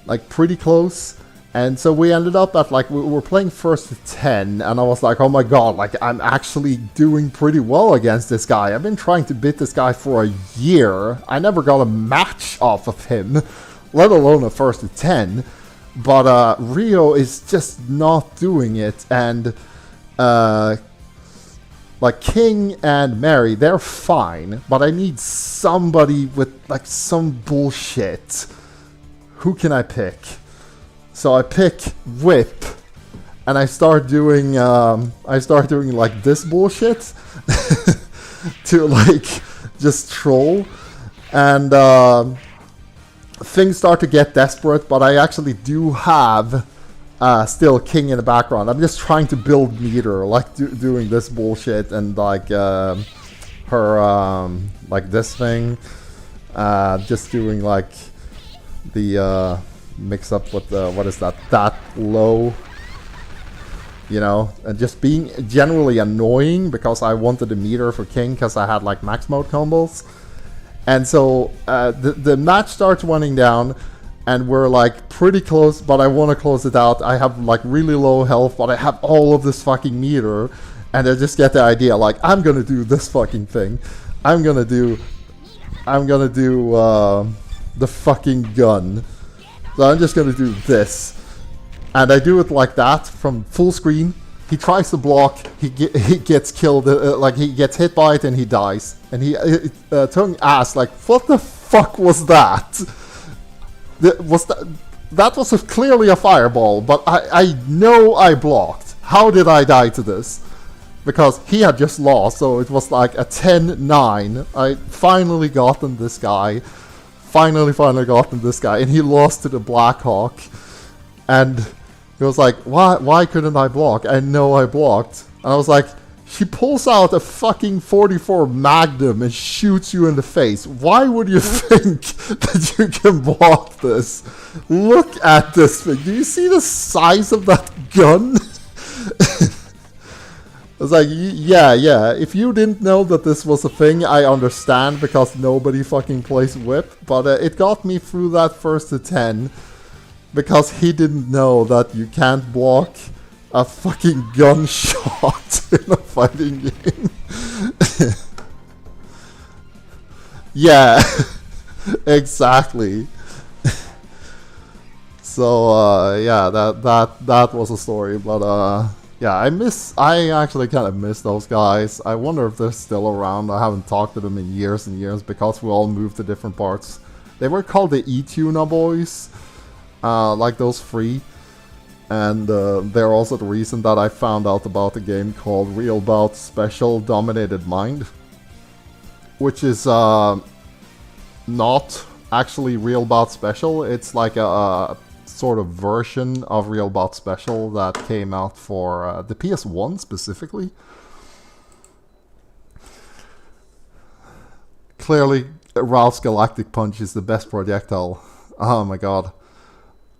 A: like pretty close. And so we ended up at like, we were playing first to 10, and I was like, oh my god, like I'm actually doing pretty well against this guy. I've been trying to beat this guy for a year. I never got a match off of him, let alone a first to 10. But Ryo is just not doing it, and like King and Mary, they're fine, but I need somebody with like some bullshit. Who can I pick? So I pick Whip, and I start doing like this bullshit to like just troll, and things start to get desperate. But I actually do have still King in the background. I'm just trying to build meter, like doing this bullshit, and like her like this thing, just doing like the mix up with the, what is that low, you know, and just being generally annoying because I wanted a meter for King because I had like max mode combos. And so the match starts winding down, and we're like pretty close, but I want to close it out. I have like really low health, but I have all of this fucking meter, and I just get the idea, like, I'm gonna do this fucking thing. I'm gonna do the fucking gun. So I'm just gonna do this, and I do it like that from full screen. He tries to block, he gets killed, like he gets hit by it and he dies. And he Tung asks, like, what the fuck was that? That was clearly a fireball, but I know I blocked. How did I die to this? Because he had just lost, so it was like a 10-9. I finally gotten this guy. Finally gotten this guy, and he lost to the Blackhawk, and he was like, why couldn't I block? I know I blocked. And I was like, She pulls out a fucking 44 Magnum and shoots you in the face. Why would you think that you can block this? Look at this thing. Do you see the size of that gun? It's like, yeah. If you didn't know that this was a thing, I understand because nobody fucking plays whip. But it got me through that first to 10 because he didn't know that you can't block a fucking gunshot in a fighting game. Yeah, exactly. So yeah, that was a story. But yeah, I actually kind of miss those guys. I wonder if they're still around. I haven't talked to them in years and years because we all moved to different parts. They were called the E-Tuna boys, like those three. And they're also the reason that I found out about a game called Real Bout Special Dominated Mind, which is not actually Real Bout Special. It's like a sort of version of Real Bout Special that came out for the PS1 specifically. Clearly, Ralph's Galactic Punch is the best projectile. Oh my god.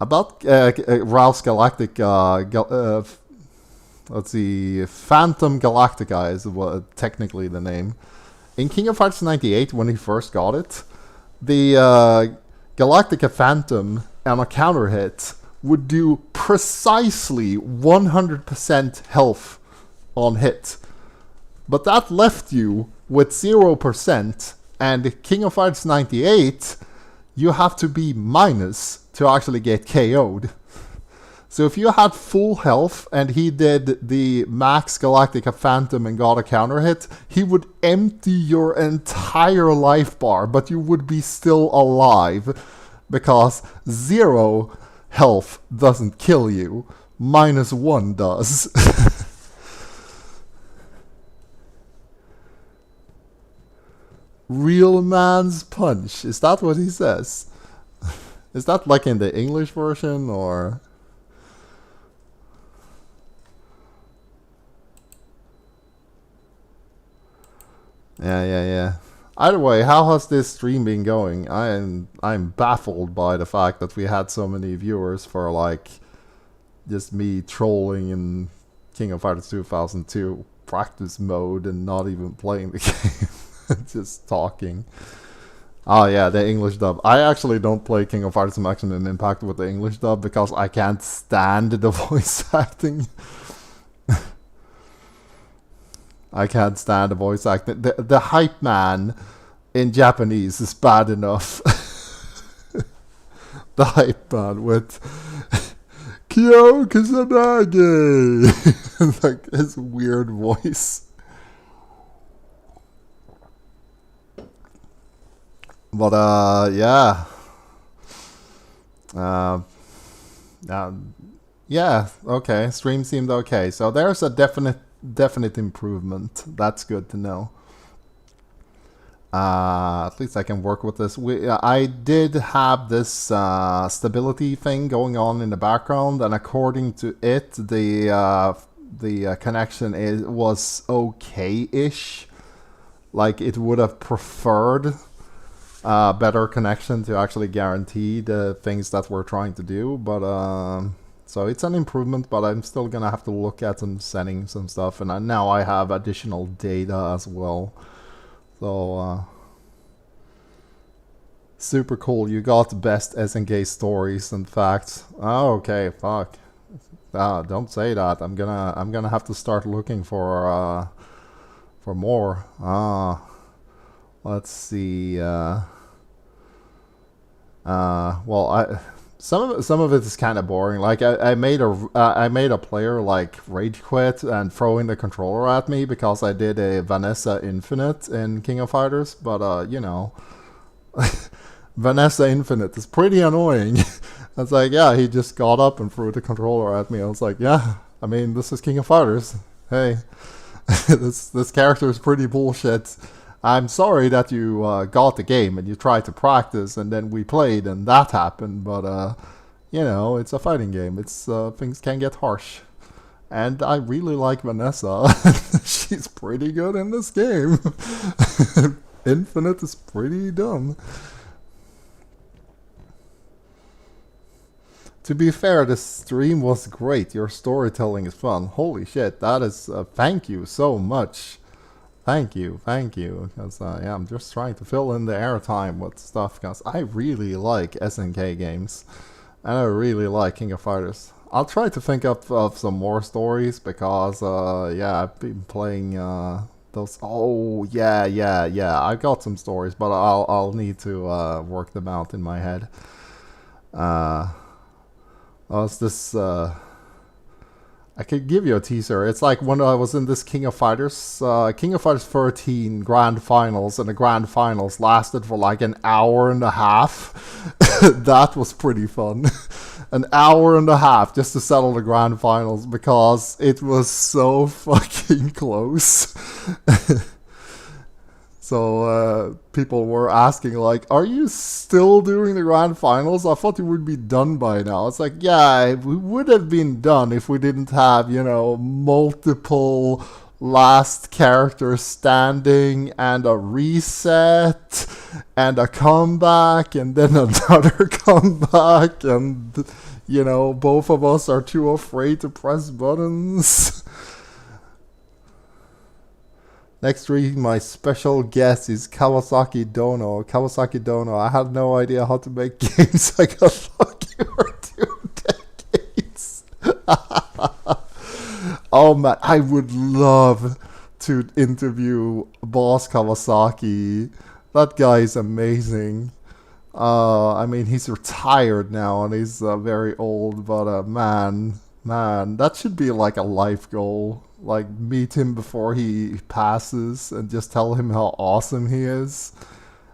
A: About Ralph's Galactic, let's see, Phantom Galactica is technically the name. In King of Fighters 98, when he first got it, the Galactica Phantom on a counter hit would do precisely 100% health on hit. But that left you with 0%, and King of Fighters 98, you have to be minus to actually get KO'd. So if you had full health and he did the max Galactica Phantom and got a counter hit, he would empty your entire life bar, but you would be still alive because 0 health doesn't kill you, -1 does. Real man's punch, is that what he says? Is that like in the English version, or? Yeah. Either way, how has this stream been going? I'm baffled by the fact that we had so many viewers for like just me trolling in King of Fighters 2002 practice mode and not even playing the game, just talking. Oh yeah, the English dub. I actually don't play King of Fighters Maximum Impact with the English dub because I can't stand the voice acting. I can't stand the voice acting. The hype man in Japanese is bad enough. The hype man with Kyo Kusanagi. Like his weird voice. But yeah. Yeah, okay. Stream seemed okay. So there's a definite improvement. That's good to know. At least I can work with this. I did have this stability thing going on in the background, and according to it, the connection was okay-ish. Like it would have preferred better connection to actually guarantee the things that we're trying to do, but so it's an improvement, but I'm still gonna have to look at some settings and stuff, and now I have additional data as well. So super cool. You got best SNK stories and facts. Oh, okay, fuck. Don't say that. I'm gonna have to start looking for more. Let's see. Well, some of it is kind of boring. Like I made a player like rage quit and throwing the controller at me because I did a Vanessa Infinite in King of Fighters, but you know, Vanessa Infinite is pretty annoying. It's like, yeah, he just got up and threw the controller at me. I was like, yeah, I mean, this is King of Fighters. Hey, this character is pretty bullshit. I'm sorry that you got the game and you tried to practice and then we played and that happened, but you know, it's a fighting game. It's things can get harsh. And I really like Vanessa. She's pretty good in this game. Infinite is pretty dumb. To be fair, the stream was great. Your storytelling is fun. Holy shit, that is... thank you so much. Thank you. Because, yeah, I'm just trying to fill in the airtime with stuff. Because I really like SNK games. And I really like King of Fighters. I'll try to think up of some more stories. Because, yeah, I've been playing... those... Oh, yeah. I've got some stories. But I'll need to work them out in my head. It's this, I could give you a teaser. It's like when I was in this King of Fighters 13 Grand Finals, and the Grand Finals lasted for like an hour and a half. That was pretty fun. An hour and a half just to settle the Grand Finals, because it was so fucking close. So people were asking like, are you still doing the Grand Finals? I thought it would be done by now. It's like, yeah, we would have been done if we didn't have, you know, multiple last characters standing and a reset and a comeback and then another comeback, and, you know, both of us are too afraid to press buttons. Next week, my special guest is Kawasaki Dono. Kawasaki Dono, I had no idea how to make games. I got lucky for 2 decades. Oh man, I would love to interview Boss Kawasaki. That guy is amazing. I mean, he's retired now and he's very old, but man, that should be like a life goal. Like, meet him before he passes and just tell him how awesome he is.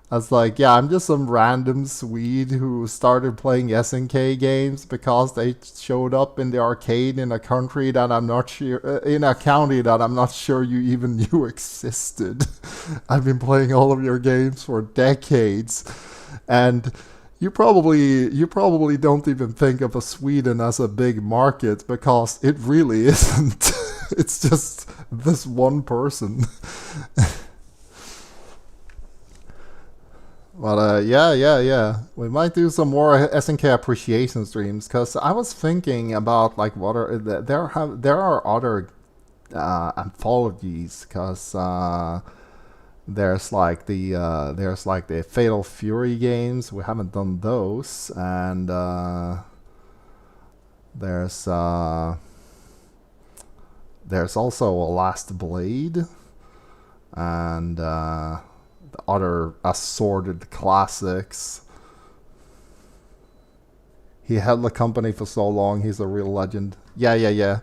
A: I was like, yeah, I'm just some random Swede who started playing SNK games because they showed up in the arcade in a country that I'm not sure, in a county that I'm not sure you even knew existed. I've been playing all of your games for decades, and you probably don't even think of Sweden as a big market, because it really isn't. It's just this one person. But yeah. We might do some more SNK appreciation streams, because I was thinking about like what are there are other anthologies, because there's like the Fatal Fury games. We haven't done those, and there's also a Last Blade, and the other assorted classics. He held the company for so long. He's a real legend. Yeah.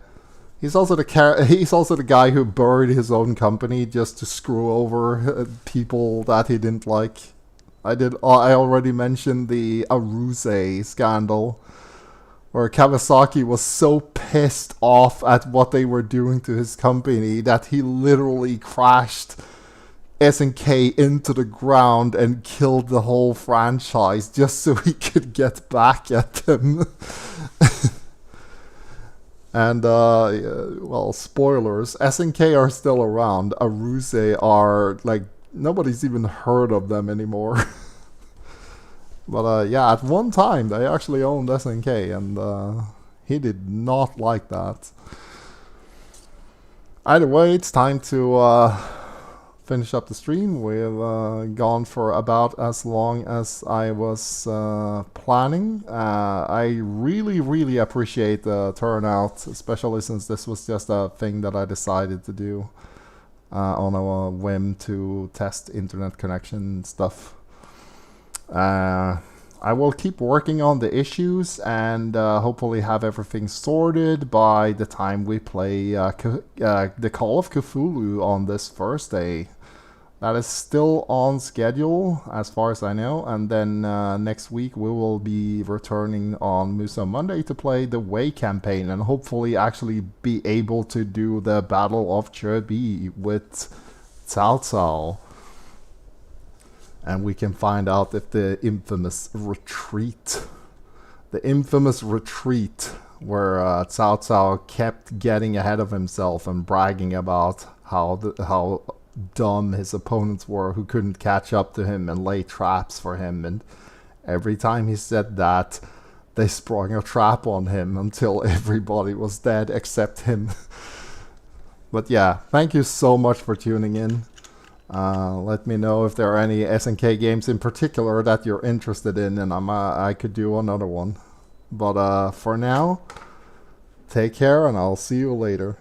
A: He's also the guy who buried his own company just to screw over people that he didn't like. I already mentioned the Aruse scandal, where Kawasaki was so pissed off at what they were doing to his company that he literally crashed SNK into the ground and killed the whole franchise just so he could get back at them. And, well, spoilers, SNK are still around. Aruse are, like, nobody's even heard of them anymore. But yeah, at one time they actually owned SNK, and he did not like that. Either way, it's time to finish up the stream. We've gone for about as long as I was planning. I really appreciate the turnout, especially since this was just a thing that I decided to do on a whim to test internet connection stuff. I will keep working on the issues and hopefully have everything sorted by the time we play the Call of Cthulhu on this Thursday. That is still on schedule as far as I know, and then next week we will be returning on Muso Monday to play the Way campaign and hopefully actually be able to do the Battle of Chirbi with Cao Cao. And we can find out if the infamous retreat where Cao Cao kept getting ahead of himself and bragging about how dumb his opponents were who couldn't catch up to him and lay traps for him, and every time he said that, they sprung a trap on him until everybody was dead except him. But yeah, thank you so much for tuning in. Let me know if there are any SNK games in particular that you're interested in, and I could do another one. But for now, take care and I'll see you later.